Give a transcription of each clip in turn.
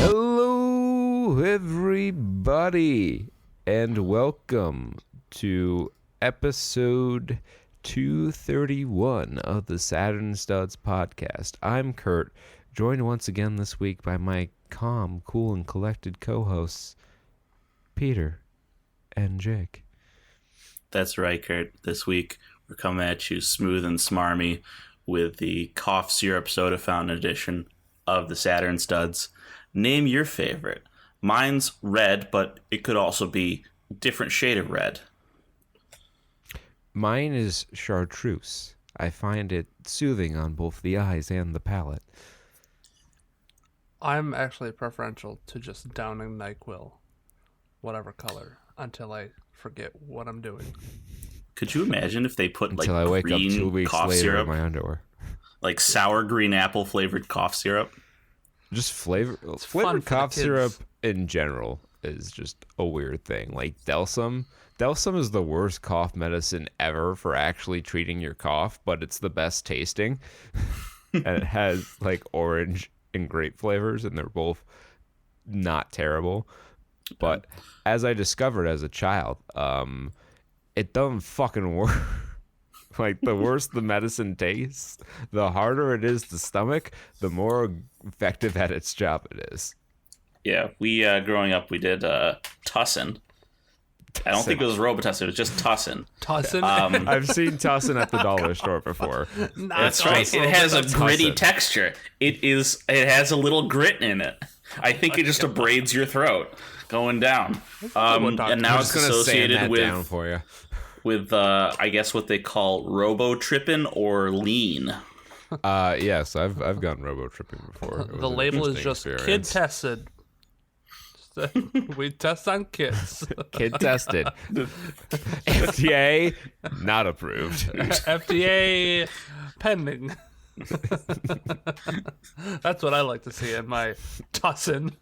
Hello, everybody, and welcome to episode 231 of the Saturn Studs podcast. I'm Kurt, joined once again this week by my calm, cool, and collected co-hosts, Peter and Jake. That's right, Kurt. This week, we're coming at you smooth and smarmy with the cough syrup soda fountain edition of the Saturn Studs. Name your favorite. Mine's red, but it could also be a different shade of red. Mine is chartreuse. I find it soothing on both the eyes and the palate. I'm actually preferential to just downing NyQuil, whatever color, until I forget what I'm doing. Could you imagine if they put Until I wake up 2 green weeks cough later syrup, in my underwear. like sour green apple flavored cough syrup? Just flavored fun for cough the kids. syrup in general is just a weird thing. Like Delsum is the worst cough medicine ever for actually treating your cough, but it's the best tasting. And it has like orange and grape flavors, and they're both not terrible. But as I discovered as a child, it doesn't fucking work. Like, the worse the medicine tastes, the harder it is to stomach, the more effective at its job it is. Yeah, we, growing up, we did Tussin. I don't think it was Robitussin, it was just Tussin. Tussin? I've seen Tussin at the dollar store before. That's right. It has a gritty texture. It has a little grit in it. I think it just abrades your throat going down. And now it's associated down for you. with I guess what they call robotrippin or lean. Yes, I've gone robo-tripping before. It was The an label is interesting just experience. kid tested. We test on kids. Kid tested. FDA not approved. FDA pending. That's what I like to see in my Tussin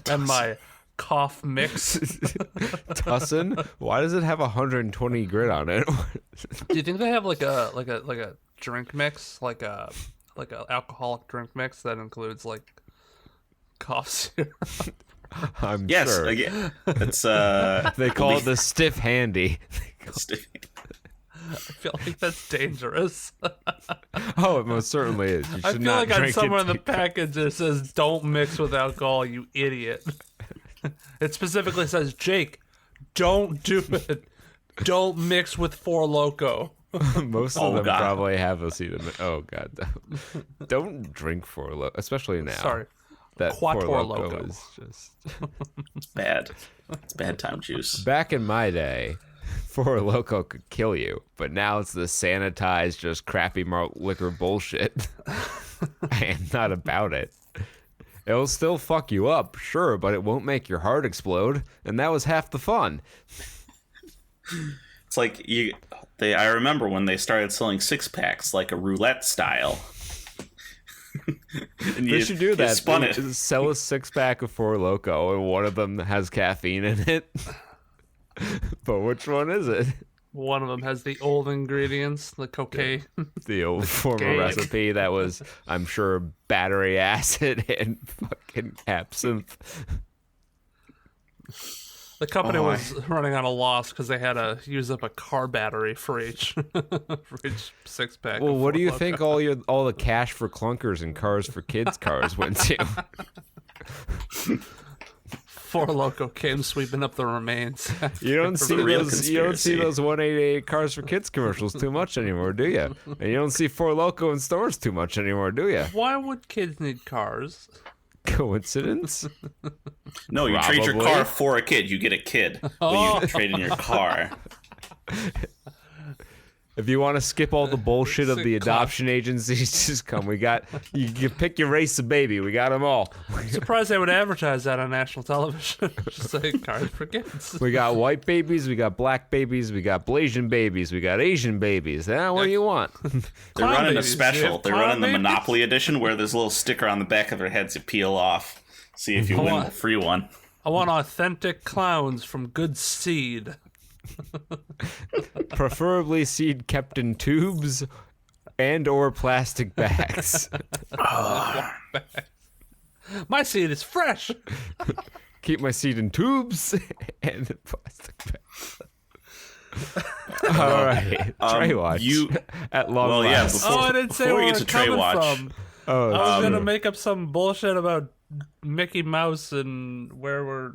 and my cough mix. Tussin? Why does it have 120 grit on it? Do you think they have like a drink mix, like a alcoholic drink mix that includes like cough syrup? I'm Yes, sure. again, it's They call it the stiff handy. I feel like that's dangerous. Oh, it most certainly is. You I should feel not like on drink somewhere it. in the package it says "Don't mix with alcohol, you idiot." It specifically says, "Jake, don't do it. Don't mix with Four Loko." Most Oh, of them God. probably have acetamin. Oh god, don't drink Four Loko, especially now. Sorry, that Quattro Four Loko Loko. is just it's bad. It's bad time juice. back in my day. Four Loko could kill you, but now it's the sanitized, just crappy malt liquor bullshit. I am not about it. It'll still fuck you up, sure, but it won't make your heart explode, and that was half the fun. It's like I remember when they started selling 6-packs like a roulette style. And They should do that. Spun it. Sell a 6-pack of Four Loko, and one of them has caffeine in it. But which one is it? one of them has the old ingredients, the cocaine. The old former recipe that was, I'm sure, battery acid and fucking absinthe. The company was running on a loss because they had to use up a car battery for each 6-pack. Well, of what do you Four think Loko. all the cash for clunkers and cars for kids cars went to? Four Loko came sweeping up the remains. You don't see the real those. You don't see conspiracy. those 188 cars for kids commercials too much anymore, do you? And you don't see Four Loko in stores too much anymore, do you? Why would kids need cars? Coincidence? No, you trade your Probably. car for a kid. You get a kid when you trade in your car. If you want to skip all the bullshit of the Class. adoption agencies, just come. We got you pick your race of baby. We got them all. Surprised they would advertise that on national television. Just say cars for kids. We got white babies. We got black babies. We got Blasian babies. We got Asian babies. What do you want? They're Clown running a babies. special. They have They're clown running the babies? Monopoly edition where there's a little sticker on the back of their heads you peel off. See if you win a free one. I want authentic clowns from good seed. Preferably seed kept in tubes and or plastic bags. My seed is fresh. Keep my seed in tubes and in plastic bags. All right, Trey Watch at long well, last. yeah, I didn't say before we where get we're to Trey coming Watch, from. Oh, I was true. gonna make up some bullshit about Mickey Mouse and where we're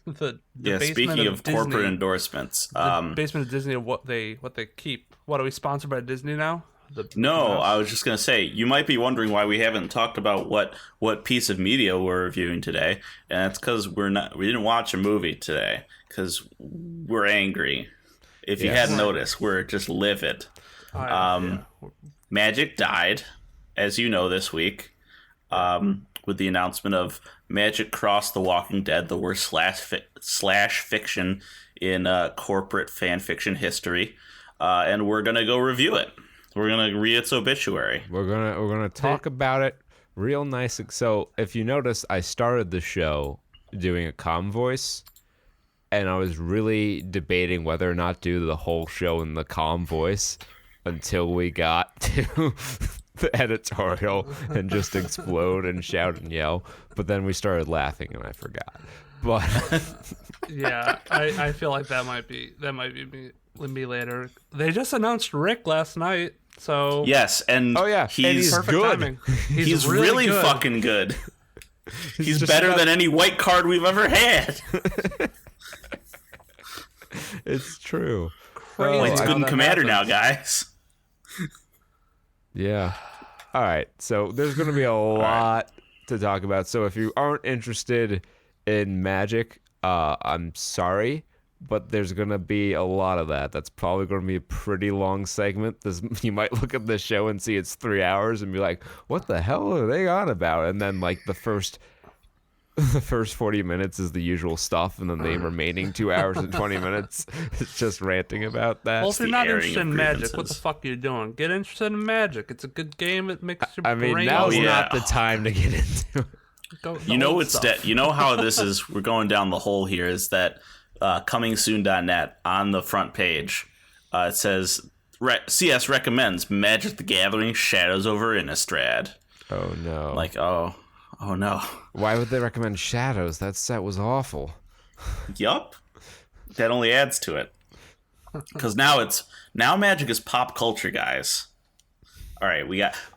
the yeah. basement Speaking of of Disney, corporate endorsements, the basement of Disney of what they keep. What are we sponsored by Disney now? The no, Mouse? I was just gonna say you might be wondering why we haven't talked about what piece of media we're reviewing today, and that's because we didn't watch a movie today because we're angry. If you Yes. hadn't noticed, we're just livid. Yeah. Magic died, as you know, this week, with the announcement of Magic Cross the Walking Dead, the worst slash fiction in corporate fan fiction history, and we're gonna go review it. We're gonna read its obituary. We're gonna talk about it real nice. So if you notice, I started the show doing a calm voice, and I was really debating whether or not do the whole show in the calm voice until we got to the editorial and just explode and shout and yell. But then we started laughing and I forgot. But Yeah, I feel like that might be me later. They just announced Rick last night, so Yes, and oh yeah, and he's perfect good. timing. he's really good. fucking good. He's just better about- than any white card we've ever had. It's true. Crazy White's how good in that Commander now, happens. guys. Yeah. All right. So there's going to be a lot to talk about. So if you aren't interested in Magic, I'm sorry, but there's going to be a lot of that. That's probably going to be a pretty long segment. You might look at the show and see it's 3 hours and be like, what the hell are they on about? And then like the first 40 minutes is the usual stuff, and then the remaining 2 hours and 20 minutes is just ranting about that. Well, if you're the not airing interested of in Magic, what the grievances. fuck are you doing? Get interested in Magic. It's a good game. It makes your I mean, brain. now's Oh, yeah. not the time to get into it. Go- the You know old what's stuff. you know how this is. We're going down the hole here. Is that comingsoon.net on the front page? It says CS recommends Magic the Gathering Shadows over Innistrad. Oh, no. Like, oh no. Why would they recommend Shadows? That set was awful. Yup. That only adds to it. Because now Magic is pop culture, guys. All right,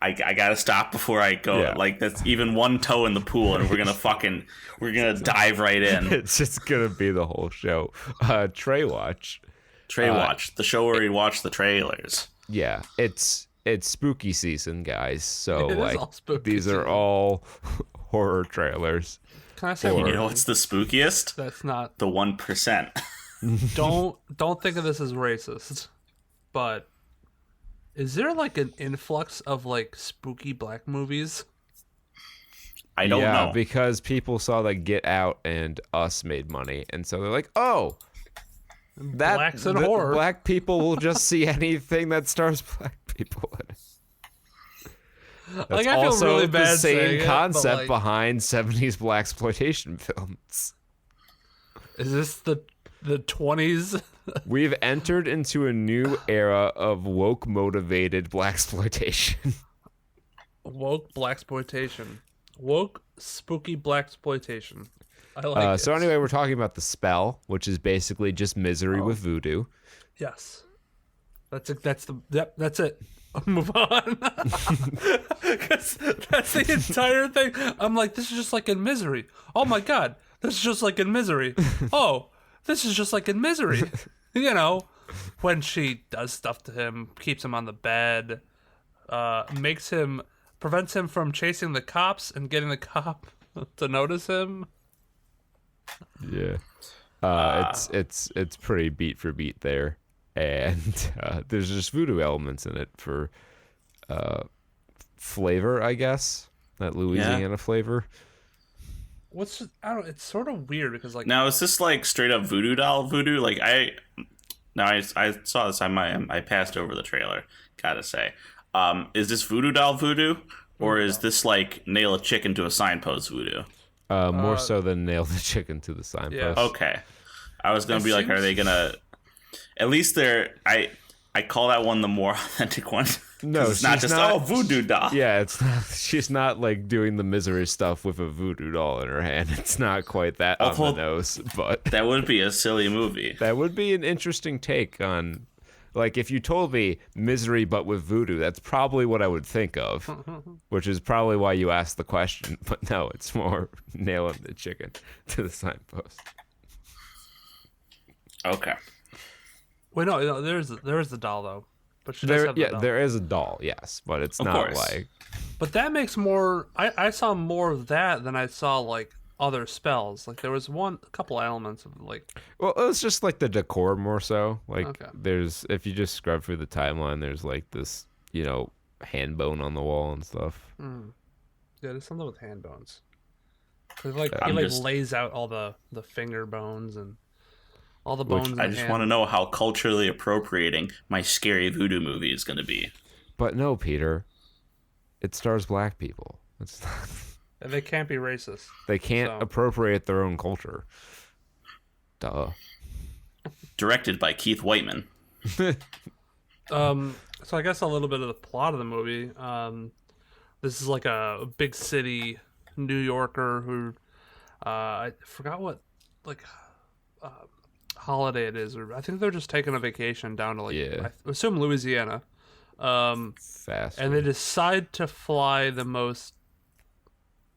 I gotta stop before I go. Yeah. Like that's even one toe in the pool, and we're gonna dive right in. It's just gonna be the whole show. Trey Watch. Trey Watch, the show where we watch the trailers. Yeah, it's spooky season, guys. So It is like all spooky these are season. all horror trailers. Can I say Or- You one know thing? what's the spookiest? That's not. The 1%. Don't think of this as racist, but is there like an influx of like spooky black movies? I don't yeah, know. because people saw that Get Out and Us made money, and so they're like, oh, that Blacks and horror. Black people will just see anything that stars black people in it. That's Like, I feel also really the bad saying same it, but, concept like- behind 70s blaxploitation films. Is this the 20s? We've entered into a new era of woke motivated blaxploitation. Woke blaxploitation. Woke spooky blaxploitation. I like it. So anyway, we're talking about The Spell, which is basically just misery with voodoo. Yes. That's it. That's it. Move on. 'Cause that's the entire thing. I'm like, this is just like in Misery. Oh my god, this is just like in Misery. Oh, this is just like in Misery. You know, when she does stuff to him, keeps him on the bed, prevents him from chasing the cops and getting the cop to notice him. Yeah. It's pretty beat for beat there. And there's just voodoo elements in it for flavor, I guess. That Louisiana flavor. I don't. It's sort of weird because like Now, is this like straight up voodoo doll voodoo? Like I saw this. I passed over the trailer. Gotta say, is this voodoo doll voodoo, or is this like nail a chicken to a signpost voodoo? More so than nail the chicken to the signpost. Yeah. Okay. I was gonna It be like, are seems- they gonna? At least they're. I call that one the more authentic one. 'Cause No, it's not she's just not- voodoo doll. Yeah, it's not. She's not like doing the misery stuff with a voodoo doll in her hand. It's not quite that on Although- the nose, but That would be a silly movie. that would be an interesting take on. Like, if you told me misery but with voodoo, that's probably what I would think of, which is probably why you asked the question. But no, it's more nailing the chicken to the signpost. Okay. Wait, no, there is the doll though, but she does There, have the yeah, doll. there is a doll, yes, but it's Of not course. like. But that makes more. I saw more of that than I saw like other spells. Like there was a couple elements of like. Well, it's just like the decor more so. Like, Okay. there's, if you just scrub through the timeline, there's like this, hand bone on the wall and stuff. Yeah, there's something with hand bones. 'Cause, like he I'm like just- lays out all the finger bones and all the bones. in I the just hand. want to know how culturally appropriating my scary voodoo movie is going to be. But no, Peter, it stars black people. It's not, And they can't be racist. they can't So- appropriate their own culture. Duh. Directed by Keith Whiteman. So I guess a little bit of the plot of the movie. This is like a big city New Yorker who I forgot what like holiday it is, or I think they're just taking a vacation down to like Yeah. I assume Louisiana. Fast. And they decide to fly the most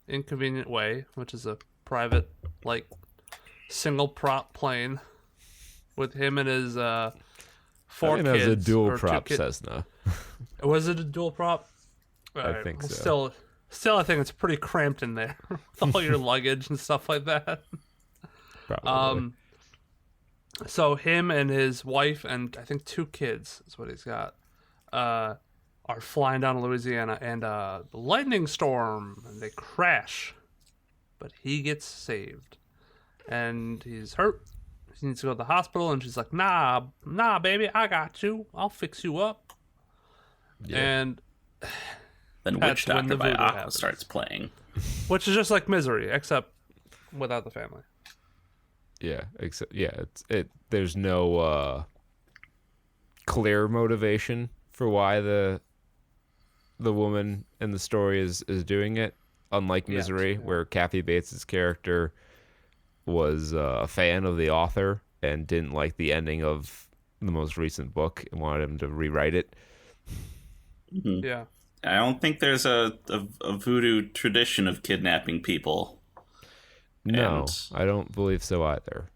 inconvenient way, which is a private like single prop plane with him and his four I mean, kids. that was a dual or two prop kid- Cessna. Was it a dual prop? I think so. Still, I think it's pretty cramped in there with all your luggage and stuff like that. Probably. So him and his wife and I think two kids is what he's got. Are flying down to Louisiana and the lightning storm and they crash, but he gets saved, and he's hurt. He needs to go to the hospital, and she's like, "Nah, baby, I got you. I'll fix you up." Yeah. And Then That's Witch when Doctor the by voodoo Aqua happens. starts playing. which is just like Misery, except without the family. Yeah, except there's no clear motivation for why the woman in the story is doing it, unlike Yeah, Misery, yeah. where Kathy Bates' character was a fan of the author and didn't like the ending of the most recent book and wanted him to rewrite it. Yeah. I don't think there's a voodoo tradition of kidnapping people. No, And- I don't believe so either.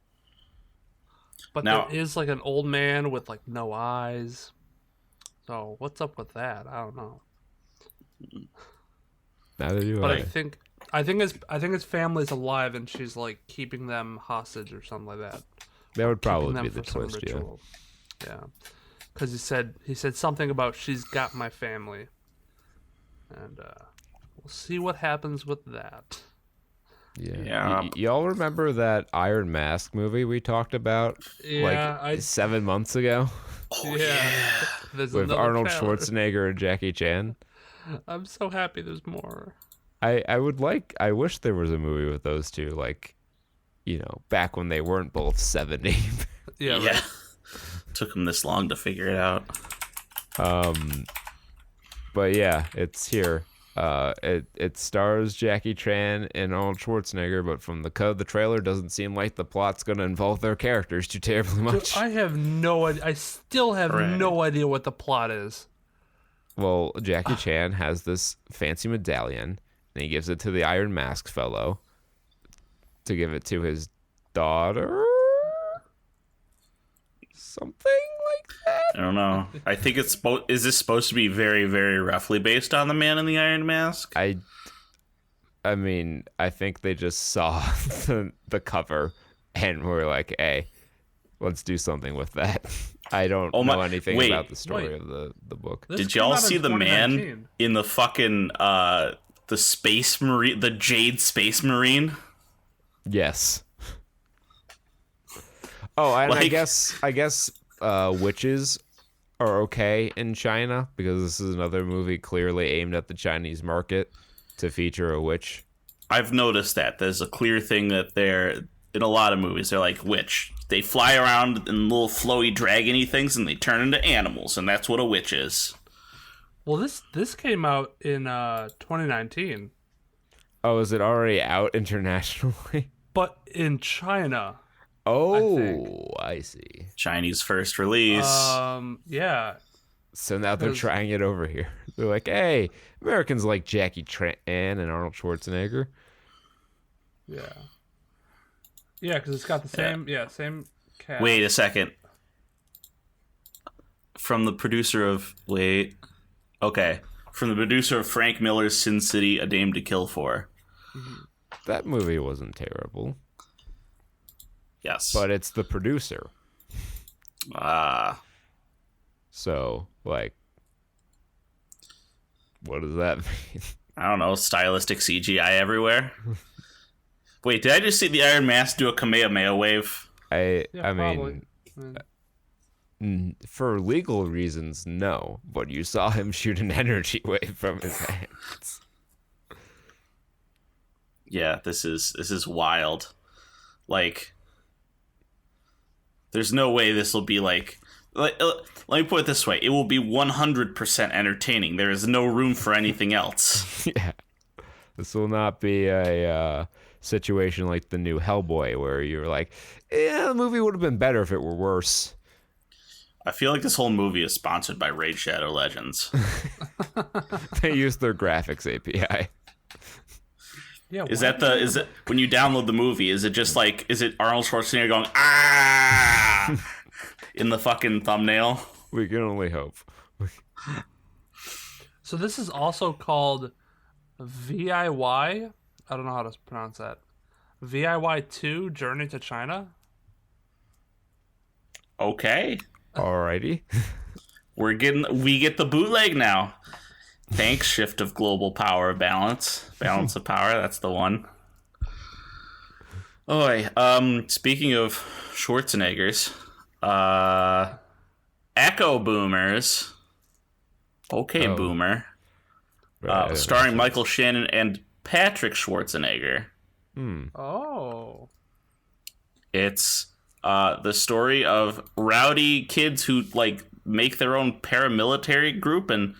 But Now- there is like an old man with like no eyes. So what's up with that? I don't know. Neither do But I. I think his family's alive and she's like keeping them hostage or something like that. That would Keeping probably them be the for some twist, yeah. ritual. Yeah. Because he said something about she's got my family. And we'll see what happens with that. Yeah. Yeah. Y'all remember that Iron Mask movie we talked about Yeah, like 7 months ago There's with another Arnold trailer. Schwarzenegger and Jackie Chan? I'm so happy there's more. I wish there was a movie with those two, like, back when they weren't both 70. Yeah, Yeah. right. Took him this long to figure it out. But yeah, it's here. It stars Jackie Chan and Arnold Schwarzenegger, but from the trailer doesn't seem like the plot's going to involve their characters too terribly much. I have no idea. I still have Right. no idea what the plot is. Well, Jackie Chan has this fancy medallion, and he gives it to the Iron Mask fellow to give it to his daughter? Something like that? I don't know. I think it's is this supposed to be very, very roughly based on the Man in the Iron Mask? I mean, I think they just saw the cover and were like, hey, let's do something with that. I don't know anything wait, about the story wait. of the book. This Did came y'all out in see the man 2019. in the fucking the Space Marine, the Jade Space Marine? Yes. Oh, and I Like- guess witches are okay in China because this is another movie clearly aimed at the Chinese market to feature a witch I've noticed that there's a clear thing that they're in a lot of movies. They're like witch. They fly around in little flowy dragony things and they turn into animals, and that's what a witch is. Well, this came out in 2019, Oh, is it already out internationally? but in China. Oh, I see. Chinese first release. Yeah. So now they're trying it over here. They're like, hey, Americans like Jackie Chan and Arnold Schwarzenegger. Yeah. Yeah, because it's got the same cast. Wait a second. From the producer of from the producer of Frank Miller's Sin City: A Dame to Kill For. That movie wasn't terrible, Yes. but it's the producer. So, like, what does that mean? I don't know, stylistic CGI everywhere. Wait, did I just see the Iron Mask do a Kamehameha wave? I Probably. mean, for legal reasons, no. But you saw him shoot an energy wave from his hands. Yeah, this is wild. Like, there's no way this will be like. Let me put it this way: it will be 100% entertaining. There is no room for anything else. Yeah, this will not be a situation like the new Hellboy, where you're like, yeah, the movie would have been better if it were worse. I feel like this whole movie is sponsored by Raid Shadow Legends. They use their graphics API. Yeah. Is it when you download the movie? Is it Arnold Schwarzenegger going in the fucking thumbnail? We can only hope. So this is also called VIY. I don't know how to pronounce that. VIY 2 Journey to China. Okay. Alrighty. We get the bootleg now. Thanks, Shift of Global Power Balance. Balance of Power, that's the one. Speaking of Schwarzeneggers, Echo Boomers. Okay, Oh. Boomer. Right, Starring Michael Shannon and Patrick Schwarzenegger. Oh. It's the story of rowdy kids who like make their own paramilitary group and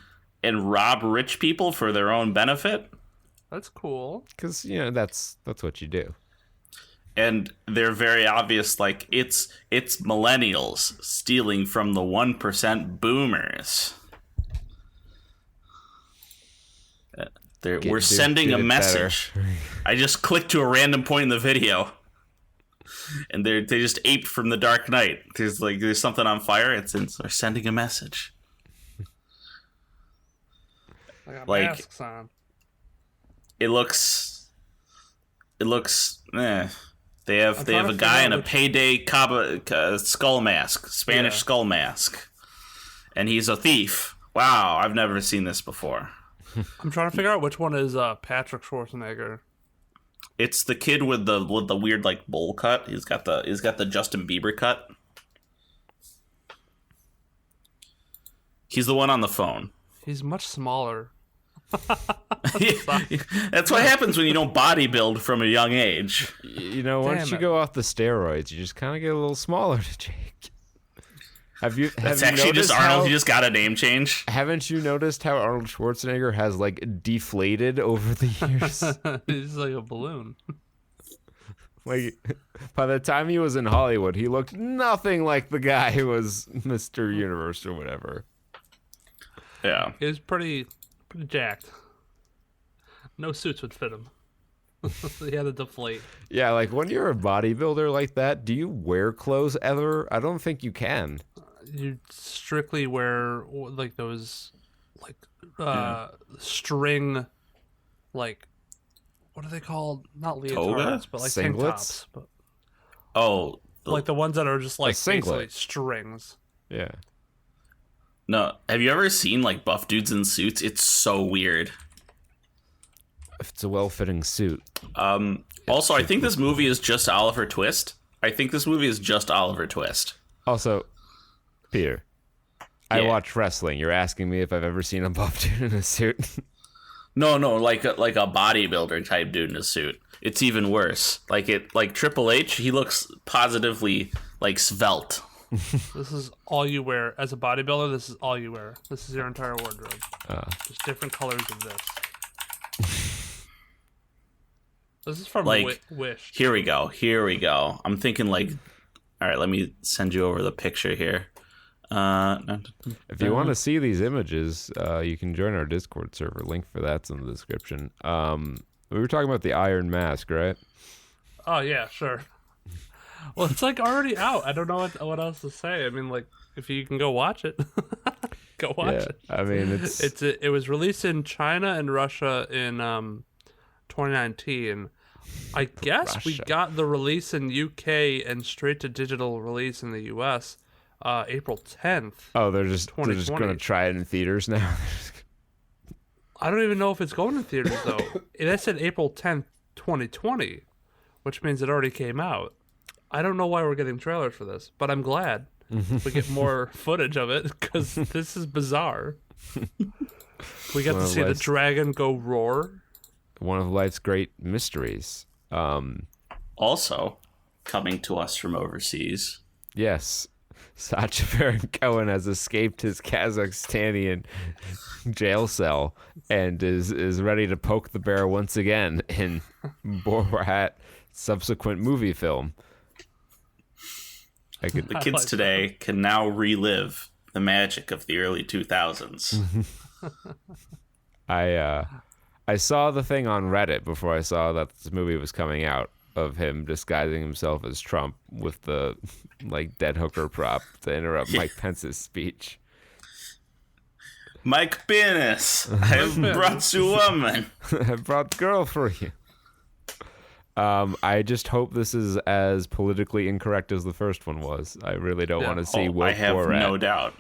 rob rich people for their own benefit. That's cool. Because, that's what you do. And they're very obvious, like it's millennials stealing from the 1% boomers. We're sending a message. I just clicked to a random point in the video, and they just aped from The Dark Knight. There's something on fire. They're sending a message. I got Like- masks on. It looks. They have trying a to guy figure in out a payday skull mask, Spanish skull mask, and he's a thief. Wow, I've never seen this before. I'm trying to figure out which one is Patrick Schwarzenegger. It's the kid with the weird like bowl cut. He's got the Justin Bieber cut. He's the one on the phone. He's much smaller. That's what happens when you don't bodybuild from a young age. Once Damn you it. go off the steroids, you just kind of get a little smaller to Jake. That's actually just Arnold. He just got a name change. Haven't you noticed how Arnold Schwarzenegger has like deflated over the years? He's like a balloon. Like, by the time he was in Hollywood, he looked nothing like the guy who was Mr. Universe or whatever. Yeah. He was pretty jacked. No suits would fit him. He had to deflate. Yeah, like when you're a bodybuilder like that, do you wear clothes ever? I don't think you can. You strictly wear like those like string, like what are they called? Not leotards, Toga? but like tank Singlets? tops. But Oh, like the ones that are just like singlet. basically strings. Yeah. no. Have you ever seen like buff dudes in suits? It's so weird. If it's a well-fitting suit. Also, I think this movie is just Oliver Twist. Also, Peter, I Yeah. watch wrestling. You're asking me if I've ever seen a buff dude in a suit? No, like a bodybuilder type dude in a suit. It's even worse. Like Triple H, he looks positively like svelte. This is all you wear as a bodybuilder. This is all you wear. This is your entire wardrobe. Just different colors of this. This is from Like, Wish. Here we go. I'm thinking like, all right, let me send you over the picture here. If you want to see these images, you can join our Discord server. Link for that's in the description. We were talking about the Iron Mask, right? Oh yeah, sure. Well, it's like already out. I don't know what else to say. I mean, like, if you can go watch it, go watch it. I mean, it was released in China and Russia in 2019. I guess we got the release in UK and straight to digital release in the US April 10th. Oh, they're just going to try it in theaters now. I don't even know if it's going in theaters though. That said April 10th, 2020, which means it already came out. I don't know why we're getting trailers for this, but I'm glad we get more footage of it because this is bizarre. We got to see the dragon go roar. One of life's great mysteries. Also, coming to us from overseas. Yes, Sacha Baron Cohen has escaped his Kazakhstanian jail cell and is ready to poke the bear once again in Borat subsequent movie film. The kids today can now relive the magic of the early 2000s. I saw the thing on Reddit before I saw that this movie was coming out of him disguising himself as Trump with the like dead hooker prop to interrupt Mike Pence's speech. Mike Penis, I've brought you woman. I brought girl for you. I just hope this is as politically incorrect as the first one was. I really don't want to see woke I have Borat. no doubt.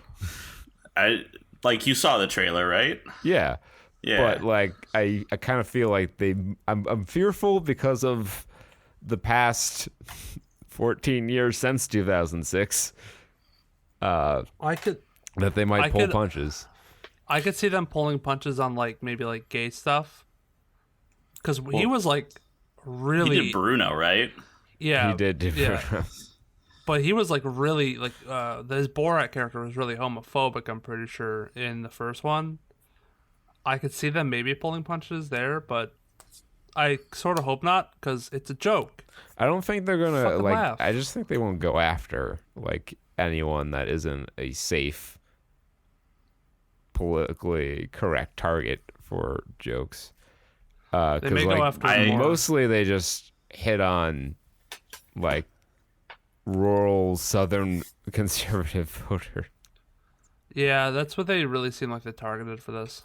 You saw the trailer, right? Yeah. Yeah. But like I kind of feel like I'm fearful because of the past 14 years since 2006. That they might pull punches. I could see them pulling punches on like maybe like gay stuff. Cuz he was like really He did Bruno, right? Yeah. He did Bruno. But he was like really like his Borat character was really homophobic, I'm pretty sure, in the first one. I could see them maybe pulling punches there, but I sort of hope not because it's a joke. I don't think they're gonna Fucking like. laugh. I just think they won't go after like anyone that isn't a safe, politically correct target for jokes. They may like, go after more. mostly they just hit on like rural Southern conservative voter. Yeah, that's what they really seem like they targeted for this.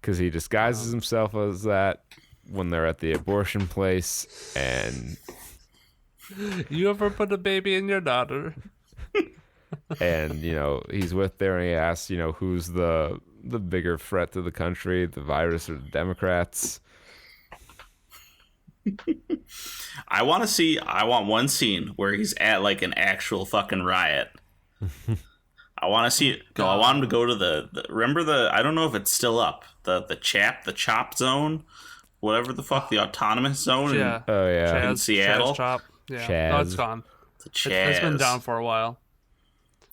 Because he disguises himself as that when they're at the abortion place, and You ever put a baby in your daughter? and he's with there, and he asks, who's the bigger threat to the country, the virus or the Democrats? I want one scene where he's at like an actual fucking riot. I want to see it go. I want him to go to the remember I don't know if it's still up. The chop zone, whatever the fuck, the autonomous zone. Yeah. Oh yeah, in Seattle. Chaz Chop. Yeah. Chaz. No, it's gone. It's been down for a while.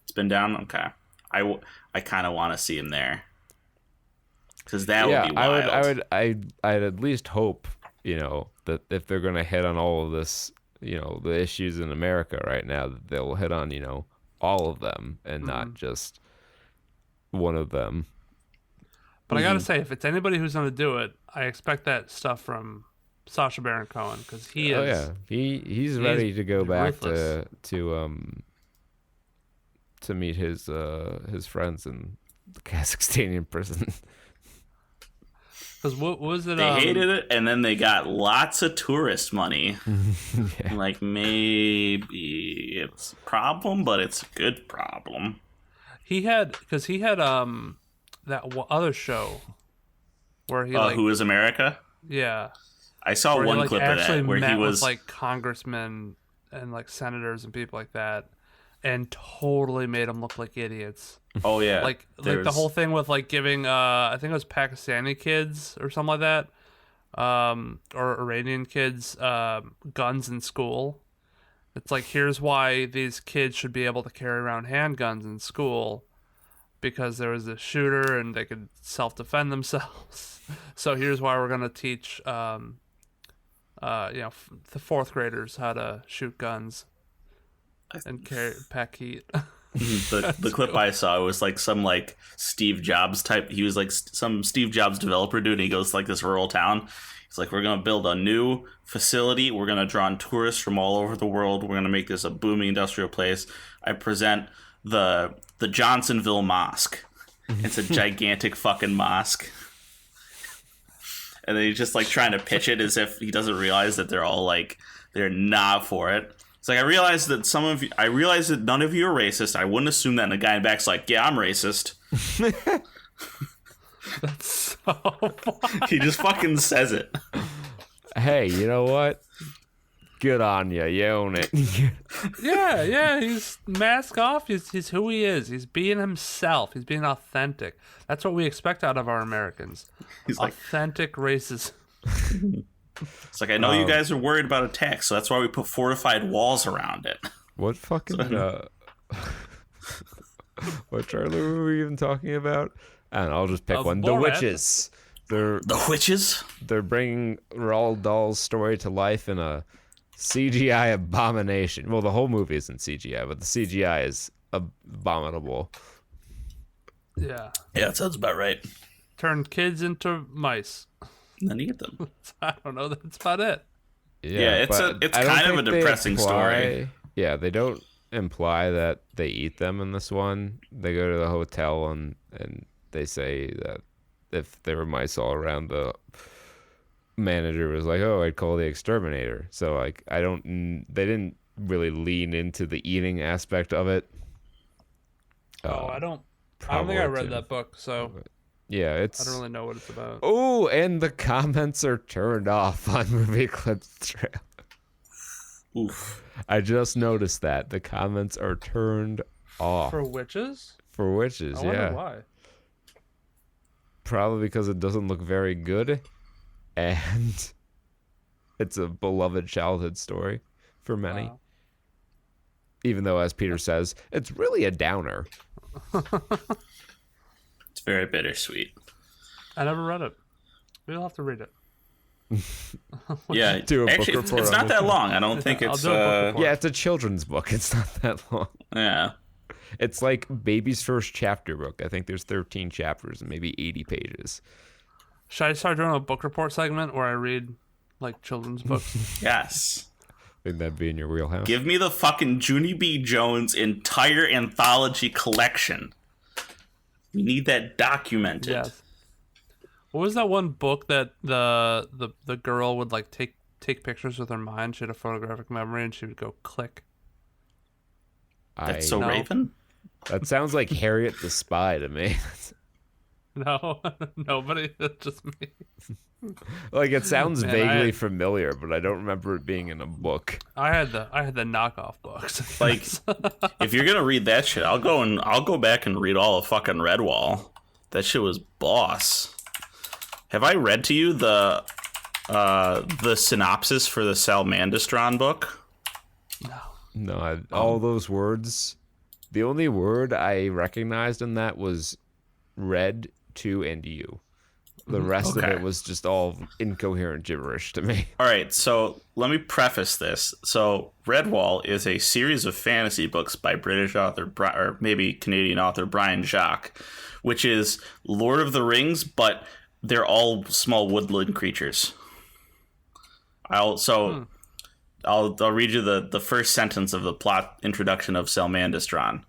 It's been down. Okay. I kind of want to see him there because that would be wild. I'd at least hope that if they're gonna hit on all of this, the issues in America right now, that they'll hit on all of them and not just one of them. But I gotta say, if it's anybody who's gonna do it, I expect that stuff from Sacha Baron Cohen because he is. Oh yeah, he's ready to go back ruthless. to meet his friends in the Kazakhstanian prison. Because what was it? They hated it, and then they got lots of tourist money. Yeah. Like maybe it's a problem, but it's a good problem. He had that other show where he Who is America? yeah. I saw Where one he, clip of actually that where met he was with, like congressmen and like senators and people like that, and totally made them look like idiots. Oh yeah, Like the whole thing with like giving I think it was Pakistani kids or something like that, or Iranian kids guns in school. It's like, here's why these kids should be able to carry around handguns in school, because there was a shooter and they could self-defend themselves. So here's why we're gonna teach the fourth graders how to shoot guns and pack heat. The clip I saw was like some like Steve Jobs type. He was like some Steve Jobs developer dude. And he goes to like this rural town. He's like, we're gonna build a new facility. We're gonna draw in tourists from all over the world. We're gonna make this a booming industrial place. I present the Johnsonville Mosque. It's a gigantic fucking mosque. And then he's just like trying to pitch it as if he doesn't realize that they're not for it. It's like, I realize that none of you are racist. I wouldn't assume that. And the guy in the back's like, yeah, I'm racist. That's so funny. He just fucking says it. Hey, you know what? Good on you. You own it. Yeah, he's mask off. He's who he is. He's being himself. He's being authentic. That's what we expect out of our Americans. He's like, authentic racism. it's like, I know you guys are worried about attacks, so that's why we put fortified walls around it. What fucking what trailer were we even talking about? I don't know, I'll just pick one. The Witches. The Witches? They're bringing Roald Dahl's story to life in a CGI abomination. Well, the whole movie isn't CGI, but the CGI is abominable. Yeah, that sounds about right. Turned kids into mice. And then you get them. I don't know. That's about it. Yeah, it's kind of a depressing story. Yeah, they don't imply that they eat them in this one. They go to the hotel and they say that if there were mice all around, the manager was like, "Oh, I'd call the exterminator." So like, they didn't really lean into the eating aspect of it. I don't think I read that book, so yeah, I don't really know what it's about. Oh, and the comments are turned off on Movie Clips Trail. Oof. I just noticed that the comments are turned off For Witches. For Witches, I wonder why. Probably because it doesn't look very good, and it's a beloved childhood story for many. Wow. Even though, as Peter says, it's really a downer. It's very bittersweet. I never read it. We'll have to read it. Yeah, actually, it's not that long. I don't think it's. Yeah, it's a children's book. It's not that long. Yeah, it's like baby's first chapter book. I think there's 13 chapters and maybe 80 pages. Should I start doing a book report segment where I read like children's books? Yes. Would that be in your wheelhouse? Give me the fucking Junie B. Jones entire anthology collection. We need that documented. Yes. What was that one book that the girl would like take pictures with her mind? She had a photographic memory and she would go click. That's so Raven? That sounds like Harriet the Spy to me. No, nobody. It's just me. Like, it sounds vaguely familiar, but I don't remember it being in a book. I had the knockoff books. Like, if you're gonna read that shit, I'll go back and read all of fucking Redwall. That shit was boss. Have I read to you the synopsis for the Salmandastron book? No. All those words. The only word I recognized in that was "red" to and "you." The rest of it was just all incoherent gibberish to me. All right, so let me preface this. So Redwall is a series of fantasy books by British author, or maybe Canadian author, Brian Jacques, which is Lord of the Rings, but they're all small woodland creatures. I'll read you the first sentence of the plot introduction of Salmandastron.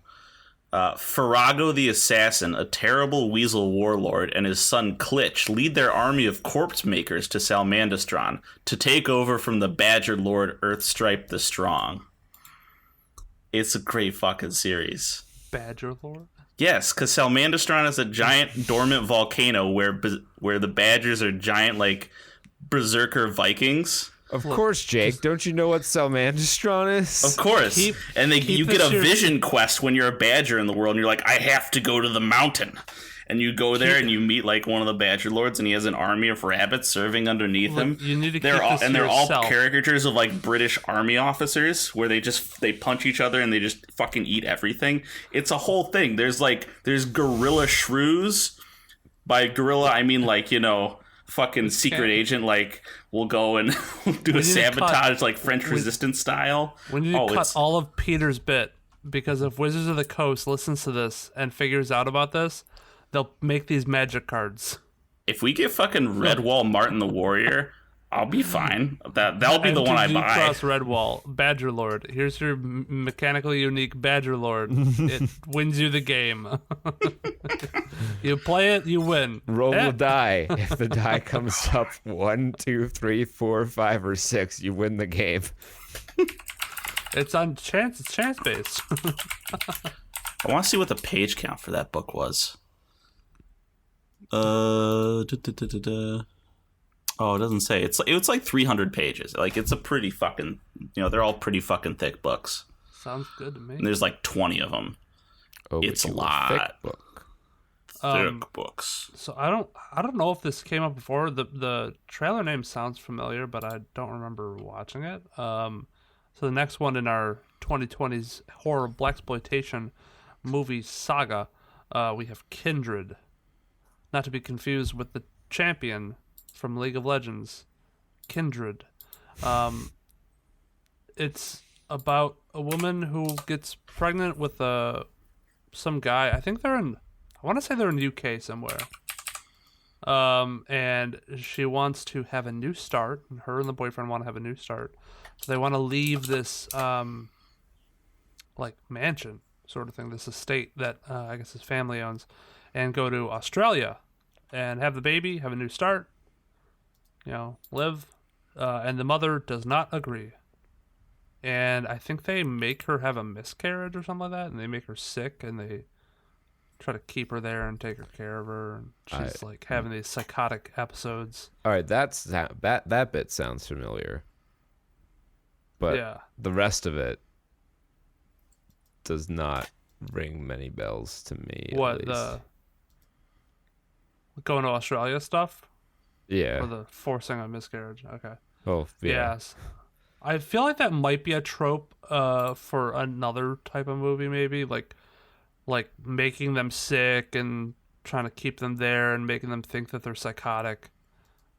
Farago the Assassin, a terrible weasel warlord, and his son Klitch lead their army of corpse makers to Salmandastron to take over from the Badger Lord Earthstripe the Strong. It's a great fucking series. Badger Lord? Yes, because Salmandastron is a giant dormant volcano where the Badgers are giant, like, berserker Vikings. Of course, Jake. Don't you know what Salmandastron is? Of course. And you get a vision quest when you're a badger in the world, and you're like, I have to go to the mountain. And you go there and you meet like one of the badger lords, and he has an army of rabbits serving underneath him. You need to they're all caricatures of like British army officers, where they punch each other and they just fucking eat everything. It's a whole thing. There's gorilla shrews. By gorilla, I mean fucking secret agent. Like we'll go and do a sabotage like French Resistance style. We need to cut all of Peter's bit, because if Wizards of the Coast listens to this and figures out about this, they'll make these magic cards. If we get fucking Redwall Martin the Warrior, I'll be fine. That'll be the one I buy. Cross Redwall, Badger Lord. Here's your mechanically unique Badger Lord. It wins you the game. You play it, you win. Roll the die. If the die comes up 1, 2, 3, 4, 5, or 6, you win the game. It's on chance. It's chance based. I want to see what the page count for that book was. Oh, it doesn't say. It's like 300 pages. Like it's a pretty fucking, they're all pretty fucking thick books. Sounds good to me. And there's like 20 of them. Oh, it's a lot. Thick book. Thick books. So I don't know if this came up before. The trailer name sounds familiar, but I don't remember watching it. So the next one in our 2020s horror blaxploitation movie saga, we have Kindred. Not to be confused with the champion from League of Legends, Kindred. It's about a woman who gets pregnant with some guy. I want to say they're in the UK somewhere. And she wants to have a new start. And her and the boyfriend want to have a new start. So they want to leave this like mansion sort of thing, this estate that I guess his family owns, and go to Australia and have the baby, have a new start, live. And the mother does not agree. And I think they make her have a miscarriage or something like that, and they make her sick, and they try to keep her there and take care of her. And she's like having these psychotic episodes. All right, that bit sounds familiar. But yeah, the rest of it does not ring many bells to me. What, the going to Australia stuff? Yeah. Or the forcing a miscarriage? Okay. Oh, yeah. Yes. I feel like that might be a trope for another type of movie, maybe like making them sick and trying to keep them there and making them think that they're psychotic.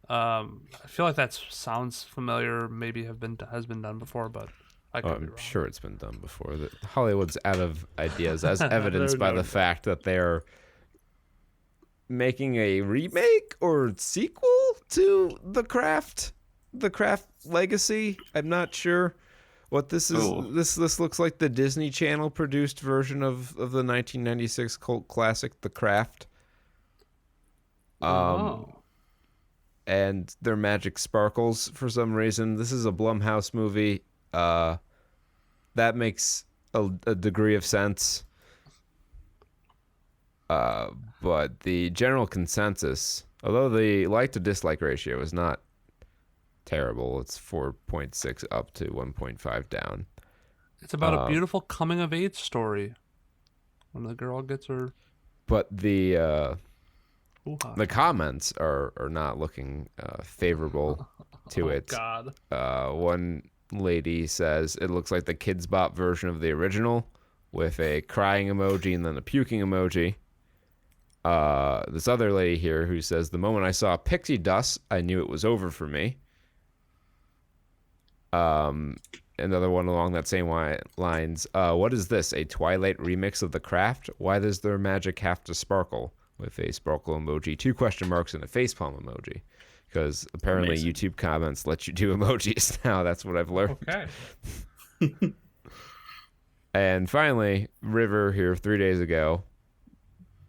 I feel like that sounds familiar. Maybe has been done before, but I could be wrong. I'm sure it's been done before. Hollywood's out of ideas, as evidenced by the fact that they're making a remake or sequel to The Craft Legacy. I'm not sure what this is. This looks like the Disney Channel produced version of the 1996 cult classic The Craft. And their magic sparkles for some reason. This is a Blumhouse movie. That makes a degree of sense. But the general consensus, although the like to dislike ratio is not terrible, it's 4.6 up to 1.5 down. It's about a beautiful coming of age story when the girl gets her. But the comments are not looking favorable to it. God. One lady says it looks like the Kids Bop version of the original with a crying emoji and then a puking emoji. This other lady here who says, the moment I saw pixie dust, I knew it was over for me. Another one along that same lines. What is this? A Twilight remix of The Craft? Why does their magic have to sparkle? With a sparkle emoji, 2 question marks, and a facepalm emoji. Because apparently YouTube comments let you do emojis now. That's what I've learned. Okay. And finally, River here 3 days ago,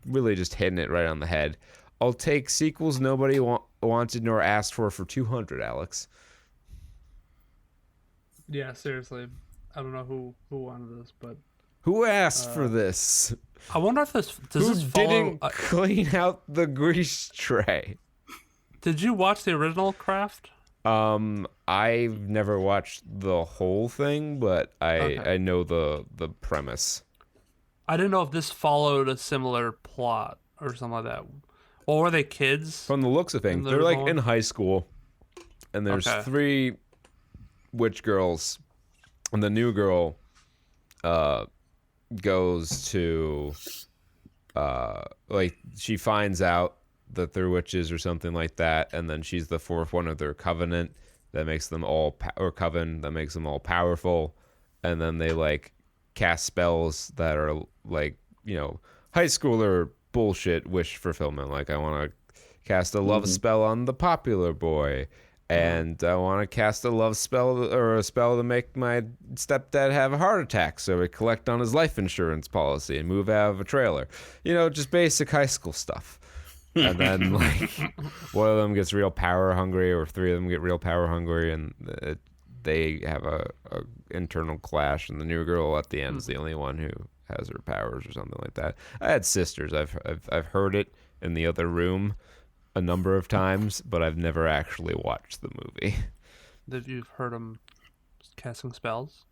really just hitting it right on the head. I'll take sequels nobody wanted nor asked for 200, Alex. Yeah, seriously. I don't know who wanted this, but who asked for this? I wonder if this Who didn't clean out the grease tray? Did you watch the original Craft? I've never watched the whole thing, but Okay. I know the premise. I didn't know if this followed a similar plot or something like that. Well, were they kids From the looks of in things, the they're like original in one? high school, and there's Okay. 3 witch girls, and the new girl uh goes to like she finds out that they're witches or something like that, and then she's the 4th one of their covenant that makes them all or coven that makes them all powerful, and then they like cast spells that are like, high schooler bullshit wish fulfillment. Like, I want to cast a love Mhm. spell on the popular boy, and I want to cast a love spell or a spell to make my stepdad have a heart attack so we collect on his life insurance policy and move out of a trailer. Just basic high school stuff. And then, like, one of them gets real power hungry, or 3 of them get real power hungry, and they have a internal clash. And the new girl at the end is the only one who has her powers, or something like that. I had sisters. I've heard it in the other room a number of times, but I've never actually watched the movie. That you've heard them casting spells?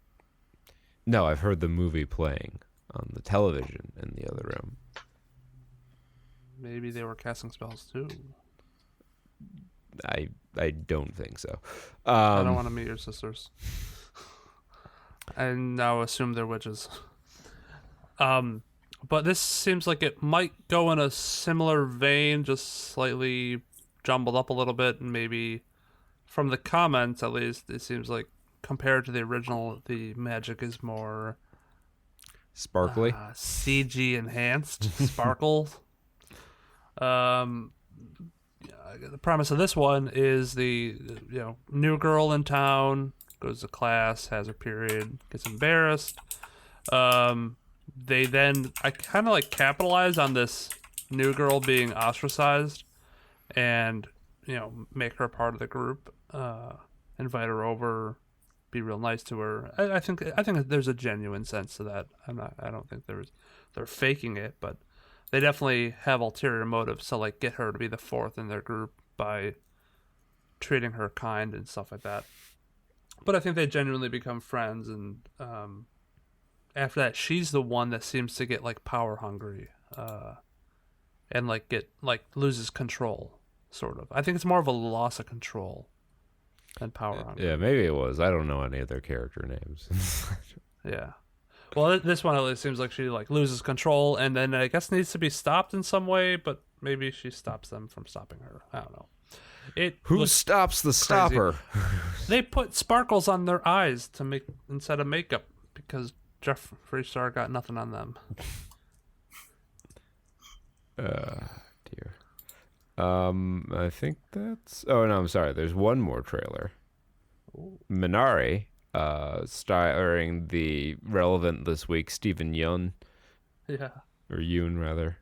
No, I've heard the movie playing on the television in the other room. Maybe they were casting spells too. I don't think so. I don't want to meet your sisters. I now assume they're witches. But this seems like it might go in a similar vein, just slightly jumbled up a little bit, and maybe from the comments at least, it seems like compared to the original, the magic is more Sparkly. CG enhanced, sparkle. Um, the premise of this one is the new girl in town goes to class, has her period, gets embarrassed. They then I kind of like capitalize on this new girl being ostracized, and make her part of the group. Invite her over, be real nice to her. I think there's a genuine sense to that. I don't think they're faking it, but they definitely have ulterior motives to like get her to be the 4th in their group by treating her kind and stuff like that. But I think they genuinely become friends, and after that, she's the one that seems to get like power hungry, and like loses control, sort of. I think it's more of a loss of control than power hungry. Yeah, maybe it was. I don't know any of their character names. Yeah. Well, this one at least seems like she like loses control, and then I guess needs to be stopped in some way. But maybe she stops them from stopping her. I don't know. Who looks stops the crazy. stopper? They put sparkles on their eyes to make instead of makeup because Jeffree Star got nothing on them. Dear. I think that's. Oh no, I'm sorry. There's one more trailer. Minari, starring the relevant this week Stephen Yeun, Yeah. or Yoon rather.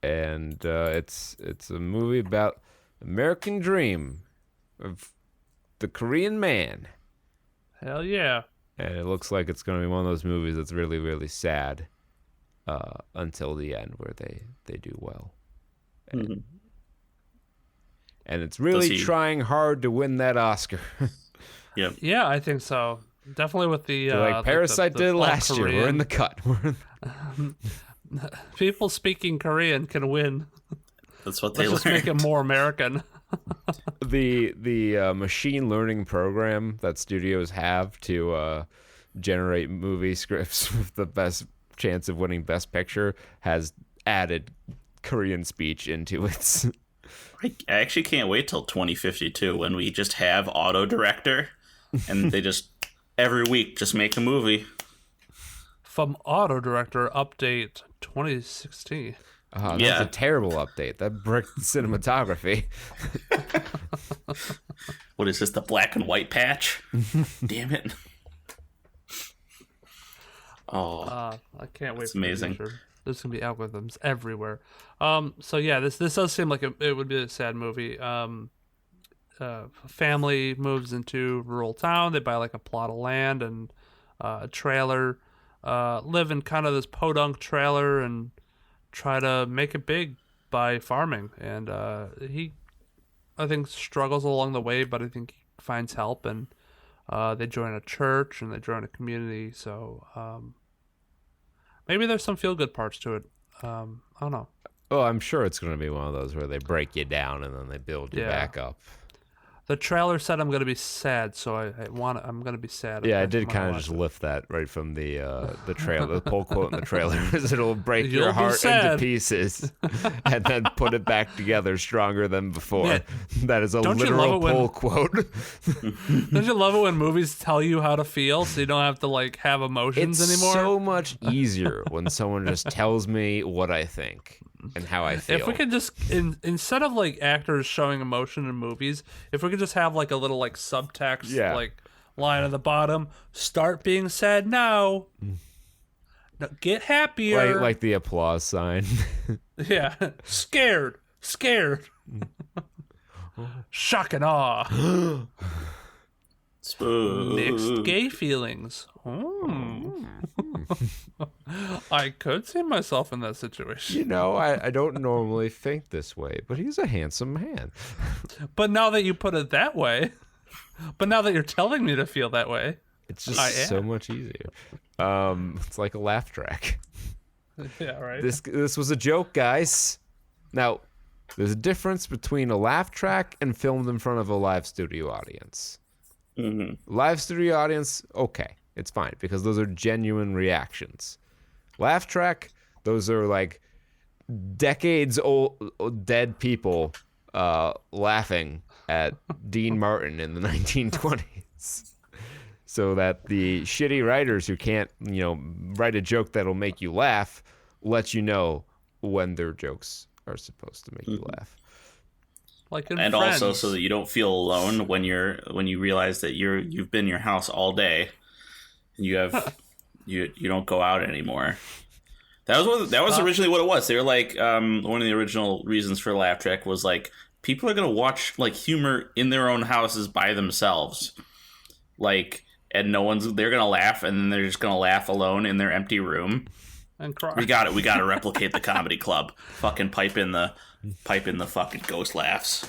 And it's a movie about American dream of the Korean man. Hell yeah. And it looks like it's going to be one of those movies that's really, really sad until the end, where they do well. And, and it's really trying hard to win that Oscar. Yep. Yeah, I think so. Definitely with the like Parasite did last year. We're in the cut. People speaking Korean can win. That's what they Let's just learned. make it more American. The machine learning program that studios have to generate movie scripts with the best chance of winning Best Picture has added Korean speech into its. I actually can't wait till 2052 when we just have auto director and they just every week just make a movie. From Auto Director Update 2016. That's Yeah. a terrible update. That bricked cinematography. What is this, the black and white patch? Damn it. Oh, I can't wait That's for the amazing. future. There's gonna be algorithms everywhere. So yeah, this does seem like it would be a sad movie. Family moves into rural town. They buy like a plot of land and a trailer. Live in kind of this podunk trailer and try to make it big by farming. And I think, struggles along the way, but I think he finds help, and they join a church and they join a community. So maybe there's some feel good parts to it. I don't know. Oh, I'm sure it's going to be one of those where they break you down and then they build you back up. The trailer said I'm going to be sad, so I'm going to be sad. Yeah, I did kind of just lift that right from the trailer. The pull quote in the trailer is it'll break your heart into pieces and then put it back together stronger than before. Yeah. That is a literal pull quote. Don't you love it when movies tell you how to feel so you don't have to like have emotions anymore? It's so much easier when someone just tells me what I think and how I feel. If we could just instead of like actors showing emotion in movies, if we could just have like a little like subtext like line at the bottom, start being sad now. No, get happier. Like the applause sign. Yeah. Scared. Shock and awe. Mixed gay feelings. I could see myself in that situation. You know, I don't normally think this way, but he's a handsome man. But now that you put it that way, but now that you're telling me to feel that way, it's just so much easier. It's like a laugh track. Yeah, right. This was a joke, guys. Now, there's a difference between a laugh track and filmed in front of a live studio audience. Mm-hmm. Live studio audience, okay, it's fine because those are genuine reactions. Laugh track, those are like decades old dead people laughing at Dean Martin in the 1920s. So that the shitty writers who can't, write a joke that'll make you laugh, let you know when their jokes are supposed to make you laugh. Like and Friends. Also so that you don't feel alone when you realize that you've been in your house all day and you don't go out anymore. That was originally what it was. They were like one of the original reasons for Laugh Track was like people are gonna watch like humor in their own houses by themselves, like, and they're gonna laugh and then they're just gonna laugh alone in their empty room and cry. We got to replicate the comedy club. Fucking pipe in the fucking ghost laughs.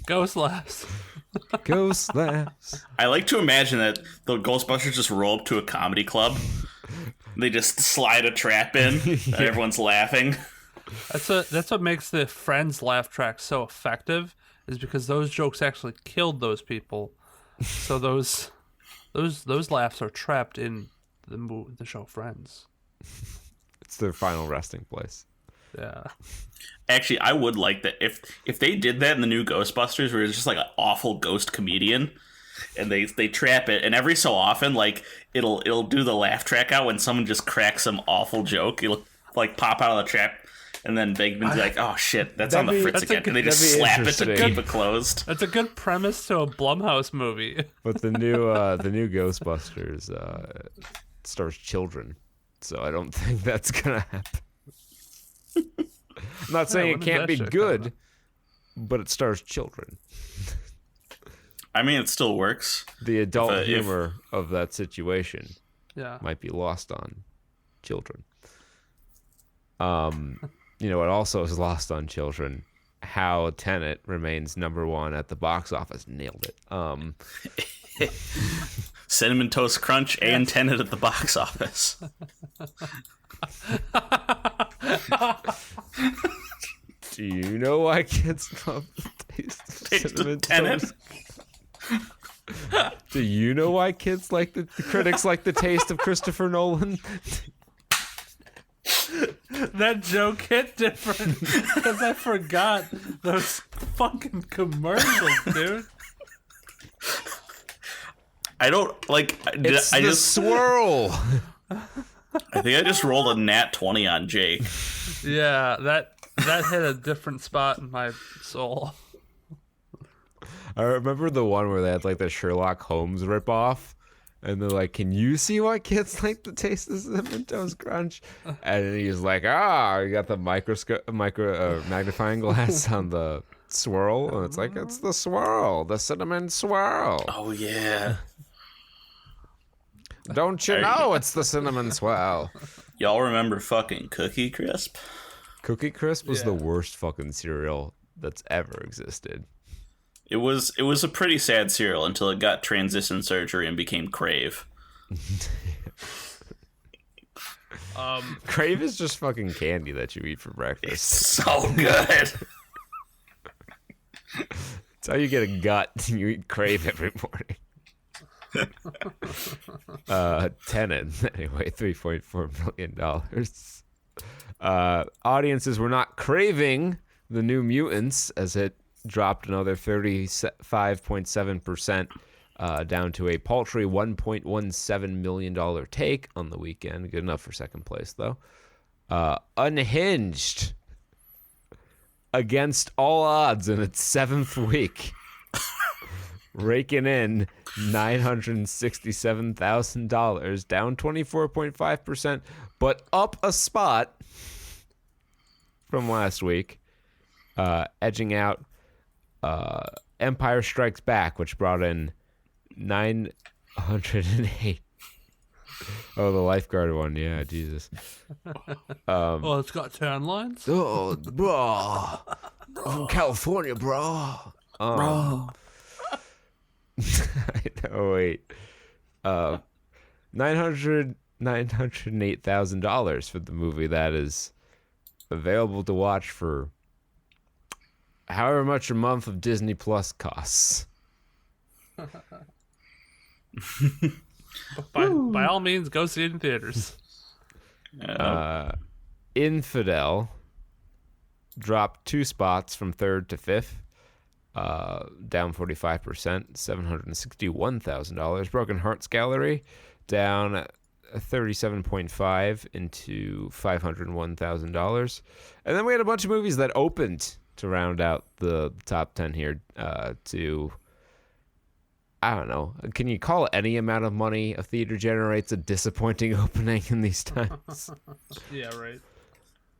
Ghost laughs. Ghost laughs. I like to imagine that the Ghostbusters just roll up to a comedy club. They just slide a trap in. And everyone's laughing. That's what makes the Friends laugh track so effective, is because those jokes actually killed those people. So those laughs are trapped in the show Friends. It's their final resting place. Yeah. Actually, I would like that if they did that in the new Ghostbusters, where it's just like an awful ghost comedian, and they trap it, and every so often, like it'll do the laugh track out when someone just cracks some awful joke. It'll like pop out of the trap, and then Bigman's like, "Oh shit, that's on the Fritz again," and they just slap it to keep it closed. That's a good premise to a Blumhouse movie. But the new Ghostbusters stars children, so I don't think that's gonna happen. I'm not saying it can't be good, but it stars children. I mean, it still works. The adult humor of that situation might be lost on children. What also is lost on children, how Tenet remains #1 at the box office. Nailed it. Cinnamon Toast Crunch and Tenet at the box office. Do you know why kids love the taste of cinnamon toast? Do you know why kids like the critics like the taste of Christopher Nolan? That joke hit different because I forgot those fucking commercials, dude. I don't like. It's the swirl. I think I just rolled a nat 20 on Jake. Yeah, that hit a different spot in my soul. I remember the one where they had like the Sherlock Holmes ripoff, and they're like, "Can you see why kids like the taste of Cinnamon Toast Crunch?" And then he's like, you got the magnifying glass on the swirl, and it's like, it's the swirl, the cinnamon swirl. Oh yeah. Don't you know it's the cinnamon swirl? Y'all remember fucking Cookie Crisp? Cookie Crisp was the worst fucking cereal that's ever existed. It was a pretty sad cereal until it got transition surgery and became Crave. Crave is just fucking candy that you eat for breakfast. So good. It's how you get a gut. You eat Crave every morning. Tenet, anyway, $3.4 million. Audiences were not craving the New Mutants as it dropped another 35.7%, down to a paltry $1.17 million take on the weekend. Good enough for second place, though. Unhinged, against all odds in its 7th week, raking in $967,000, down 24.5%, but up a spot from last week, edging out Empire Strikes Back, which brought in 908. Oh, the lifeguard one, yeah, Jesus. Oh, it's got tan lines. Oh, bro, from California, bro. Bro. I know. Wait, $908,000 for the movie that is available to watch for however much a month of Disney Plus costs. By all means, go see it in theaters. Infidel dropped 2 spots from 3rd to 5th, down 45%, $761,000. Broken Hearts Gallery down 37.5 into $501,000. And then we had a bunch of movies that opened to round out the top 10 here, to, I don't know, can you call any amount of money a theater generates a disappointing opening in these times? Yeah, right.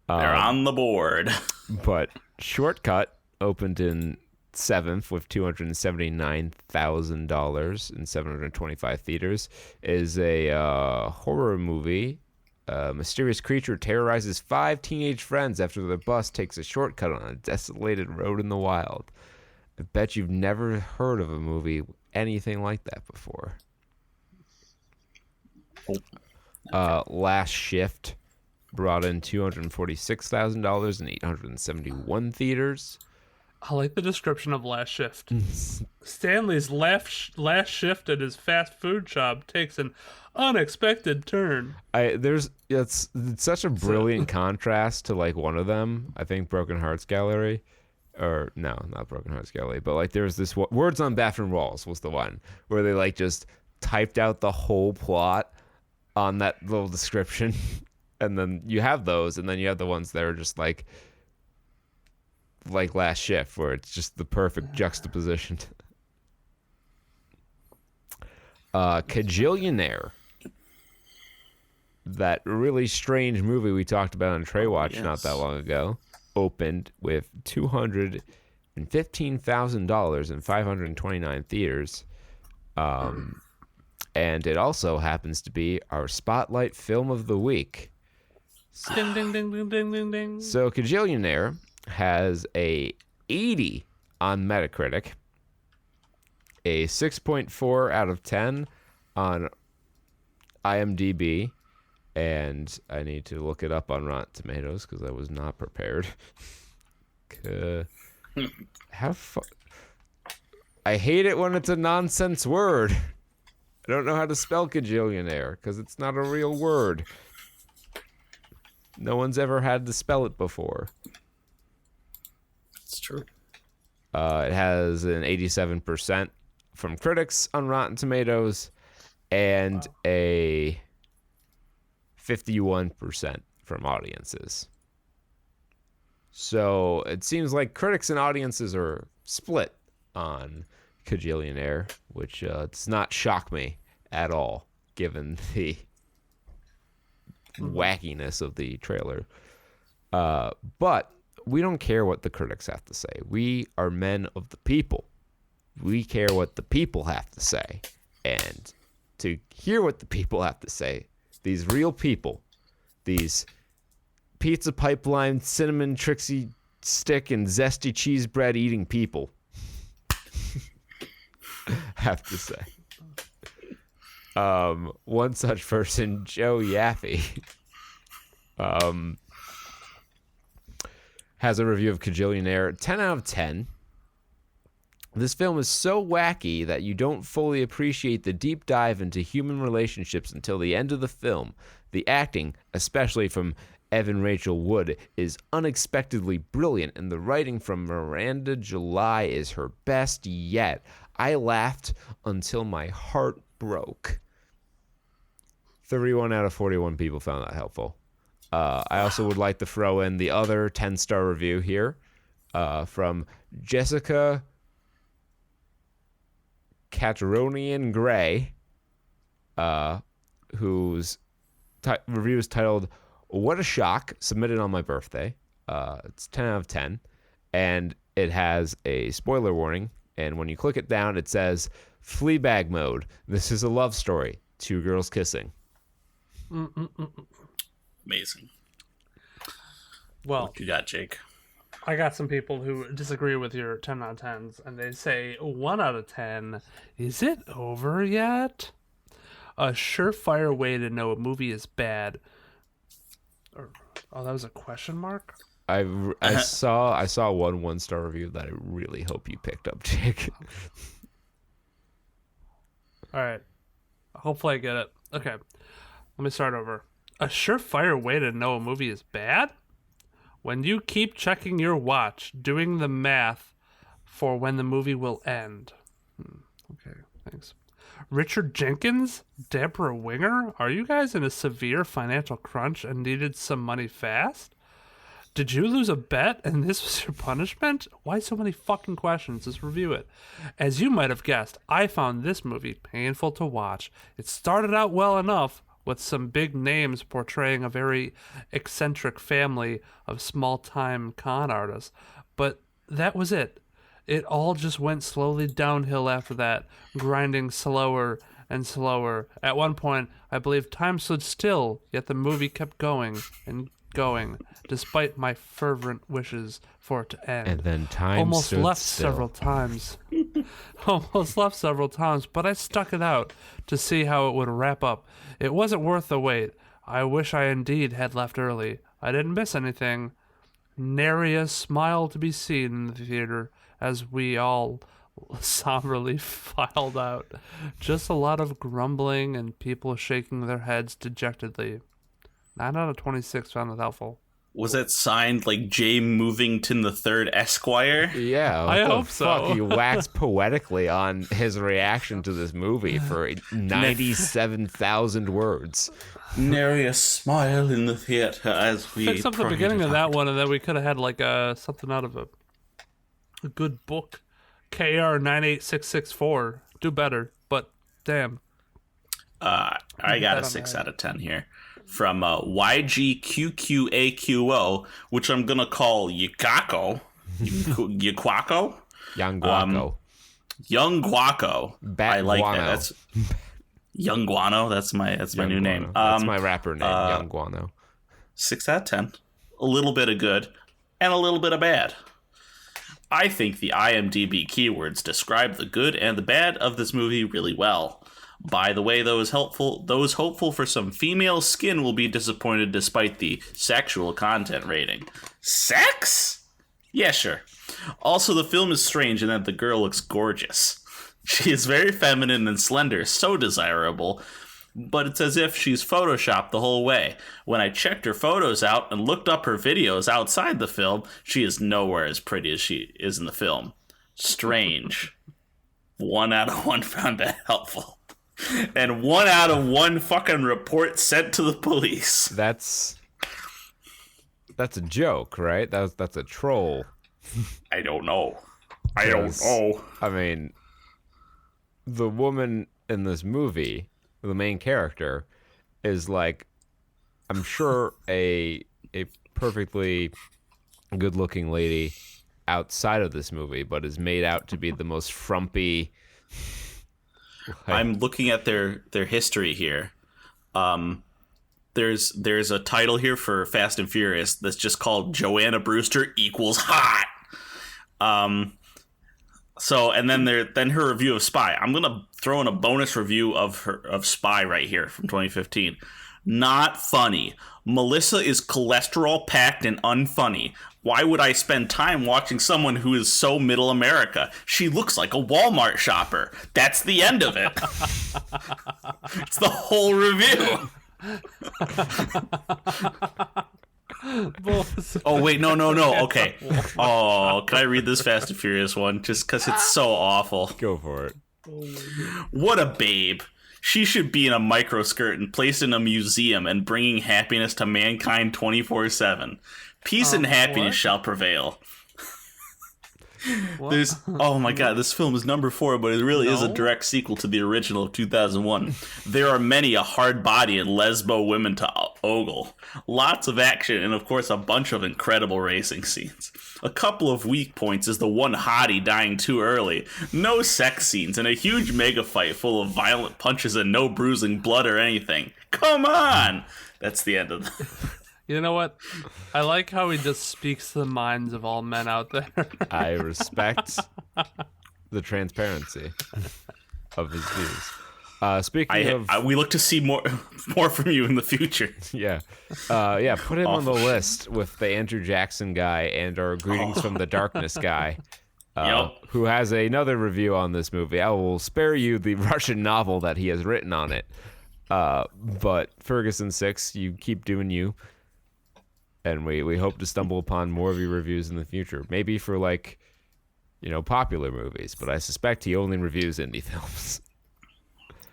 They're on the board. But Shortcut opened in 7th with $279,000 in 725 theaters. Is a horror movie. A mysterious creature terrorizes 5 teenage friends after their bus takes a shortcut on a desolated road in the wild. I bet you've never heard of a movie anything like that before. Last Shift brought in $246,000 in 871 theaters. I like the description of Last Shift. Stanley's last shift at his fast food shop takes an unexpected turn. It's such a brilliant contrast to like one of them. I think Broken Hearts Gallery, or no, not Broken Hearts Gallery, but like there's this Words on Bathroom Walls was the one where they like just typed out the whole plot on that little description, and then you have those, and then you have the ones that are just like Last Shift, where it's just the perfect juxtaposition. Kajillionaire, that really strange movie we talked about on Trey Watch not that long ago, opened with $215,000 in 529 theaters. And it also happens to be our Spotlight Film of the Week. Ding, ding, ding, ding, ding, ding, ding. So Kajillionaire has a 80 on Metacritic, a 6.4 out of 10 on IMDb, and I need to look it up on Rotten Tomatoes because I was not prepared. I hate it when it's a nonsense word. I don't know how to spell Kajillionaire because it's not a real word. No one's ever had to spell it before. It's true. It has an 87% from critics on Rotten Tomatoes and a 51% from audiences. So it seems like critics and audiences are split on Kajillionaire, which does not shock me at all, given the wackiness of the trailer. But we don't care what the critics have to say. We are men of the people. We care what the people have to say. And to hear what the people have to say, these real people, these pizza pipeline, cinnamon Trixie stick, and zesty cheese bread eating people, have to say. One such person, Joe Yaffe, has a review of Kajillionaire, 10 out of 10. This film is so wacky that you don't fully appreciate the deep dive into human relationships until the end of the film. The acting, especially from Evan Rachel Wood, is unexpectedly brilliant, and the writing from Miranda July is her best yet. I laughed until my heart broke. 31 out of 41 people found that helpful. I also would like to throw in the other 10-star review here from Jessica Cateronian Gray, whose review is titled "What a Shock," submitted on my birthday. It's 10 out of 10, and it has a spoiler warning, and when you click it down, it says, "Fleabag mode. This is a love story. Two girls kissing." Amazing. Well, What you got, Jake? I got some people who disagree with your 10 out of 10s, and they say 1 out of 10. Is it over yet? A surefire way to know a movie is bad. Oh, that was a question mark? I saw one star review that I really hope you picked up, Jake. All right. Hopefully I get it. Okay. Let me start over. A surefire way to know a movie is bad? When you keep checking your watch, doing the math for when the movie will end. Okay, thanks. Richard Jenkins? Deborah Winger? Are you guys in a severe financial crunch and needed some money fast? Did you lose a bet and this was your punishment? Why so many fucking questions? Let's review it. As you might have guessed, I found this movie painful to watch. It started out well enough, with some big names portraying a very eccentric family of small-time con artists. But that was it. It all just went slowly downhill after that, grinding slower and slower. At one point, I believe time stood still, yet the movie kept going and going, despite my fervent wishes for it to end. And then time Almost stood left still. several times. Almost left several times, but I stuck it out to see how it would wrap up. It wasn't worth the wait. I wish I indeed had left early. I didn't miss anything. Nary a smile to be seen in the theater as we all somberly filed out. Just a lot of grumbling and people shaking their heads dejectedly. 9 out of 26 found it helpful. Was that signed like J. Movington III Esquire? Yeah, I what the hope so. fuck? He waxed poetically on his reaction to this movie for 97,000 words. Nary a smile in the theater as we Fix up the beginning of that one, and then we could have had like something out of a good book. KR 98664. Do better, but damn. I got a 6 out of 10 here. From YGQQAQO, which I'm going to call Yukako. Yukwako? Young Guaco. Young Guaco. Bat I like Guano. that. That's Young Guano. That's my new name. That's my rapper name, Young Guano. 6 out of 10. A little bit of good and a little bit of bad. I think the IMDb keywords describe the good and the bad of this movie really well. By the way, those hopeful for some female skin will be disappointed despite the sexual content rating. Sex? Yeah, sure. Also, the film is strange in that the girl looks gorgeous. She is very feminine and slender, so desirable, but it's as if she's photoshopped the whole way. When I checked her photos out and looked up her videos outside the film, she is nowhere as pretty as she is in the film. Strange. 1 out of 1 found that helpful. And 1 out of 1 fucking report sent to the police. That's a joke, right? That's a troll. I don't know. I don't know. I mean, the woman in this movie, the main character, is like, I'm sure a perfectly good-looking lady outside of this movie, but is made out to be the most frumpy. I'm looking at their history here. There's a title here for Fast and Furious that's just called Joanna Brewster equals hot. So, and then her review of Spy. I'm gonna throw in a bonus review of Spy right here from 2015. Not funny. Melissa is cholesterol packed and unfunny. Why would I spend time watching someone who is so middle America? She looks like a Walmart shopper. That's the end of it. It's the whole review. Oh wait, no. Okay. Oh, can I read this Fast and Furious one? Just because it's so awful. Go for it. What a babe. She should be in a microskirt and placed in a museum and bringing happiness to mankind 24/7. Peace and happiness shall prevail. There's oh my god, this film is number 4, but it really is a direct sequel to the original of 2001. There are many a hard body and lesbo women to ogle. Lots of action and of course a bunch of incredible racing scenes. A couple of weak points is the one hottie dying too early. No sex scenes and a huge mega fight full of violent punches and no bruising blood or anything. Come on! That's the end of the You know what? I like how he just speaks to the minds of all men out there. I respect the transparency of his views. Speaking of, we look to see more from you in the future. yeah, put him on the list with the Andrew Jackson guy and our Greetings from the Darkness guy, who has another review on this movie. I will spare you the Russian novel that he has written on it. But Ferguson 6, you keep doing you. And we hope to stumble upon more of your reviews in the future. Maybe for, like, popular movies. But I suspect he only reviews indie films.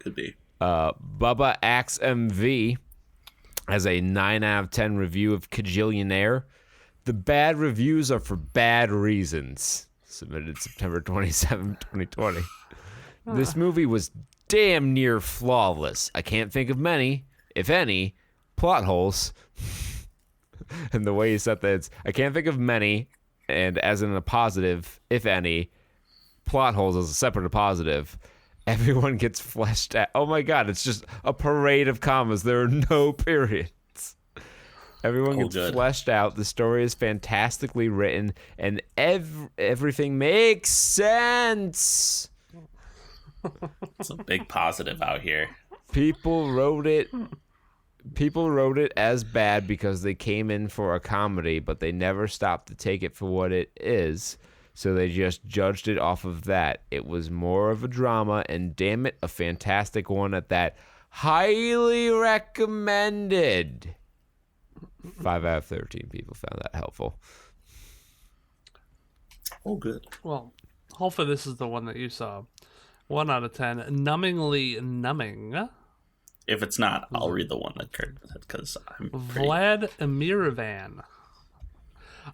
Could be. Bubba Axe MV has a 9 out of 10 review of Kajillionaire. The bad reviews are for bad reasons. Submitted September 27, 2020. This movie was damn near flawless. I can't think of many, if any, plot holes. And the way he said that, I can't think of many, and as in a positive, if any, plot holes as a separate positive. Everyone gets fleshed out. Oh my god, it's just a parade of commas. There are no periods. Everyone gets fleshed out. The story is fantastically written, and everything makes sense. It's a big positive out here. People wrote it as bad because they came in for a comedy, but they never stopped to take it for what it is, so they just judged it off of that. It was more of a drama, and damn it, a fantastic one at that. Highly recommended. 5 out of 13 people found that helpful. Oh, good. Well, hopefully this is the one that you saw. 1 out of 10. Numbingly numbing. If it's not, I'll read the one that Kurt said because I'm pretty... Vlad Miravan.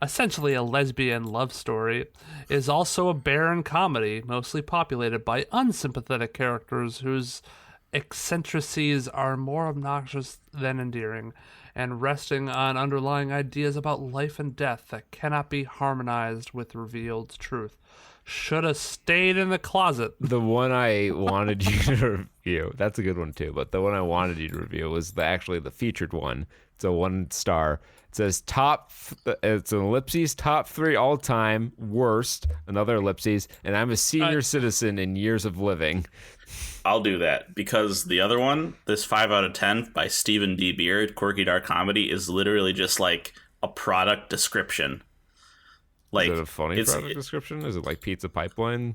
Essentially a lesbian love story, is also a barren comedy, mostly populated by unsympathetic characters whose eccentricities are more obnoxious than endearing, and resting on underlying ideas about life and death that cannot be harmonized with revealed truth. Should have stayed in the closet. The one I wanted you to review, that's a good one too, but the one I wanted you to review was actually the featured one. It's a 1 star. It says it's an ellipses, top 3 all time, worst, another ellipses, and I'm a senior citizen in years of living. I'll do that because the other one, this 5 out of 10 by Stephen D. Beard, Quirky Dark Comedy, is literally just like a product description. Like, is it a funny product description? Is it like Pizza Pipeline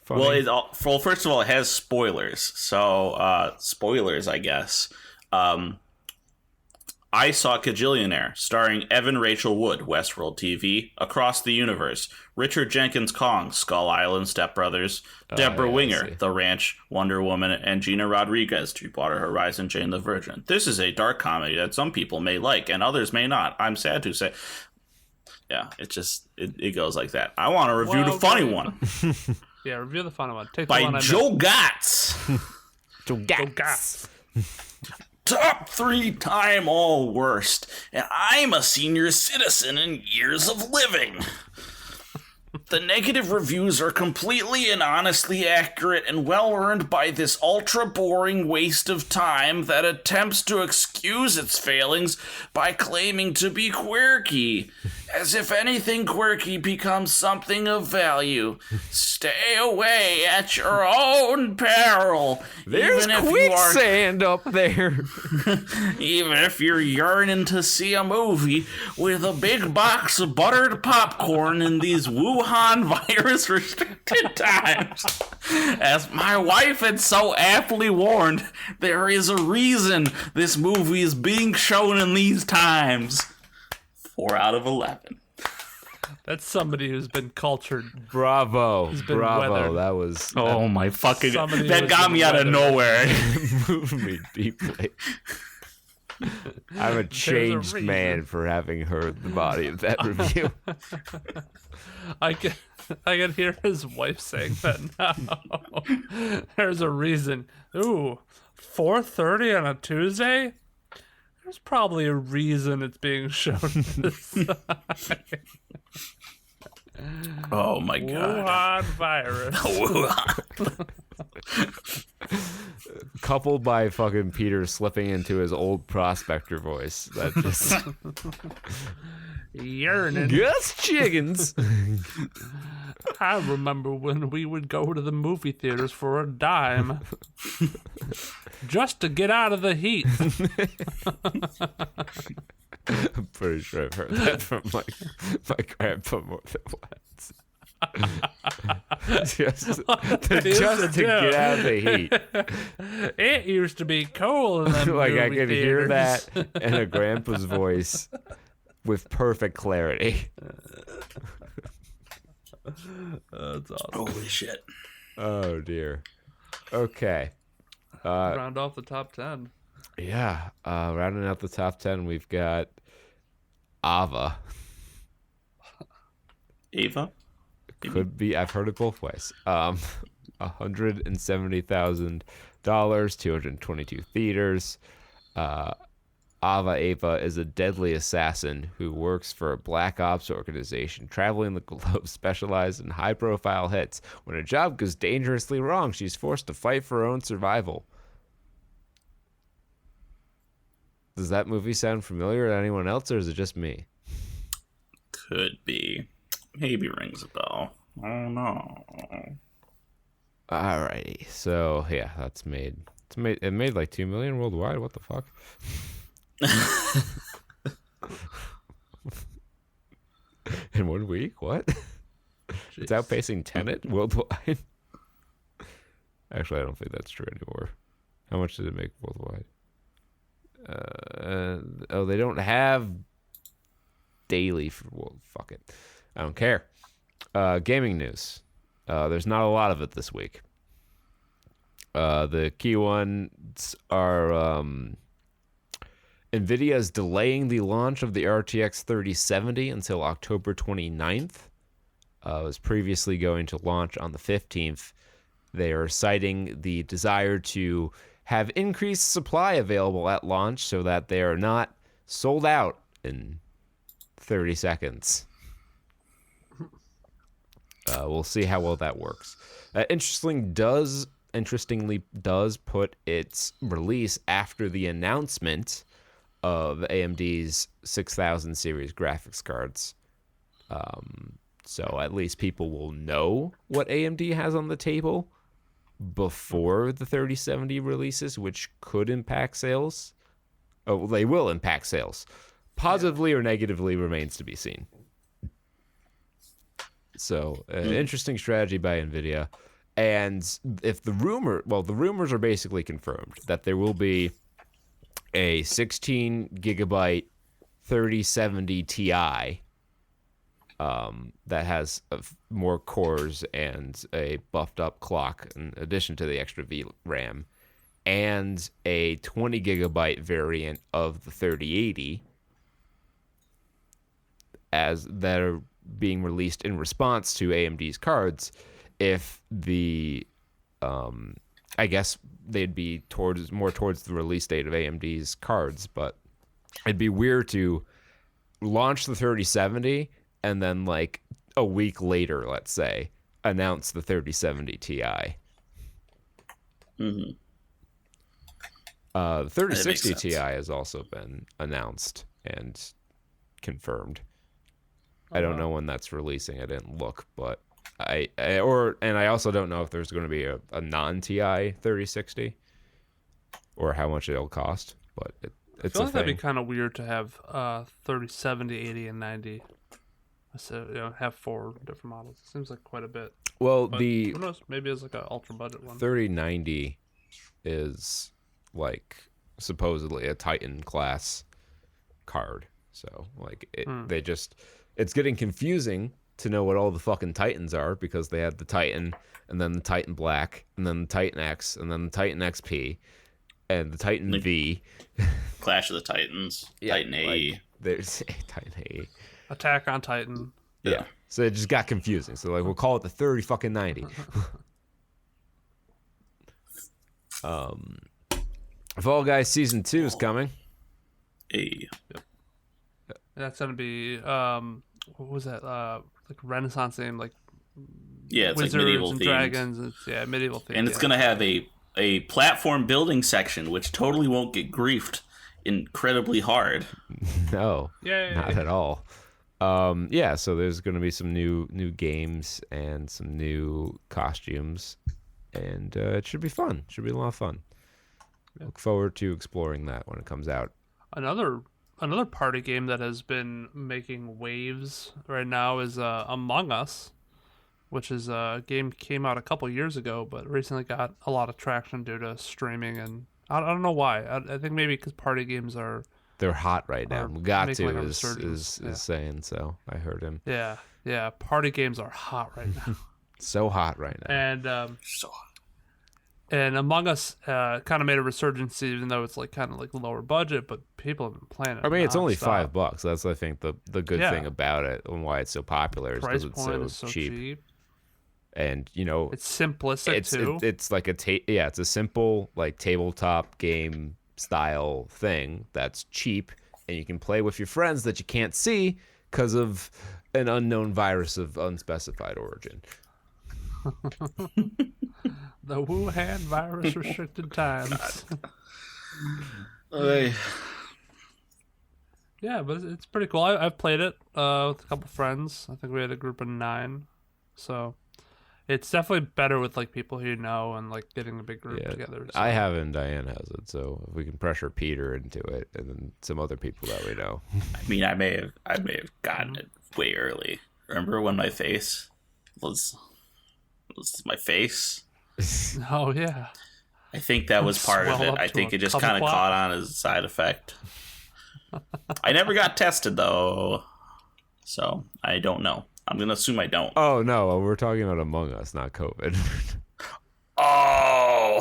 funny? Well, first of all, it has spoilers. So, spoilers, I guess. I Saw Kajillionaire, starring Evan Rachel Wood, Westworld TV, Across the Universe, Richard Jenkins Kong, Skull Island, Step Brothers, Deborah Winger, The Ranch, Wonder Woman, and Gina Rodriguez, Deepwater Horizon, Jane the Virgin. This is a dark comedy that some people may like and others may not. I'm sad to say. Yeah, it goes like that. I want to review the funny one. Yeah, review the funny one. Take by the one Joe Gatz. Joe Gatz. Top 3 time all worst, and I'm a senior citizen in years of living. The negative reviews are completely and honestly accurate and well earned by this ultra boring waste of time that attempts to excuse its failings by claiming to be quirky. As if anything quirky becomes something of value. Stay away at your own peril. There's quicksand up there. Even if you're yearning to see a movie with a big box of buttered popcorn in these Wuhan virus restricted times. As my wife had so aptly warned, there is a reason this movie is being shown in these times. 4 out of 11. That's somebody who's been cultured. Bravo. been Bravo. weathered. That was Oh my fucking... Somebody That who's got been me out of weathered. nowhere. moved me deeply. I'm a changed man for having heard the body of that review. I can hear his wife saying that now. There's a reason. Ooh, 4:30 on a Tuesday? There's probably a reason it's being shown this time. Oh my god. Wuhan virus. Coupled by fucking Peter slipping into his old prospector voice. That just Yearning. Gus Chickens. I remember when we would go to the movie theaters for a dime. Just to get out of the heat. I'm pretty sure I've heard that from my grandpa more than once. just to get out of the heat. It used to be cold in them Like I movie could hear theaters. that in a grandpa's voice with perfect clarity. That's awesome. Holy shit. Oh dear. Okay. Round off the top 10. Yeah. Rounding out the top 10, we've got Ava. Ava? Could be. I've heard it both ways. $170,000, 222 theaters. Ava is a deadly assassin who works for a black ops organization traveling the globe specialized in high-profile hits. When a job goes dangerously wrong, she's forced to fight for her own survival. Does that movie sound familiar to anyone else, or is it just me? Could be. Maybe rings a bell. I don't know. Alrighty, so yeah, it made like 2 million worldwide. What the fuck? In 1 week? What? It's outpacing Tenet worldwide. Actually, I don't think that's true anymore. How much did it make worldwide? They don't have daily. Well, fuck it. I don't care. Gaming news. There's not a lot of it this week. The key ones are NVIDIA is delaying the launch of the RTX 3070 until October 29th. It was previously going to launch on the 15th. They are citing the desire to have increased supply available at launch so that they are not sold out in 30 seconds. We'll see how well that works. Interestingly does put its release after the announcement of AMD's 6000 series graphics cards. So at least people will know what AMD has on the table before the 3070 releases, which could impact sales. Oh, they will impact sales. Positively or negatively remains to be seen. So, interesting strategy by NVIDIA. And if the rumors are basically confirmed that there will be a 16 gigabyte 3070 Ti that has more cores and a buffed up clock in addition to the extra VRAM, and a 20 gigabyte variant of the 3080 as that are being released in response to AMD's cards. If the I guess they'd be more towards the release date of AMD's cards, but it'd be weird to launch the 3070 and then like a week later, let's say, announce the 3070 Ti. Mm-hmm. The 3060 Ti has also been announced and confirmed. I don't know when that's releasing. I didn't look, but I also don't know if there's going to be a non-TI 3060 or how much it'll cost. But it's I feel a like that'd thing. be kind of weird to have 30, 70, 80, and 90. So have 4 different models. It seems like quite a bit. Well, But the who knows? Maybe it's like an ultra budget one. 3090 is like supposedly a Titan class card. So like it's getting confusing to know what all the fucking Titans are, because they had the Titan and then the Titan Black and then the Titan X and then the Titan XP and the Titan V. Clash of the Titans, Titan AE. Like, there's Titan AE. Attack on Titan. Yeah. So it just got confusing. So like we'll call it the 30 fucking 90. Fall Guys season 2 is coming. Hey. That's gonna be what was that? Like Renaissance theme, like Yeah, it's wizards like medieval and themed. dragons. It's, medieval theme. And it's going to have a platform building section, which totally won't get griefed incredibly hard. No. Yay. Not at all. So there's going to be some new games and some new costumes, and it should be fun. Should be a lot of fun. Look forward to exploring that when it comes out. Another party game that has been making waves right now is Among Us, which is a game came out a couple years ago, but recently got a lot of traction due to streaming, and I don't know why. I think maybe because party games they're hot right now. making, like, a Mugatu is saying so. I heard him. Yeah, party games are hot right now. So hot right now. And So hot. and Among Us kind of made a resurgence, even though it's like kind of like lower budget, but people have been playing it. I mean, it's only nonstop. $5. That's, I think, the good thing about it and why it's so popular is Price because it's point so, is so cheap. And it's simplistic too. It's like it's a simple like tabletop game style thing that's cheap, and you can play with your friends that you can't see because of an unknown virus of unspecified origin. The Wuhan virus restricted times. Yeah, but it's pretty cool. I've played it with a couple friends. I think we had a group of 9, so it's definitely better with like people who you know and like getting a big group together. So. I haven't. Diane has it, so if we can pressure Peter into it, and then some other people that we know. I mean, I may have gotten it way early. Remember when my face was my face? Oh yeah. I think that was part of Swell it. up I to think a it just kind of kumquat. caught on as a side effect. I never got tested though, so I don't know. I'm gonna assume I don't. Oh no, we're talking about Among Us, not COVID. Oh,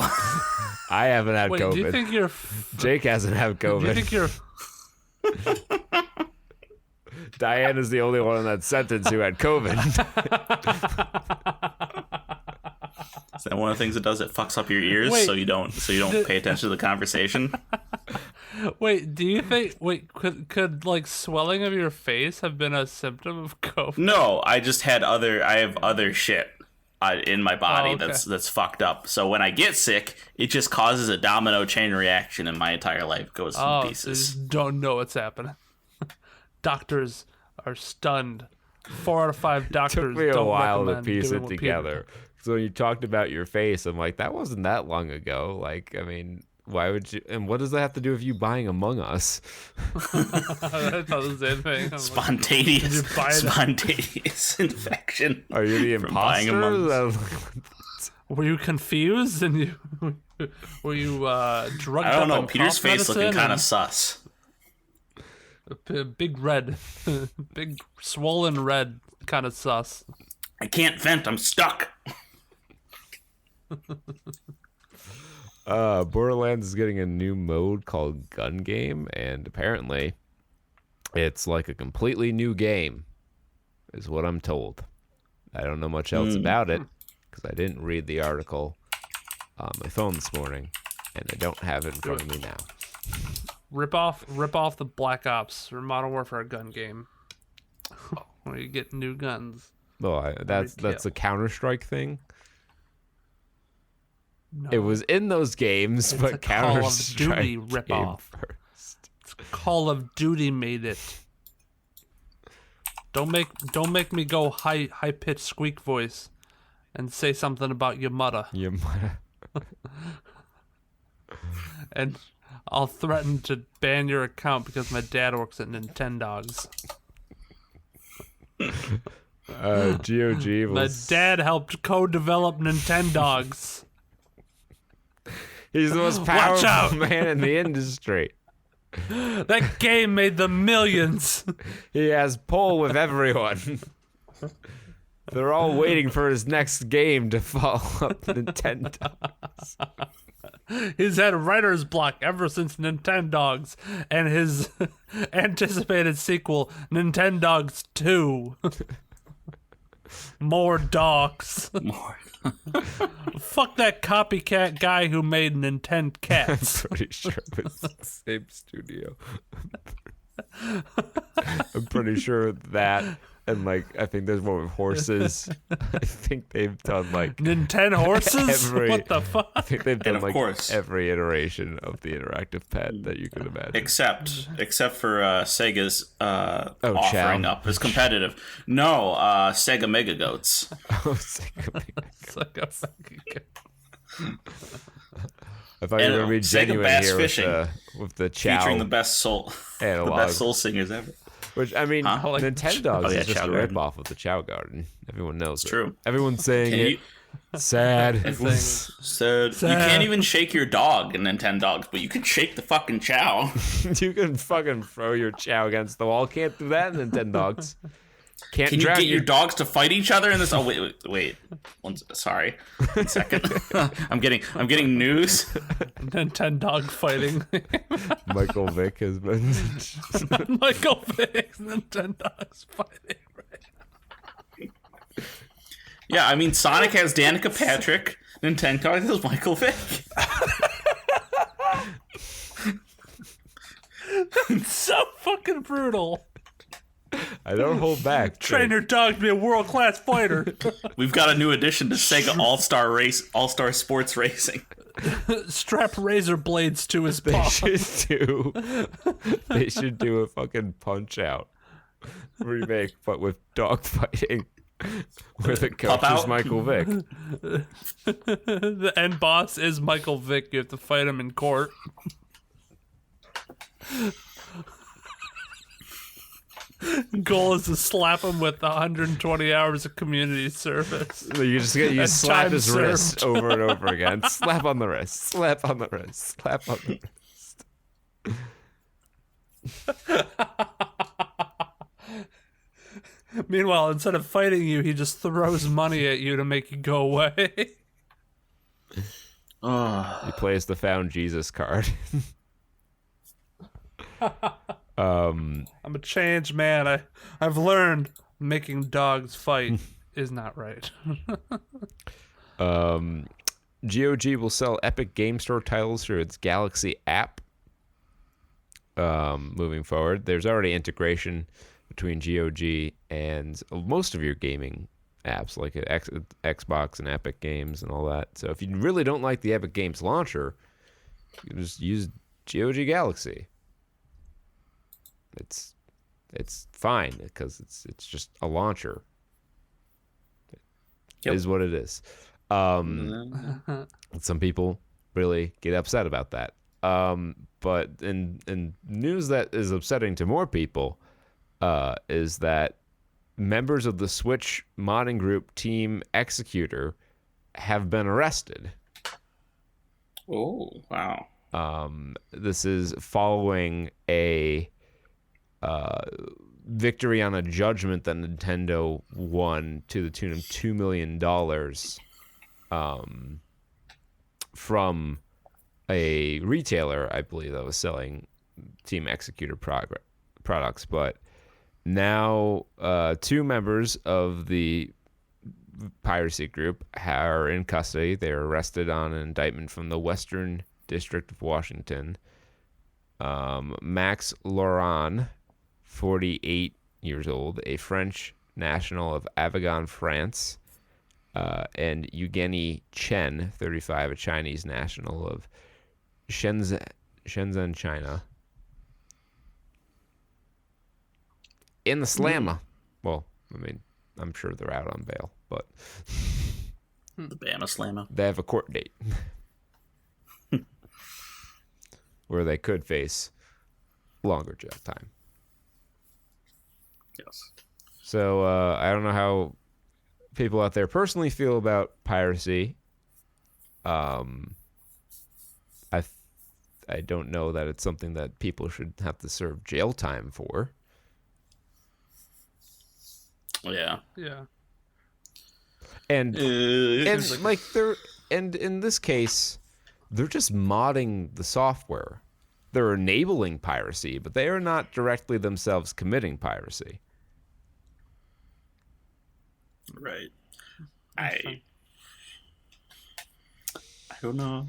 I haven't had Wait, COVID. do you think you're? Jake hasn't had COVID. Do you think you're? Diane is the only one in that sentence who had COVID. is that one of the things it does? It fucks up your ears, Wait, so you don't pay attention to the conversation. Wait, do you think? Wait, could like swelling of your face have been a symptom of COVID? No, I just had I have other shit in my body okay. that's fucked up. So when I get sick, it just causes a domino chain reaction, and my entire life goes to So you pieces. just don't know what's happening. Doctors are stunned. 4 out of 5 doctors Took me a don't while to recommend piece doing it what Peter together. So when you talked about your face, I'm like, that wasn't that long ago. Like, I mean, why would you? And what does that have to do with you buying Among Us? I thought the same thing. I'm like, Spontaneous, Did you buy it? spontaneous infection. Are you the From buying Among imposter? were you confused and you were you drugged I don't up know. on Peter's cough face looking medicine kind of and sus. big red, big swollen red, kind of sus. I can't vent. I'm stuck. Borderlands is getting a new mode called Gun Game, and apparently it's like a completely new game, is what I'm told. I don't know much else about it because I didn't read the article on my phone this morning, and I don't have it in front of me now. Rip off the Black Ops or Modern Warfare gun game, where you get new guns. Well, that's a Counter-Strike thing. No, It was in those games, It's but a Call of Counter-Strike Duty came ripoff. first. Call of Duty made it. Don't make me go high pitched squeak voice and say something about your mother. You might. And I'll threaten to ban your account because my dad works at Nintendogs. GOG will. My dad helped co-develop Nintendogs. He's the most Watch out. powerful man in the industry. That game made the millions. He has pull with everyone. They're all waiting for his next game to follow up Nintendo. He's had writer's block ever since Nintendogs and his anticipated sequel, Nintendogs 2. More dogs. More. Fuck that copycat guy who made Nintendo Cats. Pretty sure it was the same studio. I'm pretty sure that, and like I think there's one with horses. I think they've done like Nintendo horses? What the I fuck? think they've done of like course. every iteration of the interactive pet that you could imagine. Except for Sega's Chow. offering up as competitive. No, Sega Mega Goats. Oh, Sega. It's like a fucking- I thought you were going to be Sega genuine Bass here Fishing, with the Chow featuring the best soul singers ever. Which, I mean, Huh? like- Nintendogs Oh, yeah, is just Chow a Garden. ripoff of the Chow Garden. Everyone knows it. True. Everyone's saying Can it. you, Sad. so you can't even shake your dog in Nintendogs, but you can shake the fucking Chow. You can fucking throw your Chow against the wall. Can't do that in Nintendogs. Can't Can you drag get your dogs to fight each other in this? Oh wait. Sorry, 1 second. I'm getting news. Nintendog fighting. Michael Vick has been. Michael Vick's Nintendogs fighting. Right? Yeah, I mean Sonic has Danica Patrick. Nintendo has Michael Vick. It's so fucking brutal. I don't hold back. Train your dog to be a world-class fighter. We've got a new addition to Sega All-Star Sports Racing. Strap razor blades to his They paw. should do a fucking Punch Out remake, but with dog fighting, where the coach Pop is Out? Michael Vick. The end boss is Michael Vick. You have to fight him in court. Goal is to slap him with 120 hours of community service. You just get And slap time his wrist served. over and over again. Slap on the wrist. Slap on the wrist. Slap on the wrist. Meanwhile, instead of fighting you, he just throws money at you to make you go away. He plays the Found Jesus card. I'm a changed man. I've learned making dogs fight is not right. GOG will sell Epic Game Store titles through its Galaxy app. Moving forward, there's already integration between GOG and most of your gaming apps, like Xbox and Epic Games and all that. So if you really don't like the Epic Games launcher, you can just use GOG Galaxy. It's fine because it's just a launcher. Yep. It is what it is. Some people really get upset about that. But in news that is upsetting to more people, is that members of the Switch modding group Team Executor have been arrested. Oh, wow. This is following a victory on a judgment that Nintendo won to the tune of $2 million from a retailer, I believe, that was selling Team Executor products. But now 2 members of the piracy group are in custody. They were arrested on an indictment from the Western District of Washington. Max Laurent, 48 years old, a French national of Avignon, France, and Eugenie Chen, 35, a Chinese national of Shenzhen, China. In the slammer, Well, I mean, I'm sure they're out on bail, but The Bama Slammer. they have a court date where they could face longer jail time. Yes. So I don't know how people out there personally feel about piracy. I don't know that it's something that people should have to serve jail time for. Yeah. Yeah. And It's like they're and in this case, they're just modding the software. They're enabling piracy, but they are not directly themselves committing piracy. right. I don't know.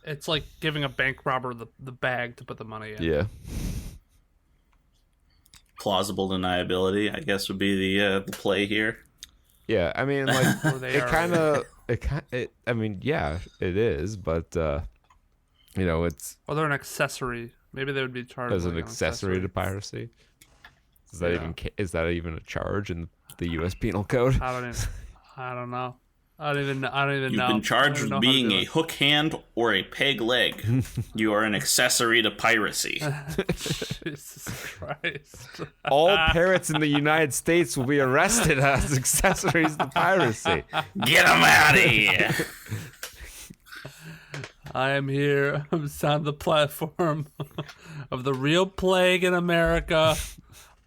It's like giving a bank robber the bag to put the money in. Yeah. Plausible deniability, I guess, would be the play here. Yeah, I mean, like, Or they it are- kind of, I mean, yeah, it is, but, you know, it's Or they're an accessory. Maybe they would be charged as an like accessory to piracy. Is that Yeah. is that even a charge in the U.S. Penal Code? I don't know. I don't even know. You've I been don't charged even know with how to being do a it. hook hand or a peg leg. You are an accessory to piracy. Jesus Christ. All parrots in the United States will be arrested as accessories to piracy. Get them out of here. I am here. I'm on the platform of the real plague in America.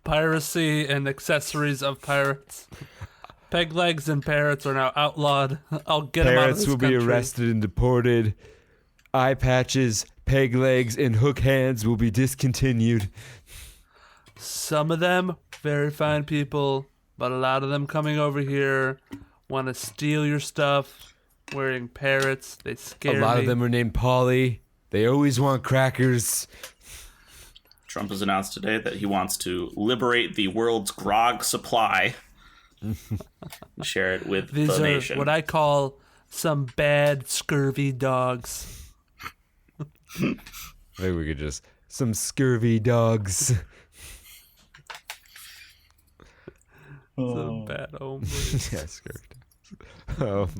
Piracy and accessories of pirates. Peg legs and parrots are now outlawed. I'll get them out of Parrots this will country. be arrested and deported. Eye patches, peg legs, and hook hands will be discontinued. Some of them, very fine people, but a lot of them coming over here want to steal your stuff, wearing parrots. They scare me. A lot of them are named Polly. They always want crackers. Trump has announced today that he wants to liberate the world's grog supply and share it with These the are nation. what I call some bad scurvy dogs. Maybe we could just some scurvy dogs. Some bad homies. Yeah, scurvy dogs.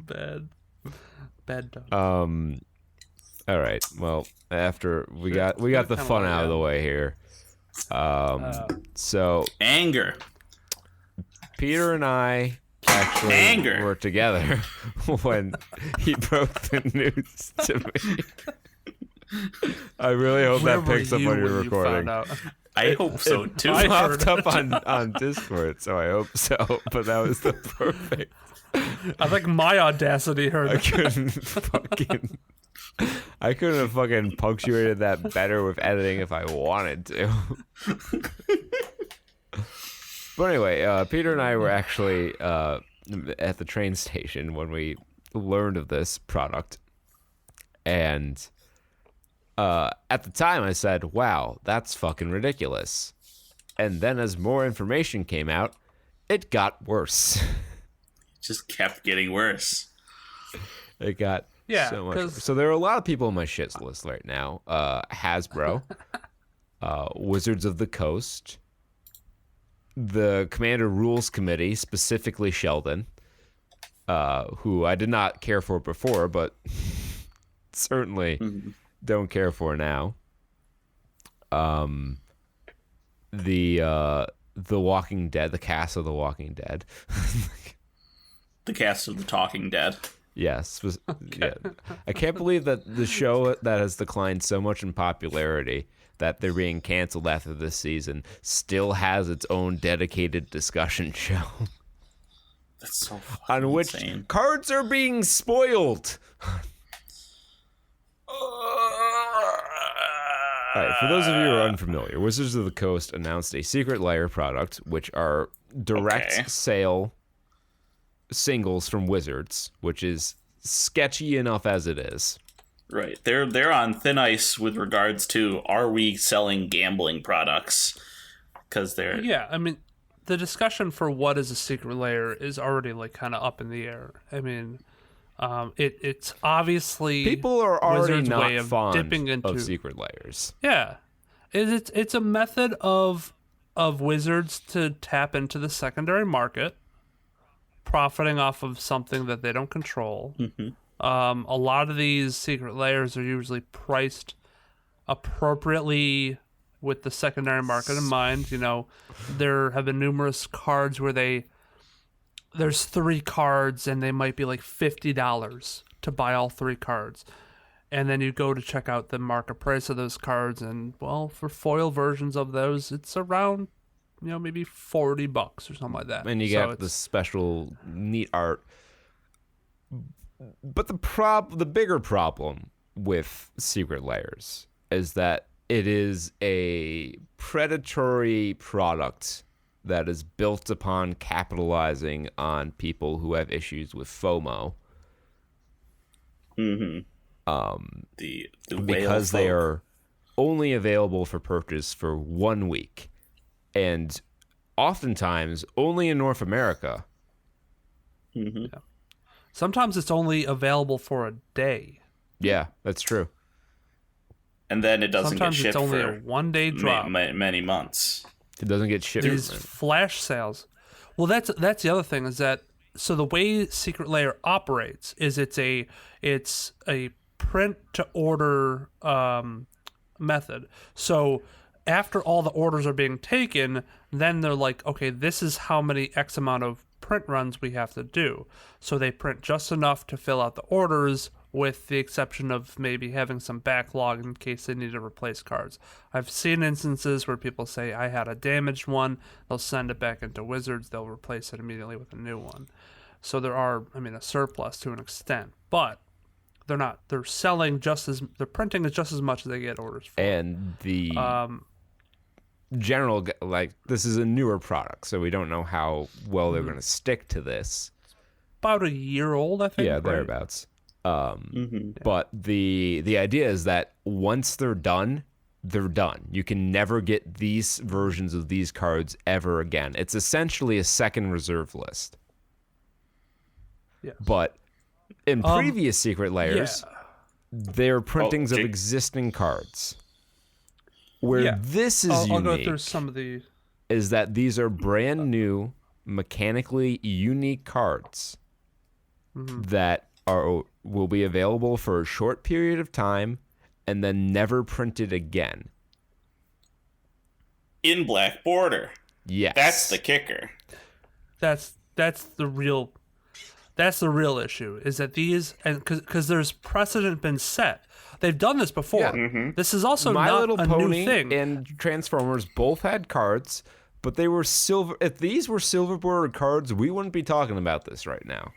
Bad dog. All right. Well, after we got the kinda fun like out of that. the way here. So Anger. Peter and I actually Anger. were together when he broke the news to me. I really hope Where that picks were up you on your when you recording. found out? I hope so too. I It heard popped up on Discord, so I hope so. But that was the perfect. I think my audacity heard I that. couldn't have fucking punctuated that better with editing if I wanted to. But anyway, Peter and I were actually at the train station when we learned of this product. And at the time I said, wow, that's fucking ridiculous. And then as more information came out, it got worse. Just kept getting worse. It got Yeah, so much 'cause- worse. So there are a lot of people on my shits list right now. Hasbro, Wizards of the Coast, the Commander Rules Committee, specifically Sheldon, who I did not care for before, but certainly don't care for now. The Walking Dead, the cast of The Walking Dead. The cast of The Talking Dead. Yes. Yeah. I can't believe that the show that has declined so much in popularity that they're being canceled after this season still has its own dedicated discussion show That's so fucking on which insane. cards are being spoiled. All right, for those of you who are unfamiliar, Wizards of the Coast announced a secret lair product, which are direct Okay. sale singles from Wizards, which is sketchy enough as it is. Right. They're on thin ice with regards to, are we selling gambling products? Because they're Yeah, I mean, the discussion for what is a secret layer is already like kind of up in the air. I mean, it's obviously People are already Wizards' not way of fond dipping into of secret layers. Yeah, it's a method of of Wizards to tap into the secondary market, profiting off of something that they don't control. A lot of these secret layers are usually priced appropriately with the secondary market in mind. You know, there have been numerous cards where there's 3 cards and they might be like $50 to buy all 3 cards. And then you go to check out the market price of those cards, and well, for foil versions of those, it's around, you know, maybe $40 or something like that. And you get the special neat art. But the bigger problem with secret layers is that it is a predatory product that is built upon capitalizing on people who have issues with FOMO. Mm-hmm. The because they are only available for purchase for 1 week, and oftentimes only in North America. Mm-hmm. Yeah. Sometimes it's only available for a day. Yeah, that's true. And then it doesn't Sometimes get shipped it's only for a 1-day drop. many months. It doesn't get shipped. These flash sales. Well, that's the other thing, is that so the way Secret Layer operates is it's a print to order method. So after all the orders are being taken, then they're like, okay, this is how many X amount of print runs we have to do. So they print just enough to fill out the orders, with the exception of maybe having some backlog in case they need to replace cards. I've seen instances where people say, I had a damaged one, they'll send it back into Wizards, they'll replace it immediately with a new one. So there are, a surplus to an extent, but they're selling they're printing just as much as they get orders for. And the general, this is a newer product, so we don't know how well they're going to stick to this. About a year old, I think. Yeah, right? thereabouts. But the idea is that once they're done, they're done. You can never get these versions of these cards ever again. It's essentially a second reserve list. Yes. But in previous secret layers, they're printings of existing cards. Where this is I'll unique go through some of the... is that these are brand new, mechanically unique cards that will be available for a short period of time and then never printed again. In black border. Yes. That's the kicker. That's the real issue, is that these, and because there's precedent been set. They've done this before. Yeah. This is also My not Little a Pony new thing. and Transformers both had cards, but they were silver. If these were silver bordered cards, we wouldn't be talking about this right now.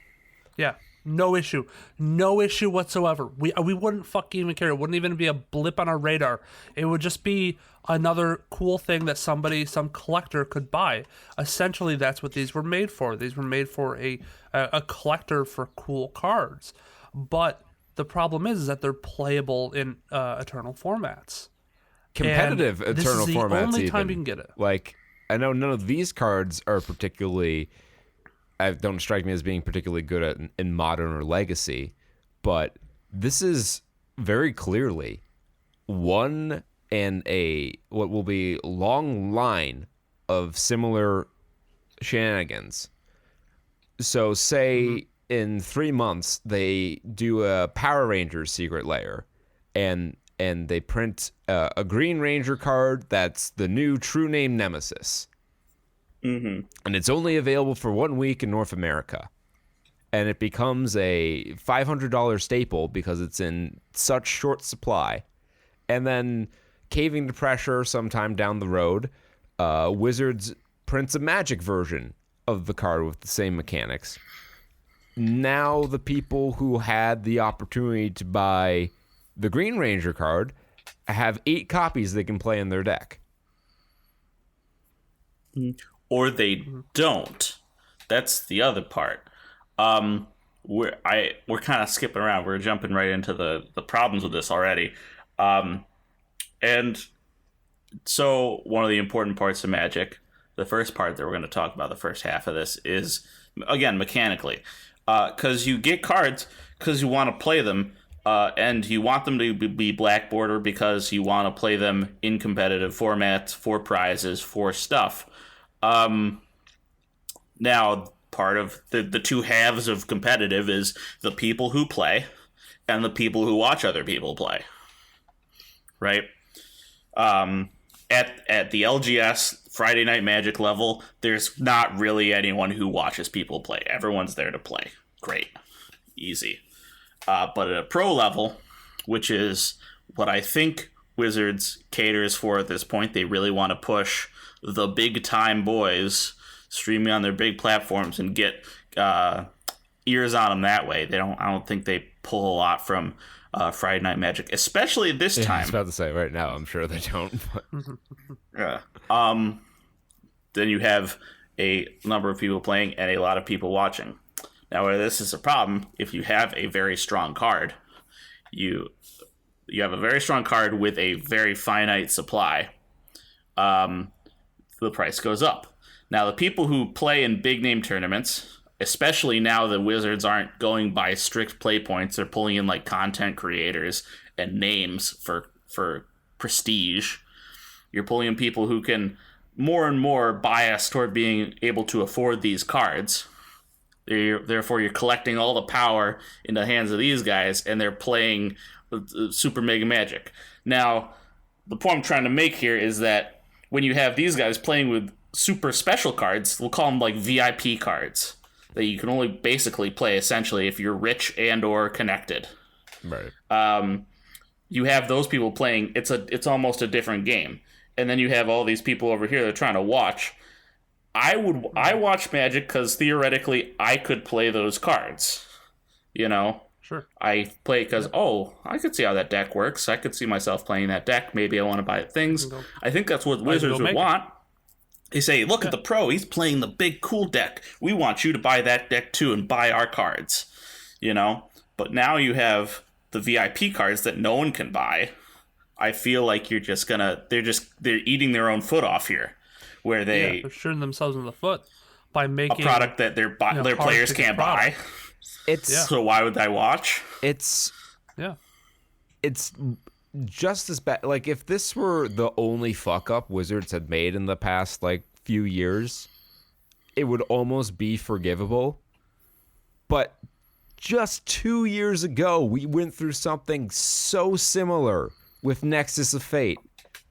Yeah. No issue whatsoever. We wouldn't fucking even care. It wouldn't even be a blip on our radar. It would just be another cool thing that some collector could buy. Essentially, that's what these were made for. These were made for a collector for cool cards. But the problem is that they're playable in Eternal formats. Competitive and Eternal this is the formats. only even. time you can get it. Like, I know none of these cards are particularly. Don't strike me as being particularly good in Modern or Legacy, but this is very clearly one and what will be long line of similar shenanigans. So say in 3 months they do a Power Rangers secret layer, and they print a Green Ranger card that's the new True Name Nemesis. Mm-hmm. And it's only available for 1 week in North America. And it becomes a $500 staple because it's in such short supply. And then, caving to pressure sometime down the road, Wizards prints a Magic version of the card with the same mechanics. Now the people who had the opportunity to buy the Green Ranger card have 8 copies they can play in their deck. Or they don't. That's the other part. We're kind of skipping around. We're jumping right into the problems with this already. And so one of the important parts of Magic, the first part that we're going to talk about, the first half of this, is, again, mechanically. Because you get cards because you want to play them and you want them to be black border because you want to play them in competitive formats for prizes, for stuff. Now, part of the two halves of competitive is the people who play and the people who watch other people play, right? At the LGS Friday Night Magic level, there's not really anyone who watches people play. Everyone's there to play. Great. Easy. But at a pro level, which is what I think Wizards caters for at this point, they really want to push the big time boys streaming on their big platforms and get ears on them that way. I don't think they pull a lot from Friday Night Magic, especially this time. I was about to say right now, I'm sure they don't. Yeah. Then you have a number of people playing and a lot of people watching. Now, where this is a problem, if you have a very strong card, you have a very strong card with a very finite supply, the price goes up. Now, the people who play in big name tournaments, especially now the Wizards aren't going by strict play points, they're pulling in like content creators and names for prestige. You're pulling in people who can more and more bias toward being able to afford these cards. Therefore, you're collecting all the power in the hands of these guys, and they're playing Super Mega Magic. Now, the point I'm trying to make here is that when you have these guys playing with super special cards, we'll call them like VIP cards, that you can only basically play essentially if you're rich and or connected. Right. You have those people playing. It's almost a different game, and then you have all these people over here that are trying to watch. I watch Magic because theoretically I could play those cards. You know, Sure. I play because I could see how that deck works. I could see myself playing that deck. Maybe I want to buy things. I think that's what Wizards would want. They say, look at the pro. He's playing the big cool deck. We want you to buy that deck too and buy our cards. You know, but now you have the VIP cards that no one can buy. I feel like they're eating their own foot off here, where they're shooting themselves in the foot by making a product that their players can't buy. So why would I watch? It's just as bad. Like, if this were the only fuck up Wizards had made in the past like few years, it would almost be forgivable. But just 2 years ago, we went through something so similar with Nexus of Fate.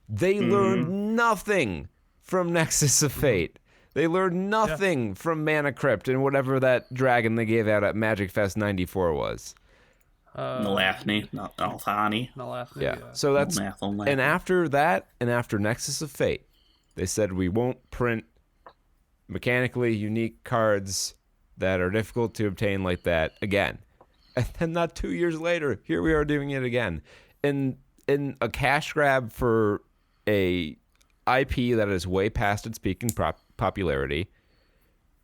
They learned nothing from Nexus of Fate. They learned nothing from Mana Crypt and whatever that dragon they gave out at Magic Fest 94 was. Nalathni, not Althani. Yeah. So that's and after that, and after Nexus of Fate, they said we won't print mechanically unique cards that are difficult to obtain like that again. And then not 2 years later, here we are doing it again. In a cash grab for a IP that is way past its peak in popularity.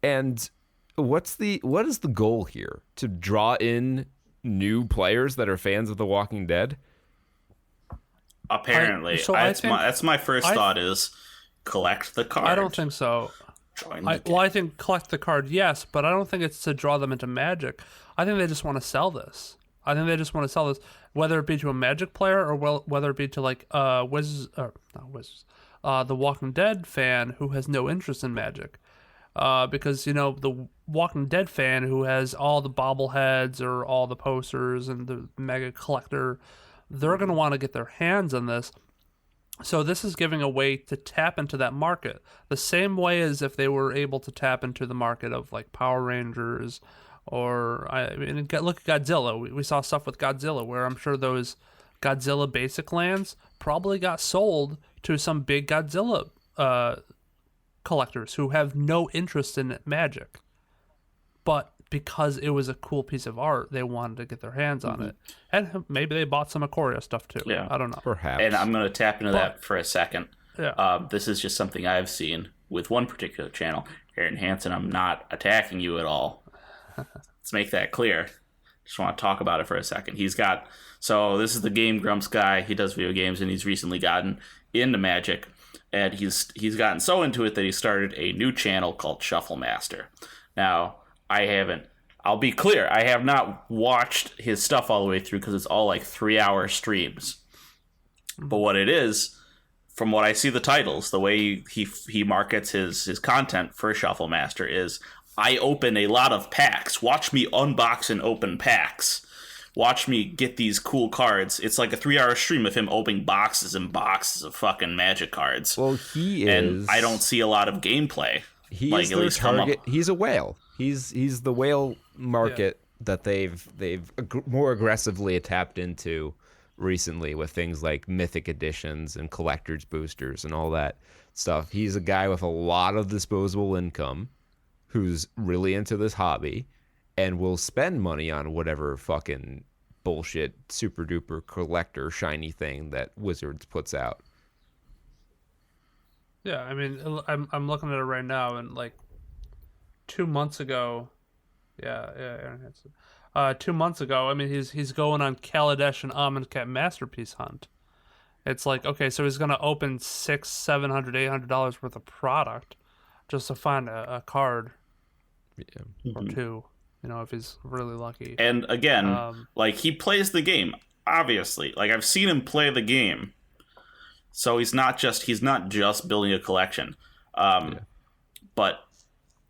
And what is the goal here? To draw in new players that are fans of The Walking Dead? Apparently. That's my first thought is collect the card. I don't think so. I think collect the card, yes, but I don't think it's to draw them into Magic. I think they just want to sell this. Whether it be to a Magic player or whether it be to like The Walking Dead fan who has no interest in Magic. Because, you know, the Walking Dead fan who has all the bobbleheads or all the posters and the mega collector, they're going to want to get their hands on this. So this is giving a way to tap into that market. The same way as if they were able to tap into the market of like Power Rangers or, look at Godzilla. We saw stuff with Godzilla where I'm sure those Godzilla basic lands probably got sold to some big Godzilla collectors who have no interest in Magic. But because it was a cool piece of art, they wanted to get their hands on it. And maybe they bought some Ikoria stuff too. Yeah. I don't know. Perhaps. And I'm going to tap into that for a second. Yeah. This is just something I've seen with one particular channel. Aaron Hansen, I'm not attacking you at all. Let's make that clear. Just want to talk about it for a second. So this is the Game Grumps guy. He does video games, and he's recently gotten into Magic. And he's gotten so into it that he started a new channel called Shuffle Master. Now, I I'll be clear. I have not watched his stuff all the way through because it's all like 3-hour streams. But what it is, from what I see the titles, the way he markets his content for Shuffle Master is, I open a lot of packs. Watch me unbox and open packs. Watch me get these cool cards. It's like a 3-hour stream of him opening boxes and boxes of fucking Magic cards. Well, he is. And I don't see a lot of gameplay. He like, is at their least come target. up. He's a whale. He's the whale market that they've more aggressively tapped into recently with things like mythic editions and collector's boosters and all that stuff. He's a guy with a lot of disposable income who's really into this hobby and will spend money on whatever fucking bullshit super duper collector shiny thing that Wizards puts out. Yeah, I mean, I'm looking at it right now, and like 2 months ago, Aaron has it. 2 months ago, I mean, he's going on Kaladesh and Amonkhet Masterpiece Hunt. It's like, okay, so he's gonna open $600, $700, $800 worth of product just to find a card or two. You know, if he's really lucky. And again, like, he plays the game, obviously. Like, I've seen him play the game. So he's not just building a collection. But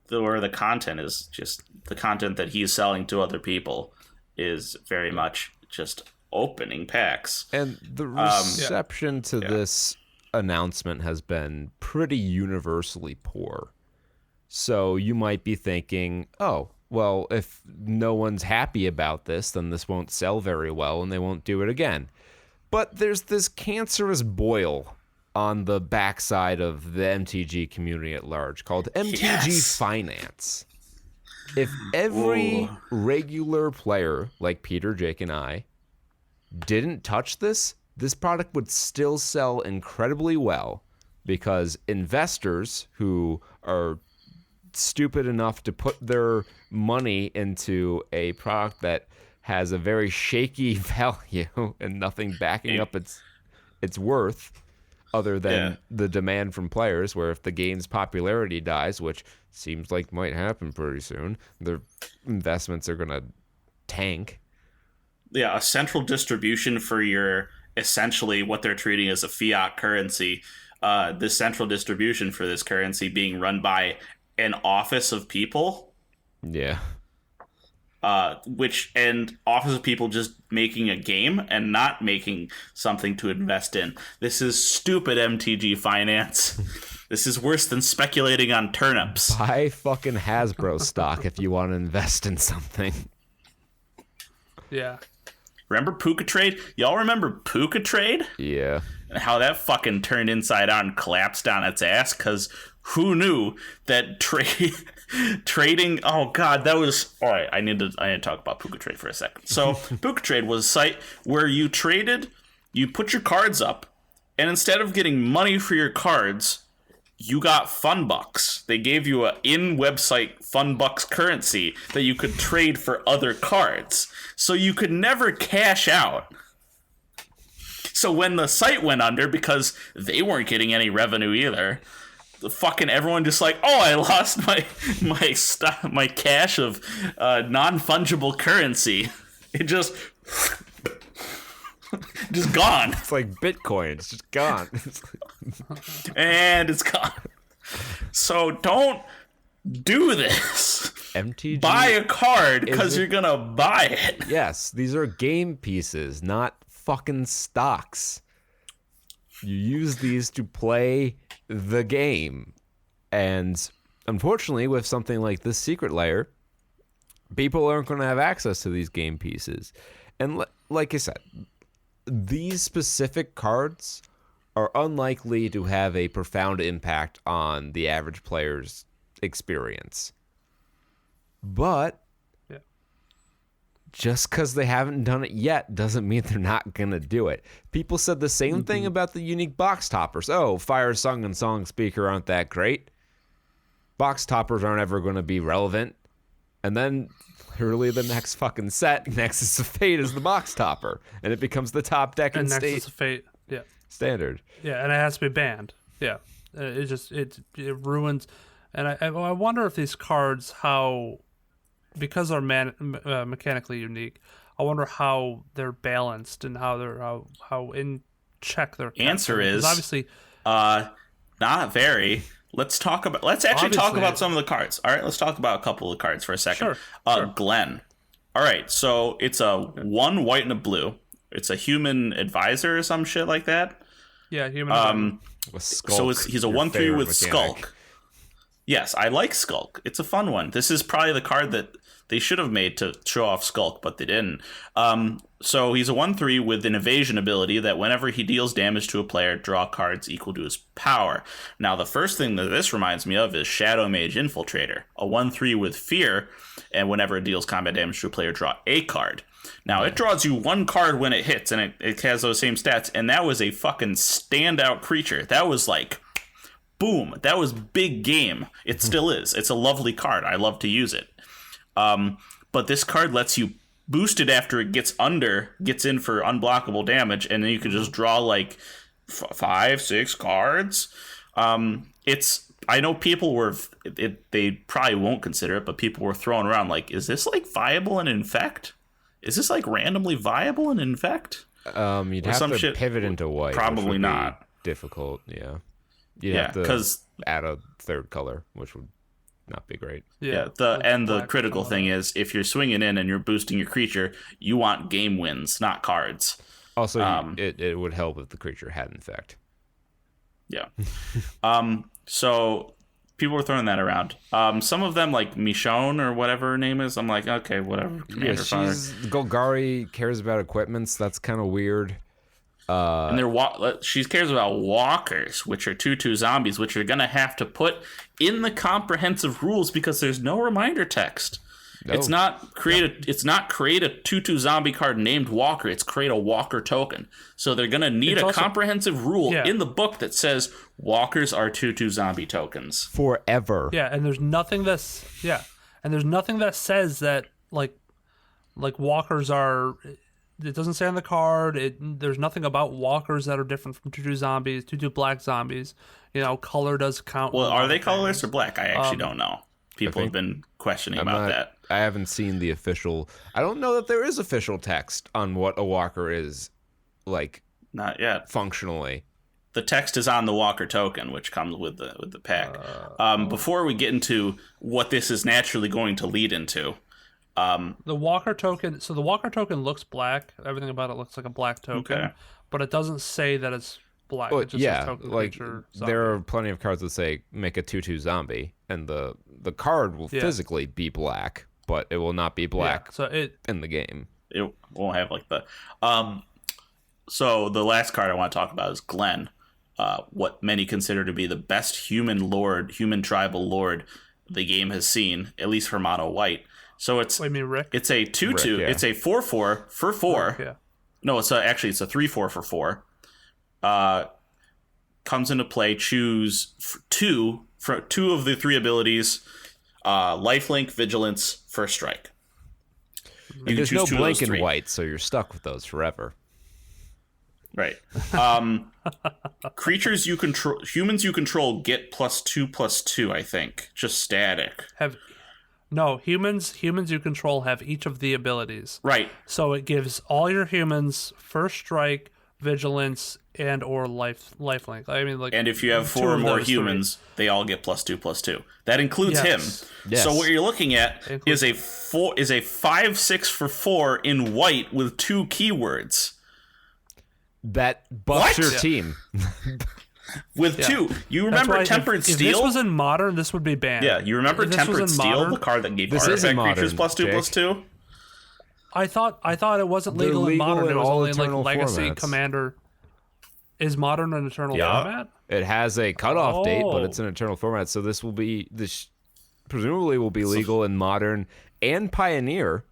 where the content is just the content that he's selling to other people is very much just opening packs. And the reception to this announcement has been pretty universally poor. So you might be thinking, oh, well, if no one's happy about this, then this won't sell very well and they won't do it again. But there's this cancerous boil on the backside of the MTG community at large called MTG Finance. If every regular player like Peter, Jake, and I didn't touch this product would still sell incredibly well because investors who are stupid enough to put their money into a product that has a very shaky value and nothing backing up its worth other than the demand from players, where if the game's popularity dies, which seems like might happen pretty soon, their investments are going to tank. Yeah, a central distribution for your, essentially what they're treating as a fiat currency, the central distribution for this currency being run by an office of people. Yeah. And office of people just making a game and not making something to invest in. This is stupid MTG Finance. This is worse than speculating on turnips. Buy fucking Hasbro stock if you want to invest in something. Yeah. Remember Puka Trade? Y'all remember Puka Trade? Yeah. And how that fucking turned inside out and collapsed on its ass? Because who knew that trading? Oh god, that was all right. I need to talk about Puka Trade for a second. So Puka Trade was a site where you traded, you put your cards up, and instead of getting money for your cards, you got fun bucks. They gave you a in-website fun bucks currency that you could trade for other cards. So you could never cash out. So when the site went under, because they weren't getting any revenue either, the fucking everyone just like, oh, I lost my cache of non-fungible currency. It just gone. It's like Bitcoin. It's just gone. And it's gone. So don't do this. MTG. Buy a card because you're going to buy it. Yes, these are game pieces, not fucking stocks. You use these to play the game. And unfortunately, with something like this Secret Lair, people aren't going to have access to these game pieces. And like I said, these specific cards are unlikely to have a profound impact on the average player's experience. But just because they haven't done it yet doesn't mean they're not going to do it. People said the same thing about the unique box toppers. Oh, Fire Song and Song Speaker aren't that great. Box toppers aren't ever going to be relevant. And then literally the next fucking set, Nexus of Fate is the box topper. And it becomes the top deck in Nexus of Fate, standard. Yeah, and it has to be banned. Yeah. It ruins. And I wonder if these cards, how because they're mechanically unique. I wonder how they're balanced and how in check they're kept. Answer is obviously not very. Let's actually talk Obviously. about some of the cards. All right, let's talk about a couple of cards for a second. Sure. Glenn. All right, so it's a 1 white and a blue. It's a human advisor or some shit like that. Yeah, human. So he's a 1/3 with Skulk. Yes, I like Skulk. It's a fun one. This is probably the card that they should have made to show off Skulk, but they didn't. So he's a 1/3 with an evasion ability that whenever he deals damage to a player, draw cards equal to his power. Now, the first thing that this reminds me of is Shadow Mage Infiltrator, a 1/3 with fear, and whenever it deals combat damage to a player, draw a card. Now, it draws you 1 card when it hits, and it has those same stats, and that was a fucking standout creature. That was like, boom, that was big game. It still is. It's a lovely card. I love to use it. But this card lets you boost it after it gets in for unblockable damage, and then you can just draw like 5, 6 cards. I know people they probably won't consider it, but people were throwing around like, is this like viable in Infect? Is this like randomly viable in Infect? You'd have to pivot into white. Probably not. Difficult, yeah. You'd have to add a 3rd color, which would not be great. Yeah. The critical thing is, if you're swinging in and you're boosting your creature, you want game wins, not cards. Also, it would help if the creature had Infect. Yeah. So people were throwing that around. Some of them, like Michonne or whatever her name is, I'm like, okay, whatever. Commander Golgari cares about equipments. That's kind of weird. And she cares about walkers, which are 2/2 zombies, which you're gonna have to put in the comprehensive rules because there's no reminder text. No. It's not create a 2/2 zombie card named Walker. It's create a Walker token. So they're gonna need comprehensive rule in the book that says walkers are 2/2 zombie tokens forever. Yeah, and there's nothing that says that like walkers are. It doesn't say on the card. There's nothing about walkers that are different from 2/2 zombies, 2/2 black zombies. Color does count. Well, are they colorless or black? I actually don't know. People have been questioning about that. I haven't seen the official. I don't know that there is official text on what a walker is, like. Not yet. Functionally. The text is on the Walker token, which comes with the pack. Before we get into what this is naturally going to lead into. The Walker token. So the Walker token looks black. Everything about it looks like a black token, but it doesn't say that it's black. Well, it just says token creature, there are plenty of cards that say make a 2/2 zombie, and the card will physically be black, but it will not be black in the game. It won't have like the. So the last card I want to talk about is Glenn, what many consider to be the best human tribal lord the game has seen, at least for mono white. So it's Rick? It's a 2/2. It's a 4/4 for 4. Rick, yeah. No, it's a 3/4 for 4. Comes into play. Choose two of the 3 abilities: lifelink, vigilance, first strike. There's no blank in white, so you're stuck with those forever. Right. Creatures you control, humans you control, get +2/+2. I think just static. Humans you control have each of the abilities. Right. So it gives all your humans first strike, vigilance, and or lifelink. I mean, like, and if you have 4 or more humans, they all get +2/+2. That includes him. Yes. So what you're looking at is a 5/6 for 4 in white with 2 keywords. That buffs your team. With 2. You remember Tempered Steel? If this was in Modern, this would be banned. Yeah, you remember Tempered Steel, the card that gave artifact creatures +2/+2? I thought it wasn't legal in Modern. It was only in like Legacy, formats. Commander. Is Modern an Eternal format? It has a cutoff date, but it's an Eternal format. So this presumably will be legal in Modern and Pioneer.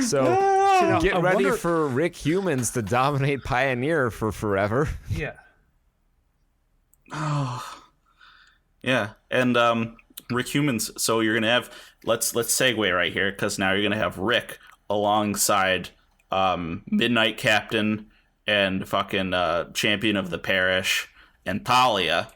So get ready for Rick Humans to dominate Pioneer for forever. Yeah. Oh. Yeah, and Rick Humans. So you're gonna have let's segue right here because now you're gonna have Rick alongside Midnight Captain and fucking Champion of the Parish and Thalia,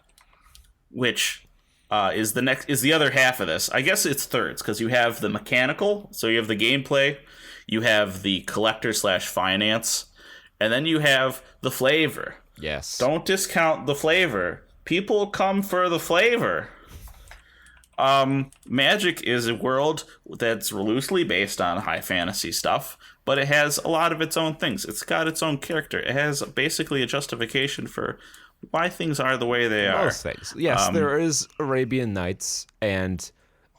which is the other half of this. I guess it's thirds because you have the mechanical, so you have the gameplay, you have the collector slash finance, and then you have the flavor. Yes. Don't discount the flavor. People come for the flavor. Magic is a world that's loosely based on high fantasy stuff, but it has a lot of its own things. It's got its own character. It has basically a justification for why things are the way they are. Most things. Yes, there is Arabian Nights and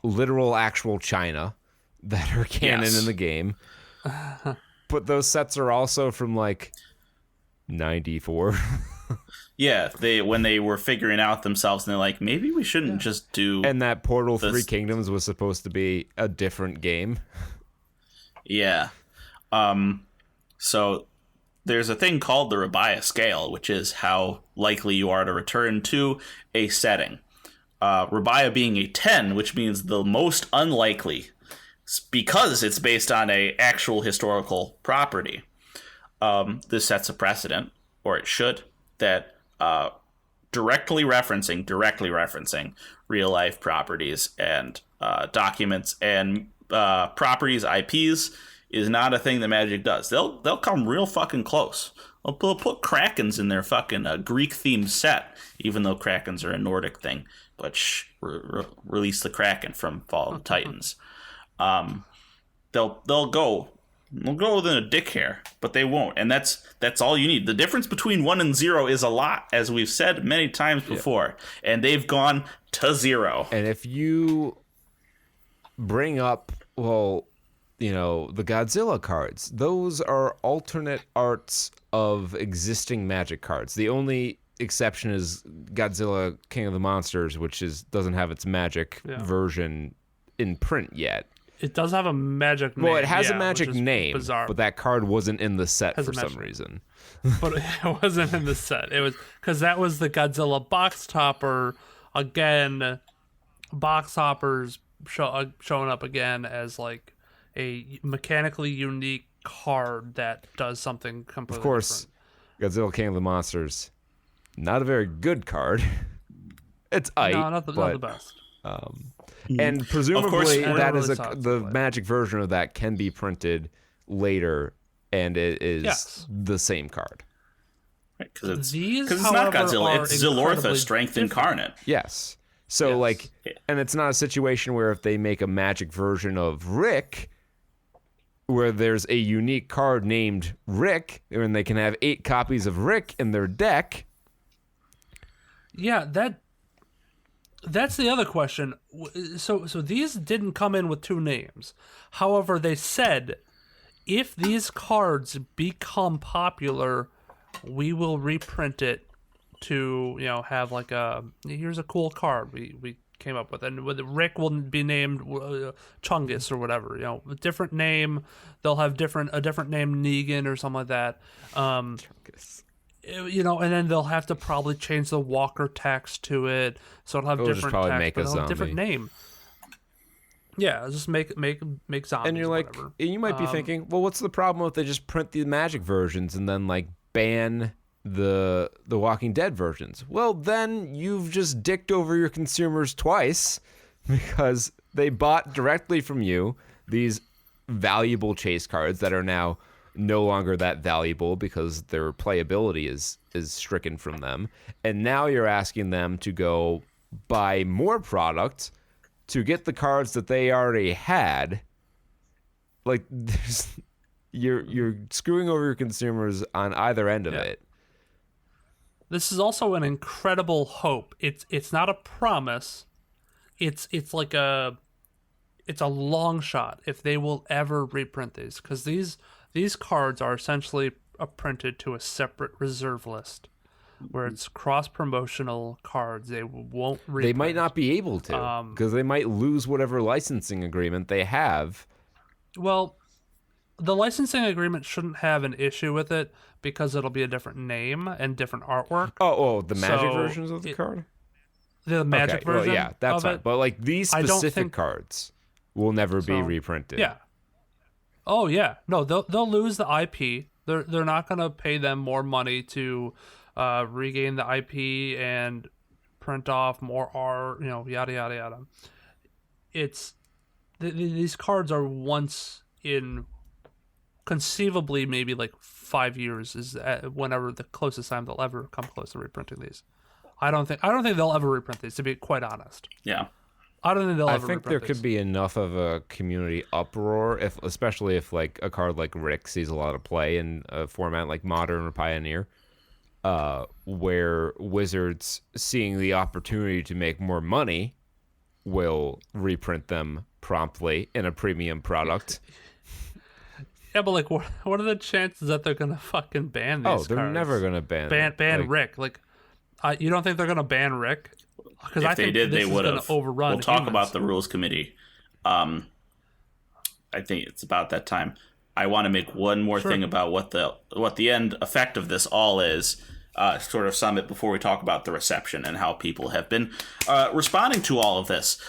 literal actual China that are canon in the game. But those sets are also from like 94. Yeah, when they were figuring out themselves, and they're like, maybe we shouldn't just do. And that Portal 3 Kingdoms was supposed to be a different game. Yeah. So there's a thing called the Rabia scale, which is how likely you are to return to a setting. Rabia being a 10, which means the most unlikely, because it's based on a actual historical property. This sets a precedent, or it should, that directly referencing real life properties and documents and properties, IPs, is not a thing that Magic does. They'll come real fucking close. They'll put Krakens in their fucking Greek themed set, even though Krakens are a Nordic thing. But release the Kraken from Fall of the Titans. They'll go within a dick hair, but they won't, and that's all you need. The difference between 1 and 0 is a lot, as we've said many times before, and they've gone to 0. And if you bring up, well, you know, the Godzilla cards, those are alternate arts of existing Magic cards. The only exception is Godzilla King of the Monsters, which doesn't have its Magic version in print yet. It does have a Magic name. Well, it has a Magic name, bizarre. but that card wasn't in the set for some reason. But it wasn't in the set. It was because that was the Godzilla box topper. Again, box toppers showing up again as like a mechanically unique card that does something completely Of course, different. Godzilla King of the Monsters, not a very good card. It's not the best. And presumably that is really the Magic version of that can be printed later, and it is the same card. Right, because it's not Godzilla, it's Zilortha, Strength different. Incarnate. Yes. So and it's not a situation where if they make a Magic version of Rick, where there's a unique card named Rick, and they can have 8 copies of Rick in their deck. Yeah, that's the other question. So these didn't come in with 2 names. However, they said if these cards become popular, we will reprint it to, have like here's a cool card we came up with, and with Rick will be named Chungus or whatever, a different name. They'll have a different name, Negan or something like that. Chungus. And then they'll have to probably change the Walker text to it, so it'll have different text, but it'll have a different name. Yeah, just make zombies. And you're like, whatever. You might be thinking, well, what's the problem if they just print the Magic versions and then like ban the Walking Dead versions? Well, then you've just dicked over your consumers twice, because they bought directly from you these valuable chase cards that are now no longer that valuable because their playability is stricken from them, and now you're asking them to go buy more product to get the cards that they already had. Like, you're screwing over your consumers on either end of it. This is also an incredible hope. It's not a promise. It's like it's a long shot if they will ever reprint these, because these cards are essentially printed to a separate reserve list where it's cross-promotional cards. They won't reprint. They might not be able to, because they might lose whatever licensing agreement they have. Well, the licensing agreement shouldn't have an issue with it because it'll be a different name and different artwork. Oh, the Magic versions of the card? The Magic version. Well, yeah, that's fine. But like these specific cards will never be reprinted. Yeah. Oh yeah. No, they'll lose the IP. They're not going to pay them more money to regain the IP and reprint off, more art, yada yada yada. It's these cards are once in conceivably maybe like 5 years is whenever the closest time they'll ever come close to reprinting these. I don't think they'll ever reprint these, to be quite honest. Yeah. I don't think they'll ever I think there could be enough of a community uproar, especially if like a card like Rick sees a lot of play in a format like Modern or Pioneer, where Wizards, seeing the opportunity to make more money, will reprint them promptly in a premium product. Yeah, but like, what are the chances that they're gonna fucking ban these? They're cards? never gonna ban like, Rick. Like, you don't think they're gonna ban Rick? Because I think they would have. Overrun. We'll talk humans. about the rules committee. I think it's about that time. I want to make one more thing about what the end effect of this all is. Sort of sum it before we talk about the reception and how people have been responding to all of this.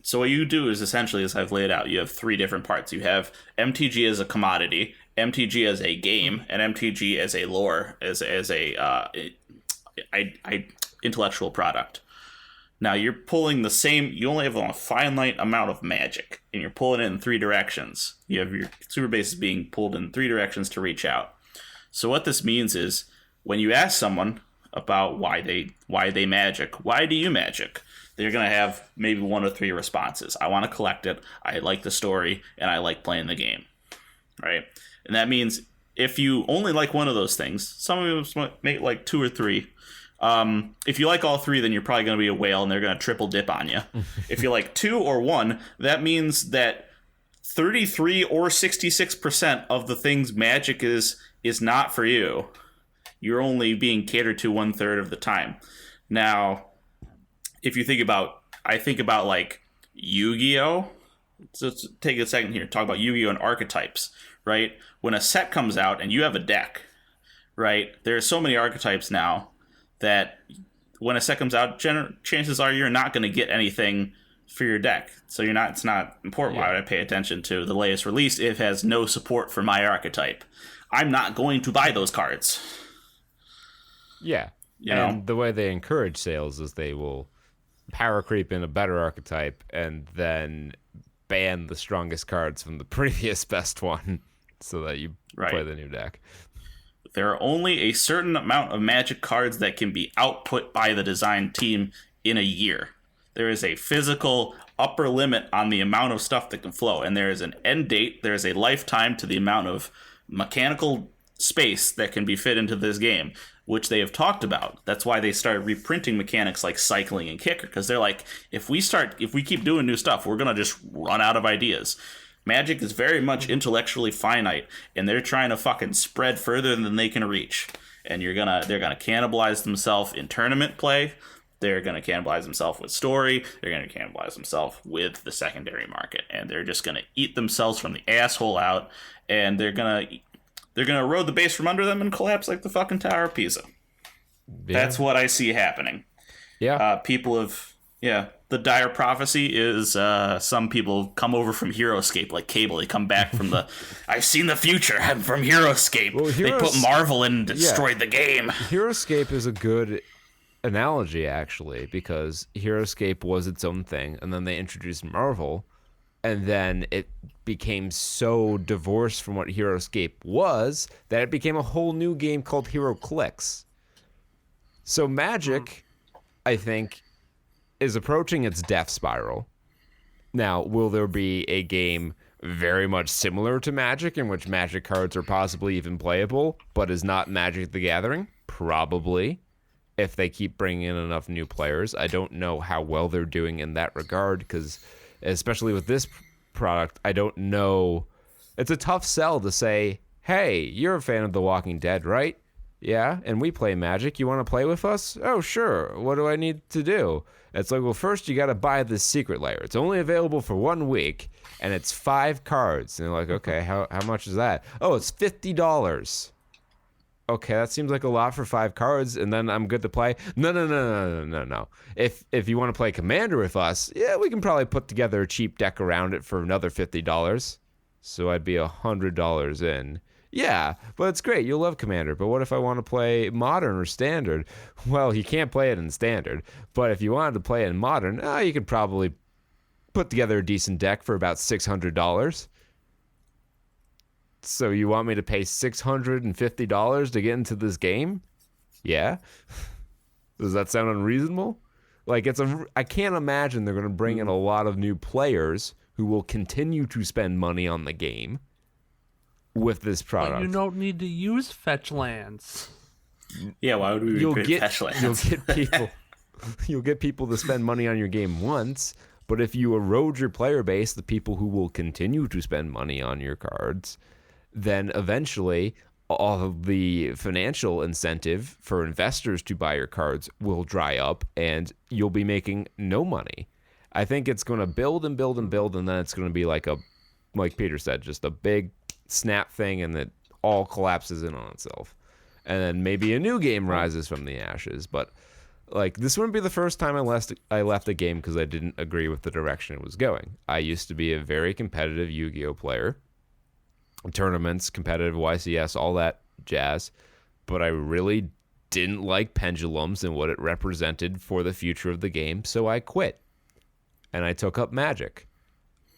So what you do is essentially, as I've laid out, you have 3 different parts. You have MTG as a commodity, MTG as a game, and MTG as a lore, as a intellectual product. Now you're pulling the same. You only have a finite amount of magic, and you're pulling it in 3 directions. You have your super bases being pulled in 3 directions to reach out. So what this means is, when you ask someone about why they magic, why do you magic, they're going to have maybe 1 or 3 responses. I want to collect it, I like the story, and I like playing the game. Right? And that means if you only like one of those things, some of them might like 2 or 3. If you like all 3, then you're probably going to be a whale, and they're going to triple dip on you. If you like 2 or 1, that means that 33 or 66% of the things Magic is not for you. You're only being catered to 1/3 of the time. Now, if you think about, I think about like Yu-Gi-Oh. So let's take a second here. Talk about Yu-Gi-Oh and archetypes, right? When a set comes out and you have a deck, right? There are so many archetypes now that when a set comes out, chances are you're not going to get anything for your deck. So it's not important. Why would I pay attention to the latest release if it has no support for my archetype? I'm not going to buy those cards. Yeah. And the way they encourage sales is they will power creep in a better archetype and then ban the strongest cards from the previous best one so that you play the new deck. There are only a certain amount of Magic cards that can be output by the design team in a year. There is a physical upper limit on the amount of stuff that can flow, and there is an end date. There is a lifetime to the amount of mechanical space that can be fit into this game, which they have talked about. That's why they started reprinting mechanics like cycling and kicker, because they're like, if we keep doing new stuff, we're gonna just run out of ideas. Magic is very much intellectually finite, and they're trying to fucking spread further than they can reach. And they're gonna cannibalize themselves in tournament play. They're gonna cannibalize themselves with story. They're gonna cannibalize themselves with the secondary market, and they're just gonna eat themselves from the asshole out. And they're gonna erode the base from under them and collapse like the fucking Tower of Pisa. Yeah. That's what I see happening. Yeah. The dire prophecy is some people come over from HeroScape like Cable. They come back from the, I've seen the future. I'm from HeroScape. Well, they put Marvel in and destroyed the game. HeroScape is a good analogy, actually, because HeroScape was its own thing, and then they introduced Marvel, and then it became so divorced from what HeroScape was that it became a whole new game called HeroClix. So Magic, I think, is approaching its death spiral. Now, will there be a game very much similar to Magic in which Magic cards are possibly even playable, but is not Magic the Gathering? Probably, if they keep bringing in enough new players. I don't know how well they're doing in that regard, because especially with this product, I don't know. It's a tough sell to say, hey, you're a fan of The Walking Dead, right? Yeah, and we play Magic. You want to play with us? Oh, sure. What do I need to do? It's like, well, first you got to buy this secret layer. It's only available for 1 week, and it's 5 cards. And they're like, okay, how much is that? Oh, it's $50. Okay, that seems like a lot for 5 cards, and then I'm good to play. No. If you want to play Commander with us, yeah, we can probably put together a cheap deck around it for another $50. So I'd be $100 in. Yeah, but it's great. You'll love Commander. But what if I want to play Modern or Standard? Well, you can't play it in Standard. But if you wanted to play it in Modern, you could probably put together a decent deck for about $600. So you want me to pay $650 to get into this game? Yeah. Does that sound unreasonable? Like, I can't imagine they're going to bring in a lot of new players who will continue to spend money on the game with this product. But you don't need to use fetch lands. Yeah, why would we recruit fetch lands? You'll get people to spend money on your game once, but if you erode your player base, the people who will continue to spend money on your cards, then eventually all of the financial incentive for investors to buy your cards will dry up and you'll be making no money. I think it's going to build and build and build, and then it's going to be like Peter said, just a big snap thing, and it all collapses in on itself. And then maybe a new game rises from the ashes. But like, this wouldn't be the first time I left a game because I didn't agree with the direction it was going. I used to be a very competitive Yu-Gi-Oh player. Tournaments, competitive YCS, all that jazz. But I really didn't like pendulums and what it represented for the future of the game, so I quit. And I took up Magic.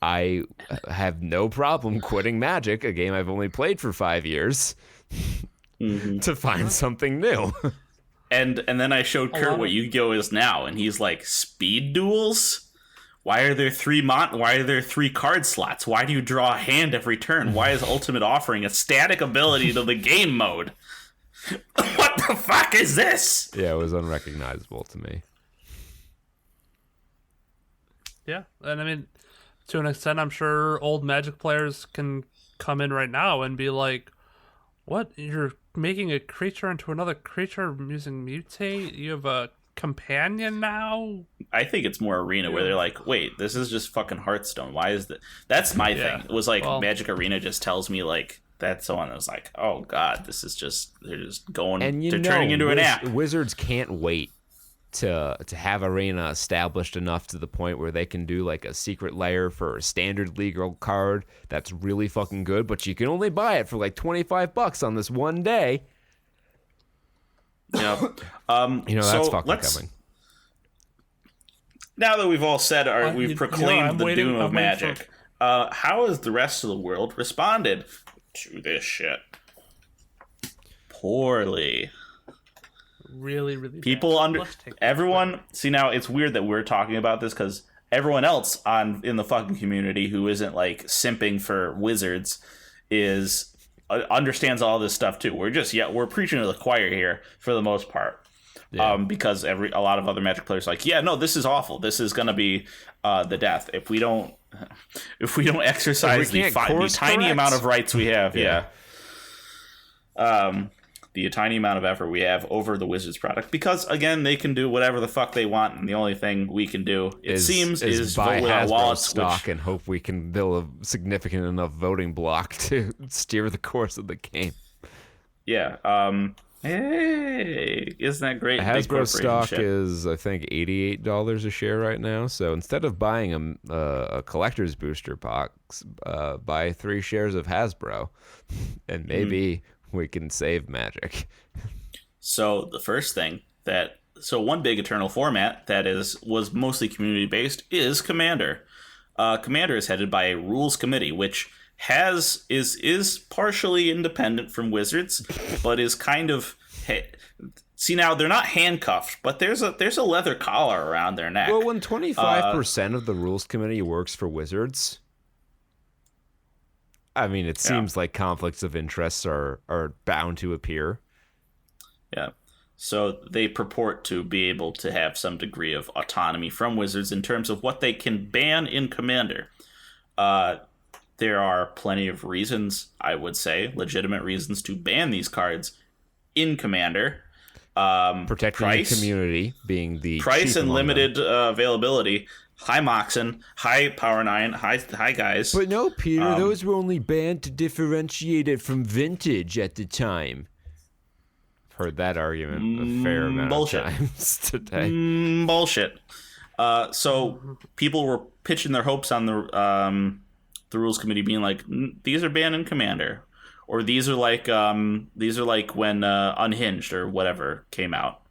I have no problem quitting Magic, a game I've only played for 5 years, to find something new. And then I showed Kurt what Yu-Gi-Oh is now, and he's like, speed duels? Why are there three card slots? Why do you draw a hand every turn? Why is Ultimate offering a static ability to the game mode? What the fuck is this? Yeah, it was unrecognizable to me. Yeah, and I mean, to an extent, I'm sure old Magic players can come in right now and be like, what? You're making a creature into another creature using mutate? You have a companion now? I think it's more Arena where they're like, wait, this is just fucking Hearthstone. Why is that? That's my thing. It was like, Magic Arena just tells me, like, that's the one that was like, oh god, this is just, they're just going, and they're turning into an app. Wizards can't wait to have Arena established enough to the point where they can do like a secret layer for a standard legal card that's really fucking good, but you can only buy it for like $25 on this one day. Yeah. That's fucking coming. Now that we've all said we've proclaimed the doom of Magic, how has the rest of the world responded to this shit? Poorly. Really, really people everyone see, now it's weird that we're talking about this because everyone else in the fucking community who isn't like simping for Wizards is understands all this stuff too. We're preaching to the choir here for the most part. Because a lot of other Magic players are like, yeah, no, this is awful, this is gonna be the death if we don't exercise the tiny amount of rights we have. The tiny amount of effort we have over the Wizards product, because again, they can do whatever the fuck they want, and the only thing we can do, is buy vote with our Hasbro wallets, stock and hope we can build a significant enough voting block to steer the course of the game. Yeah. Hey, isn't that great? Hasbro stock is, I think, $88 a share right now. So instead of buying a collector's booster box, buy 3 shares of Hasbro, and maybe we can save Magic. So the first thing one big Eternal format that was mostly community based is Commander. Commander is headed by a rules committee, which is partially independent from Wizards, but is kind of, see, now they're not handcuffed, but there's a leather collar around their neck. Well, when 25% of the rules committee works for Wizards, I mean, it seems like conflicts of interest are bound to appear. Yeah. So they purport to be able to have some degree of autonomy from Wizards in terms of what they can ban in Commander. There are plenty of reasons, I would say, legitimate reasons to ban these cards in Commander. Protecting the community being the price and limited availability. High Moxen, high Power 9, high guys. But no, Peter, those were only banned to differentiate it from Vintage at the time. I've heard that argument a fair amount of times today. Bullshit. So people were pitching their hopes on the rules committee being like, these are banned in Commander. Or these are like when Unhinged or whatever came out,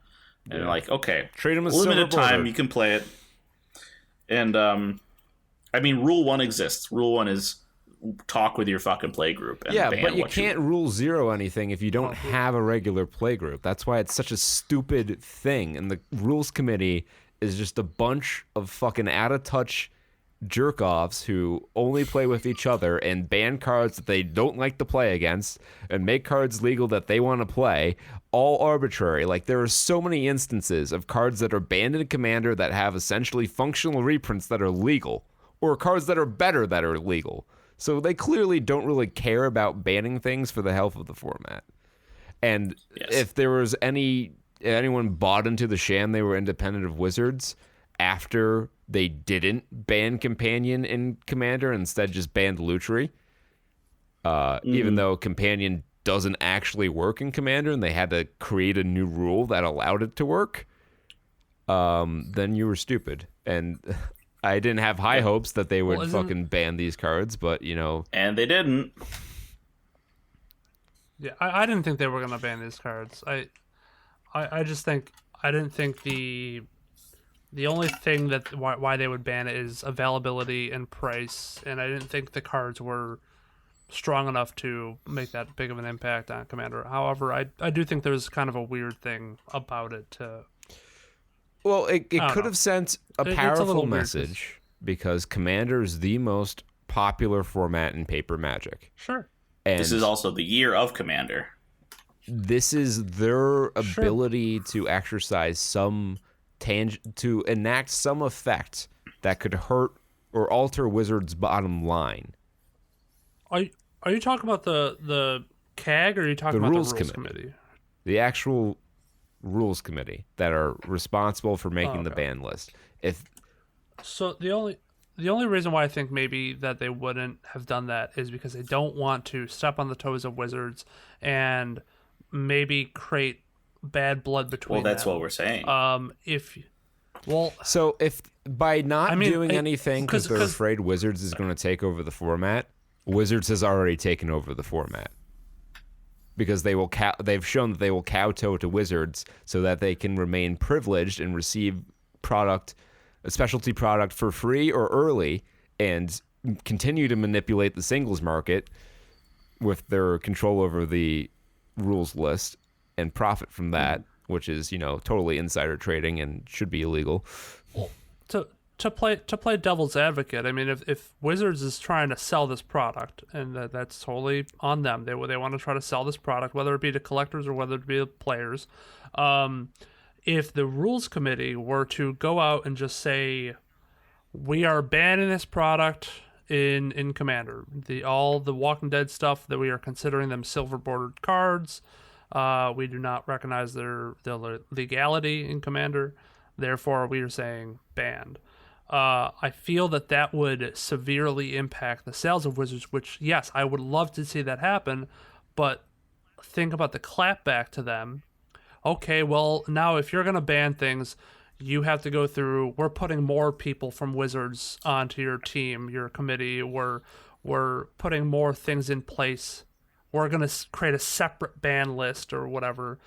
and they're like, okay, Treat 'em as limited silver time, bordered. you can play it. And I mean, Rule 1 exists. Rule 1 is talk with your fucking play group and Yeah, ban but you what can't rule 0 anything if you don't have a regular play group. That's why it's such a stupid thing. And the rules committee is just a bunch of fucking out-of-touch jerk-offs who only play with each other and ban cards that they don't like to play against and make cards legal that they want to play, all arbitrary. Like, there are so many instances of cards that are banned in Commander that have essentially functional reprints that are legal, or cards that are better that are legal. So they clearly don't really care about banning things for the health of the format. And if there was anyone bought into the sham they were independent of Wizards after they didn't ban Companion in Commander, instead just banned Lutri, even though Companion doesn't actually work in Commander and they had to create a new rule that allowed it to work, then you were stupid. And I didn't have high hopes that they would fucking ban these cards, but, you know. And they didn't. Yeah, I didn't think they were going to ban these cards. I just think, I didn't think the only thing that why they would ban it is availability and price, and I didn't think the cards were strong enough to make that big of an impact on Commander. However, I do think there's kind of a weird thing about it to... Well, it could have sent a powerful message because Commander is the most popular format in paper Magic. Sure. And this is also the year of Commander. This is their ability to exercise some to enact some effect that could hurt or alter Wizards' bottom line. Are you talking about the CAG, or are you talking about the Rules Committee? The actual Rules Committee that are responsible for making the ban list. So the only reason why I think maybe that they wouldn't have done that is because they don't want to step on the toes of Wizards and maybe create bad blood between them. Well, that's what we're saying. So if by not doing anything because they're afraid Wizards is going to take over the format, Wizards has already taken over the format. Because they've shown that they will kowtow to Wizards so that they can remain privileged and receive a specialty product for free or early, and continue to manipulate the singles market with their control over the rules list and profit from that, which is, totally insider trading and should be illegal. Well, to play devil's advocate, I mean, if Wizards is trying to sell this product, and that's totally on them, they want to try to sell this product, whether it be to collectors or whether it be to players. If the Rules Committee were to go out and just say, we are banning this product in Commander, all the Walking Dead stuff that we are considering them silver bordered cards, we do not recognize their legality in Commander, therefore we are saying banned. I feel that would severely impact the sales of Wizards, which, yes, I would love to see that happen, but think about the clapback to them. Okay, well, now if you're going to ban things, you have to go through, we're putting more people from Wizards onto your team, your committee, we're putting more things in place. We're going to create a separate ban list or whatever.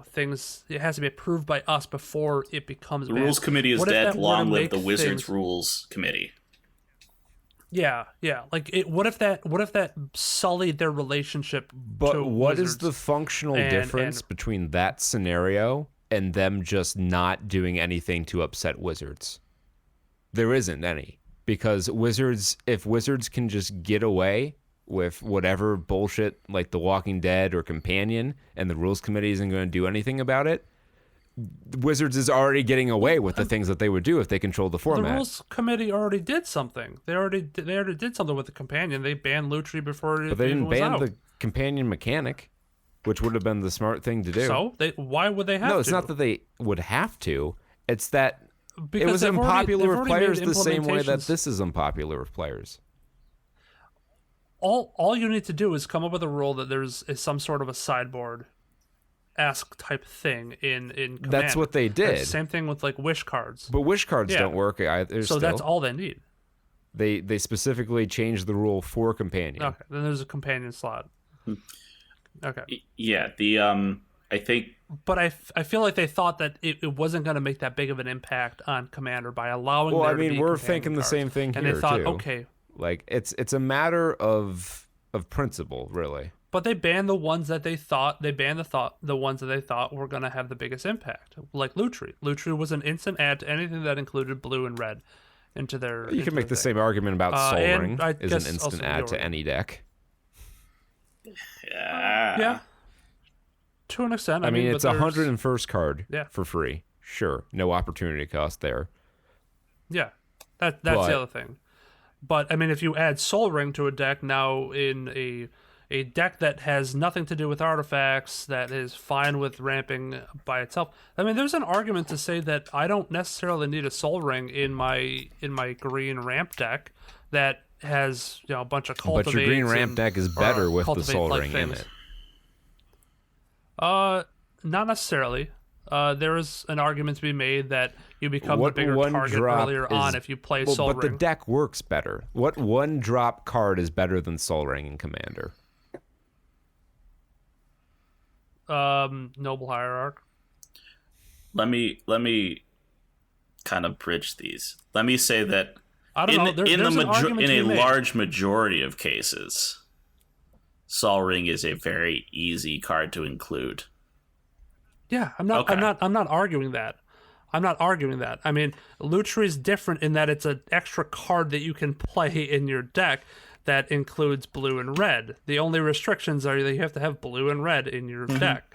Things, it has to be approved by us before it becomes the banned. Rules Committee is dead. Long live the Wizards Rules Committee. Yeah. Like, what if that sullied their relationship? But what is the functional difference between that scenario and them just not doing anything to upset Wizards? There isn't any, because if Wizards can just get away with whatever bullshit like The Walking Dead or Companion, and the Rules Committee isn't going to do anything about it, Wizards is already getting away with the things that they would do if they controlled the format. The Rules Committee already did something. They already did something with the Companion. They banned Lutri before it was out. But they didn't ban the Companion mechanic, which would have been the smart thing to do. So why would they have to? No, it's not that they would have to. It's that because it was unpopular with players the same way that implementations. this is unpopular with players. All you need to do is come up with a rule that is some sort of a sideboard-esque type thing in Command. That's what they did. Same thing with like wish cards. But wish cards don't work either. So that's all they need. They specifically changed the rule for Companion. Okay, then there's a Companion slot. Okay. Yeah, I think But I feel like they thought that it wasn't going to make that big of an impact on Commander by allowing Well, there I mean, to be we're companion thinking the cards. same thing And here they thought, too. okay, Like it's a matter of principle, really. but they banned the ones that they thought the ones that they thought were going to have the biggest impact, like Lutri. Lutri was an instant add to anything that included blue and red into their. You can make the same argument about Sol and Ring I is an guess instant also add to Yorion. any deck. Yeah. To an extent. I mean, but it's a there's- 101st card Yeah. for free. Sure, no opportunity cost there. Yeah, that's But- the other thing. But I mean, if you add Soul Ring to a deck now in a deck that has nothing to do with artifacts, that is fine with ramping by itself. I mean, there's an argument to say that I don't necessarily need a Soul Ring in my green ramp deck that has a bunch of cultivates. But your green ramp and- deck is or better with the cultivate Sol like Ring in things. it. Not necessarily. There is an argument to be made that you become the What bigger one target drop earlier is- on if you play Well, Soul but Ring. the deck works better. What one drop card is better than Sol Ring in Commander? Noble Hierarch. let me kind of bridge these. Let me say that I don't know. in There's an argument in to a be made. large majority of cases, Sol Ring is a very easy card to include. Yeah, I'm not. Okay. I'm not arguing that. I'm not arguing that. I mean, Lutri is different in that it's an extra card that you can play in your deck that includes blue and red. The only restrictions are that you have to have blue and red in your deck.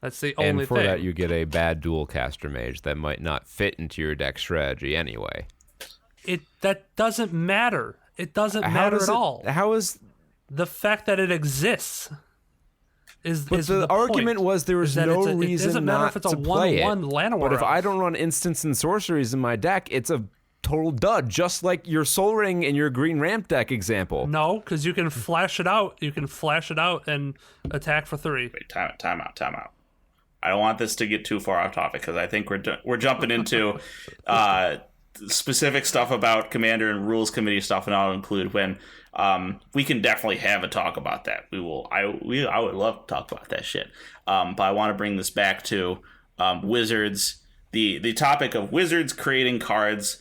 That's the only And for thing. that, you get a bad dual caster mage that might not fit into your deck strategy anyway. That doesn't matter. It doesn't How matter does at it- all. How is? The fact that it exists is. But is the argument point, was there was is that no it reason doesn't matter not if it's a to play it. 1/1 Llanowar But if I elf. don't run instants and sorceries in my deck, it's a total dud. Just like your Sol Ring in your green ramp deck example. No, because you can flash it out. You can flash it out and attack for 3. Wait, time out. I don't want this to get too far off topic because I think we're jumping into specific stuff about Commander and Rules Committee stuff, and I'll include when we can definitely have a talk about that. We will. I would love to talk about that shit. But I want to bring this back to Wizards. The topic of Wizards creating cards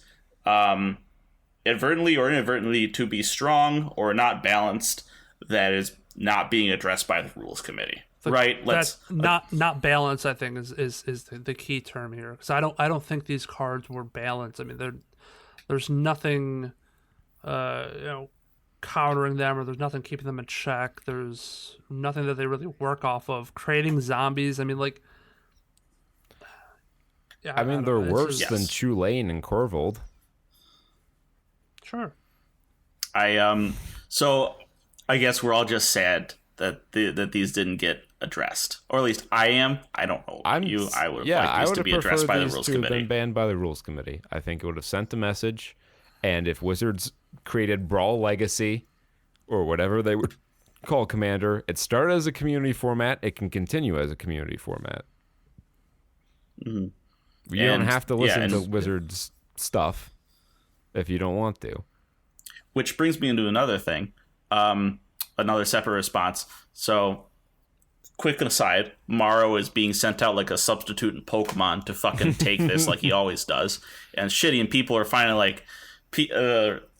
advertently or inadvertently to be strong or not balanced that is not being addressed by the Rules Committee. Right? That's not balance. I think is the key term here, because I don't think these cards were balanced. I mean, there's nothing, countering them, or there's nothing keeping them in check. There's nothing that they really work off of. Creating zombies. I mean, like, yeah. I mean, don't they're know. It's worse just- than Chulane and Corvold. Sure. So I guess we're all just sad that that these didn't get addressed, or at least I am. I don't know about you. I would like these to be addressed by the Rules to have Committee. been banned by the Rules Committee. I think it would have sent a message, and if Wizards created Brawl Legacy or whatever they would call Commander, it started as a community format. It can continue as a community format. You don't And- have to yeah, listen to and- Wizards stuff if you don't want to. Which brings me into another thing, another separate response. So, quick aside, Morrow is being sent out like a substitute in Pokemon to fucking take this like he always does. And shitty, and people are finally like,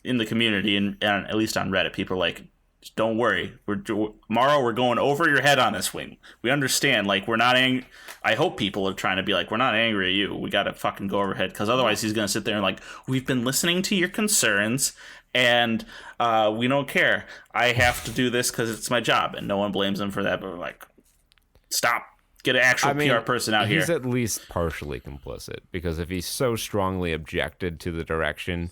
in the community, and at least on Reddit, people are like, don't worry, Morrow, we're going over your head on this wing. We understand, like, we're not angry. I hope people are trying to be like, we're not angry at you. We got to fucking go overhead, because otherwise he's going to sit there and like, we've been listening to your concerns, and we don't care. I have to do this because it's my job, and no one blames him for that. But we're like, stop. Get an actual PR person out he's here. at least partially complicit, because if he so strongly objected to the direction,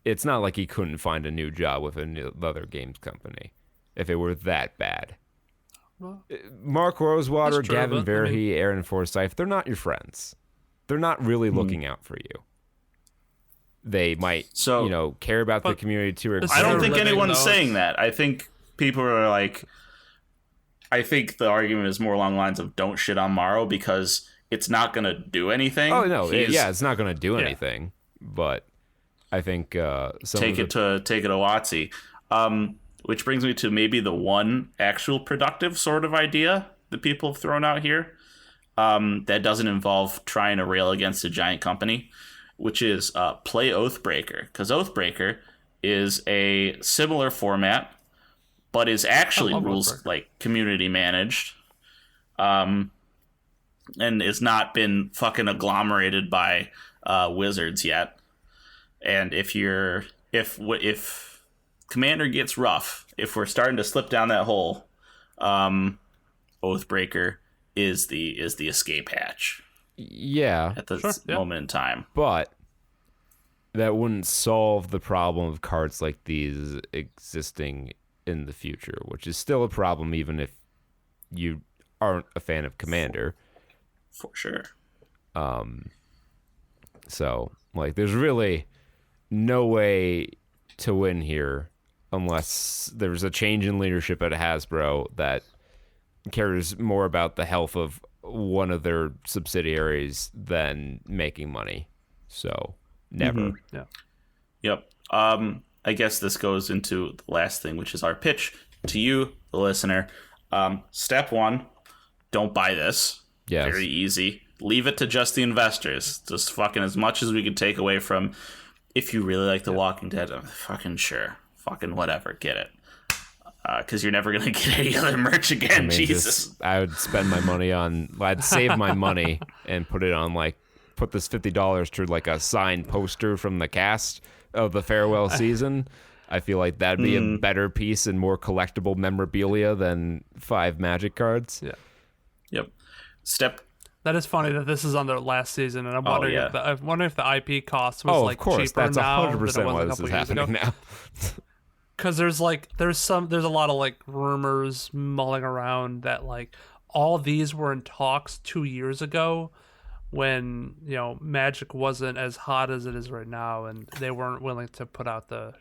it's not like he couldn't find a new job with another games company if it were that bad. Well, Mark Rosewater, that's true, Gavin but, I mean- Verhey, Aaron Forsyth, they're not your friends. They're not really looking out for you. They might, So- care about the But community to a I don't They're think living anyone's those. saying that. I think people are like, I think the argument is more along the lines of don't shit on Morrow because it's not going to do anything. Oh no, He's- it's not going to do Yeah. anything. But I think some take of it to WotC. which brings me to maybe the one actual productive sort of idea that people have thrown out here, that doesn't involve trying to rail against a giant company, which is play Oathbreaker. Because Oathbreaker is a similar format, but is actually rules Oathbreaker. like community managed, and has not been fucking agglomerated by Wizards yet. And if Commander gets rough, if we're starting to slip down that hole, Oathbreaker is the escape hatch Yeah, at this moment in time. but that wouldn't solve the problem of cards like these existing in the future, which is still a problem even if you aren't a fan of Commander. For sure. So, like, there's really no way to win here unless there's a change in leadership at Hasbro that cares more about the health of one of their subsidiaries than making money. So, never. Mm-hmm. Yeah. Yep. I guess this goes into the last thing, which is our pitch to you, the listener. Step one, don't buy this. Yes. Very easy. Leave it to just the investors. Just fucking as much as we can take away from. If you really like The Walking Dead, fucking sure. Fucking whatever. Get it. Because you're never going to get any other merch again. I mean, Jesus. I would spend my money on, I'd save my money and put it on, like, put this $50 to, like, a signed poster from the cast of the farewell season. I feel like that'd be a better piece and more collectible memorabilia than 5 Magic cards. Yeah. Yep. That is funny that this is on their last season, and I'm wondering if the IP cost was of course, cheaper that's now 100% than it why was a this couple is years ago. happening now. Because there's a lot of like rumors mulling around that like all these were in talks 2 years ago when Magic wasn't as hot as it is right now, and they weren't willing to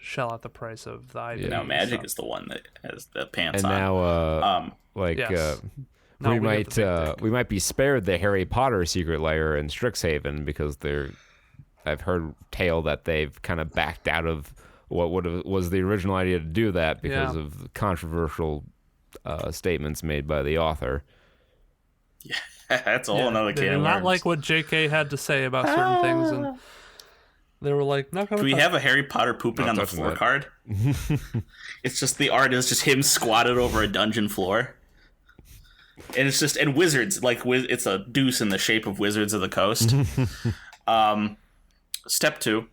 shell out the price of the IP. Yeah, now Magic is the one that has the pants And on. now, Yes. No, we got the big dick. might be spared the Harry Potter secret lair in Strixhaven because I've heard tale that they've kind of backed out of what was the original idea to do that because of controversial statements made by the author. Yeah, that's a whole another They can did of not worms. like what JK had to say about certain things, and they were like, "Not gonna." Do we have a Harry Potter pooping Not on the touching floor that. card? It's just the art is just him squatted over a dungeon floor. And it's just, and wizards, it's a deuce in the shape of Wizards of the Coast. Step 2,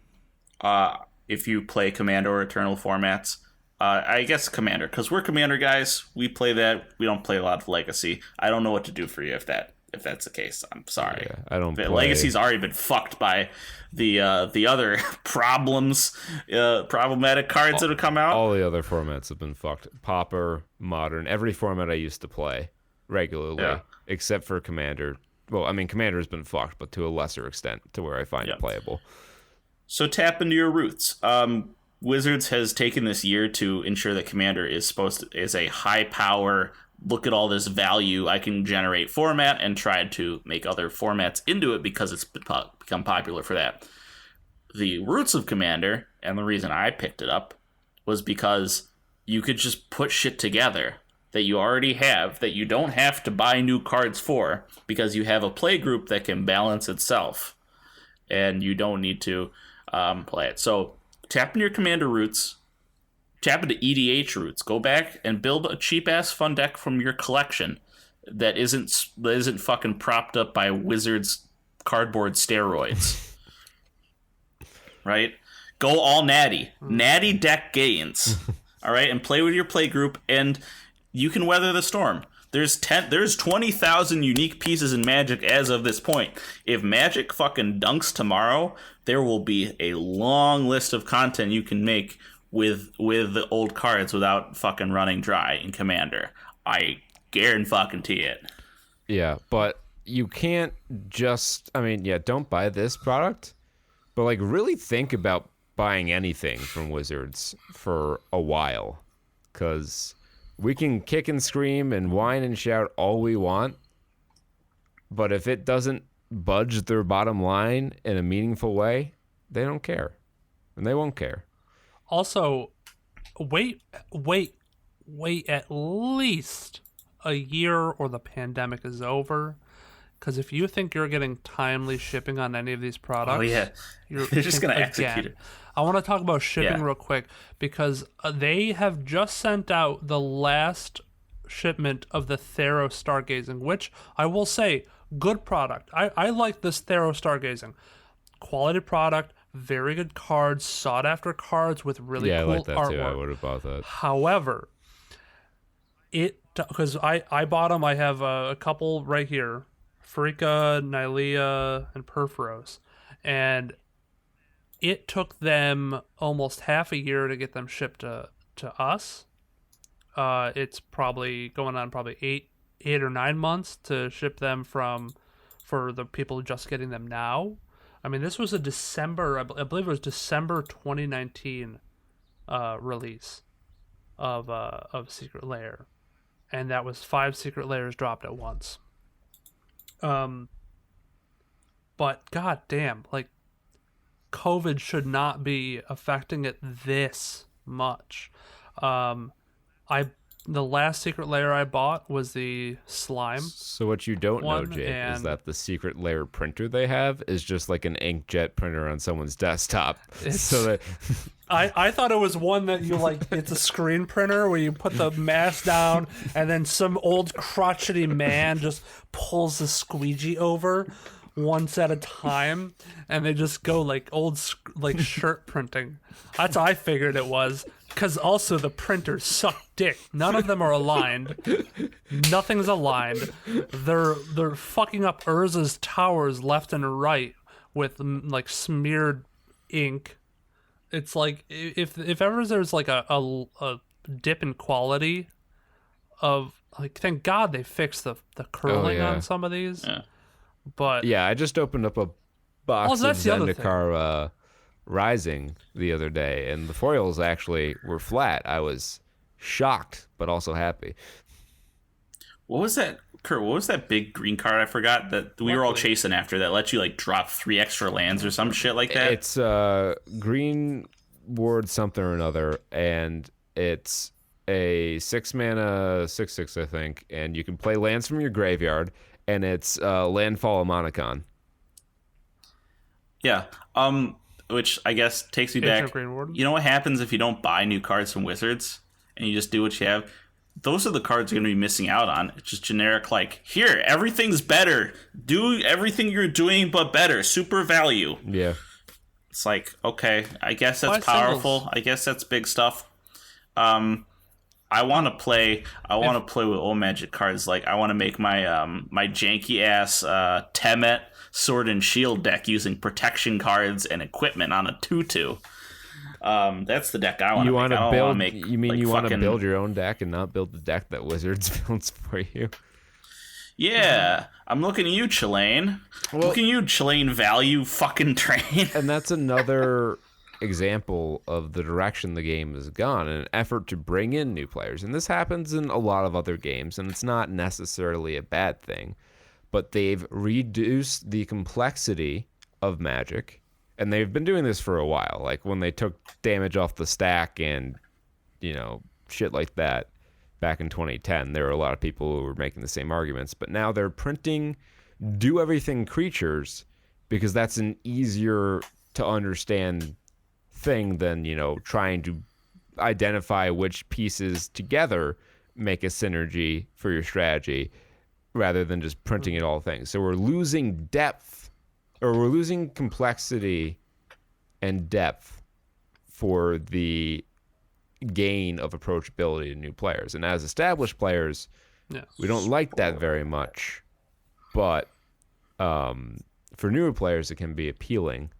if you play Commander or Eternal formats, I guess Commander, because we're Commander guys, we play that, we don't play a lot of Legacy. I don't know what to do for you if that's the case. I'm sorry. Yeah, I don't play. Legacy's already been fucked by the other problematic cards that have come out. All the other formats have been fucked. Pauper, Modern, every format I used to play regularly, except for Commander. Well, I mean, Commander's been fucked, but to a lesser extent, to where I find it playable. So tap into your roots. Wizards has taken this year to ensure that Commander is a high power, look at all this value I can generate format, and tried to make other formats into it because it's become popular for that. The roots of Commander, and the reason I picked it up, was because you could just put shit together that you already have, that you don't have to buy new cards for, because you have a play group that can balance itself, and you don't need to play it. So tap into your Commander roots, tap into EDH roots, go back and build a cheap-ass fun deck from your collection that isn't fucking propped up by Wizards cardboard steroids. Right? Go all natty. Natty deck gains. All right? And play with your play group, and you can weather the storm. There's 20,000 unique pieces in Magic as of this point. If Magic fucking dunks tomorrow, there will be a long list of content you can make with the old cards without fucking running dry in Commander. I guarantee it. Yeah, but you can't just, don't buy this product, but like really think about buying anything from Wizards for a while, because we can kick and scream and whine and shout all we want, but if it doesn't budge their bottom line in a meaningful way, they don't care, and they won't care. Also, wait wait at least a year or the pandemic is over. Because if you think you're getting timely shipping on any of these products, Oh yeah, you're they're just gonna execute it. I want to talk about shipping Yeah. real quick because they have just sent out the last shipment of the Thero Stargazing, which I will say, good product. I like this Thero Stargazing. Quality product, very good cards, sought after cards with really Yeah, I cool like that artwork. too. I would have bought that. However, because I bought them, I have a couple right here, Farika, Nylea, and Perforos, and it took them almost half a year to get them shipped to us. It's probably going on probably eight or 9 months to ship them for the people just getting them now. I mean, this was a December, I believe it was December 2019 release of Secret Lair, and that was 5 Secret Lairs dropped at once. But goddamn, like, COVID should not be affecting it this much. The last Secret Lair I bought was the slime. So what you don't know, One, Jake, is and- that the Secret Lair printer they have is just like an inkjet printer on someone's desktop. So that I thought it was one that you like. It's a screen printer where you put the mask down, and then some old crotchety man just pulls the squeegee over once at a time, and they just go like like shirt printing. That's how I figured it was. Because also the printers suck dick. None of them are aligned. Nothing's aligned. They're fucking up Urza's towers left and right with like smeared ink. It's like if ever there's like a dip in quality of like, thank God they fixed the curling yeah. on some of these. Yeah. But yeah, I just opened up a box of that's the other thing. Zendikar Rising the other day, and the foils actually were flat. I was shocked, but also happy. What was that, Kurt? What was that big green card I forgot that we were all chasing after that let you like drop 3 extra lands or some shit like that? It's green ward something or another, and it's a 6-mana 6/6, I think, and you can play lands from your graveyard, and it's Landfall of Monocon. Yeah. Which I guess takes me Ancient back. Green Warden? You know what happens if you don't buy new cards from Wizards and you just do what you have? Those are the cards you're going to be missing out on. It's just generic, like, here, everything's better. Do everything you're doing but better. Super value. Yeah. It's like, okay, I guess that's Buy powerful. singles. I guess that's big stuff. I want to play with old Magic cards. Like, I want to make my my janky ass Temet Sword and Shield deck using protection cards and equipment on a 2/2. That's the deck I want to You make. want I to don't build? wanna make, You mean like, you want to fucking- build your own deck and not build the deck that Wizards builds for you? Yeah, I'm looking at you, Chillane. Looking at you, Chillane value fucking train. And that's another example of the direction the game has gone in an effort to bring in new players. And this happens in a lot of other games, and it's not necessarily a bad thing. But they've reduced the complexity of Magic, and they've been doing this for a while. Like when they took damage off the stack and, you know, shit like that back in 2010, there were a lot of people who were making the same arguments. But now they're printing do everything creatures because that's an easier to understand thing than, you know, trying to identify which pieces together make a synergy for your strategy rather than just printing it all things. So we're losing depth, or we're losing complexity and depth for the gain of approachability to new players. And as established players, Yeah. we don't like that very much. But for newer players, it can be appealing.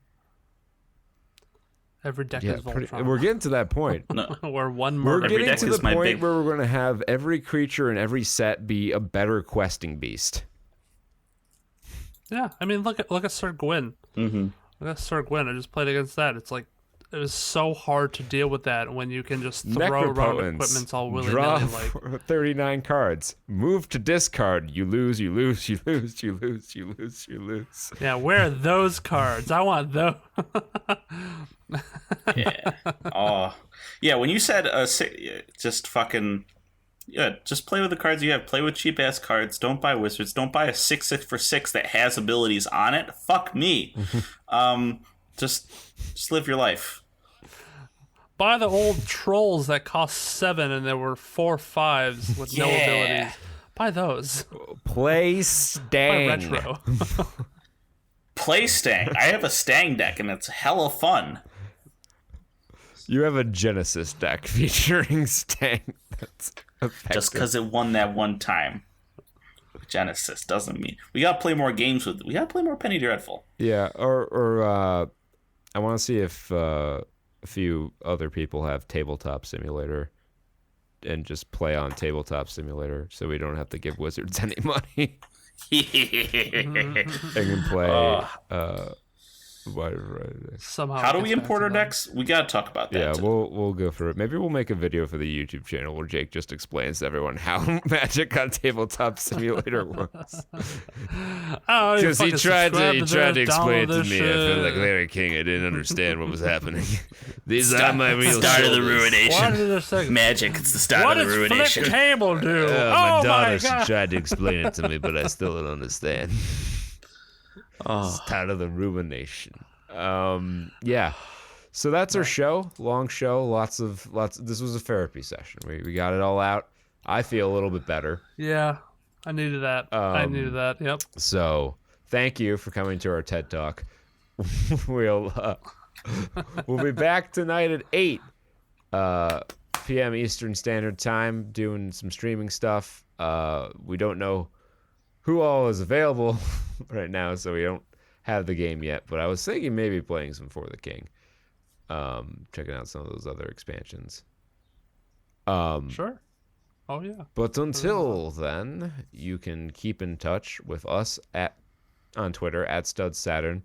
Every deck Yeah, is Voltron. we're getting to that point. Where one We're murder. Every getting deck to is the my point big- where we're going to have every creature in every set be a better questing beast. Yeah, I mean, look at Sir Gwyn. Mm-hmm. Look at Sir Gwyn. I just played against that. It's like it was so hard to deal with that when you can just throw around Necropotence. equipments all willy Draw nilly. Like 39 cards. Move to discard. You lose, you lose, you lose, you lose, you lose, you lose. yeah, where are those cards? I want those. Yeah. Oh, yeah. When you said just fucking Yeah, just play with the cards you have. Play with cheap ass cards. Don't buy wizards. Don't buy a 6/6 for 6 that has abilities on it. Fuck me. Just live your life. Buy the old trolls that cost 7 and there were 4 5s with no abilities. Buy those. Play Buy Stang. retro. Play Stang. I have a Stang deck, and it's hella fun. You have a Genesis deck featuring Stang. That's effective. Just because it won that one time. Genesis doesn't mean... We gotta play more games with... We gotta play more Penny Dreadful. Yeah, or I want to see if a few other people have Tabletop Simulator and just play on Tabletop Simulator so we don't have to give Wizards any money. And can play Somehow. How it do gets we import back our to them. decks? We gotta talk about that. Yeah, too. we'll go for it. Maybe we'll make a video for the YouTube channel where Jake just explains to everyone how Magic on Tabletop Simulator works. Because he tried to explain it to me. I feel like Larry King. I didn't understand what was happening. These are my real start of the shoulders. ruination. What is this thing? Magic, it's the start What of the does ruination. flip table do? My Oh daughter my god! tried to explain it to me, but I still don't understand. Oh. Start of the ruination. Yeah. So that's our show. Long show. Lots. This was a therapy session. We got it all out. I feel a little bit better. Yeah, I needed that. I needed that. Yep. So thank you for coming to our TED Talk. We'll be back tonight at 8 p.m. Eastern Standard Time doing some streaming stuff. We don't know who all is available right now, so we don't have the game yet. But I was thinking maybe playing some For the King. Checking out some of those other expansions. Sure. Oh yeah. But until then, you can keep in touch with us on Twitter at StudsSaturn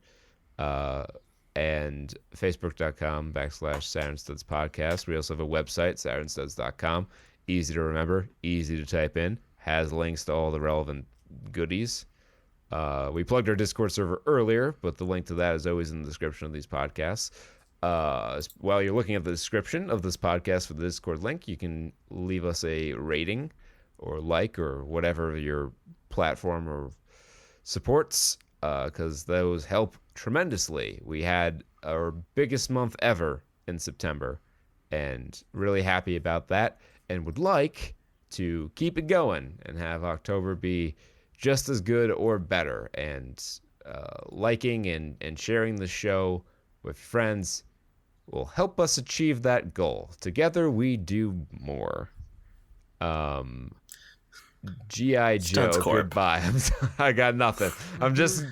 and Facebook.com/SaturnStuds Podcast. We also have a website, SaturnStuds.com. Easy to remember, easy to type in, has links to all the relevant goodies. We plugged our Discord server earlier, but the link to that is always in the description of these podcasts. While you're looking at the description of this podcast for the Discord link, you can leave us a rating or like or whatever your platform or supports, because those help tremendously. We had our biggest month ever in September, and really happy about that, and would like to keep it going and have October be just as good or better. And liking and sharing the show with friends will help us achieve that goal. Together we do more. G.I. Joe, Studs Corp. goodbye. I got nothing. I'm just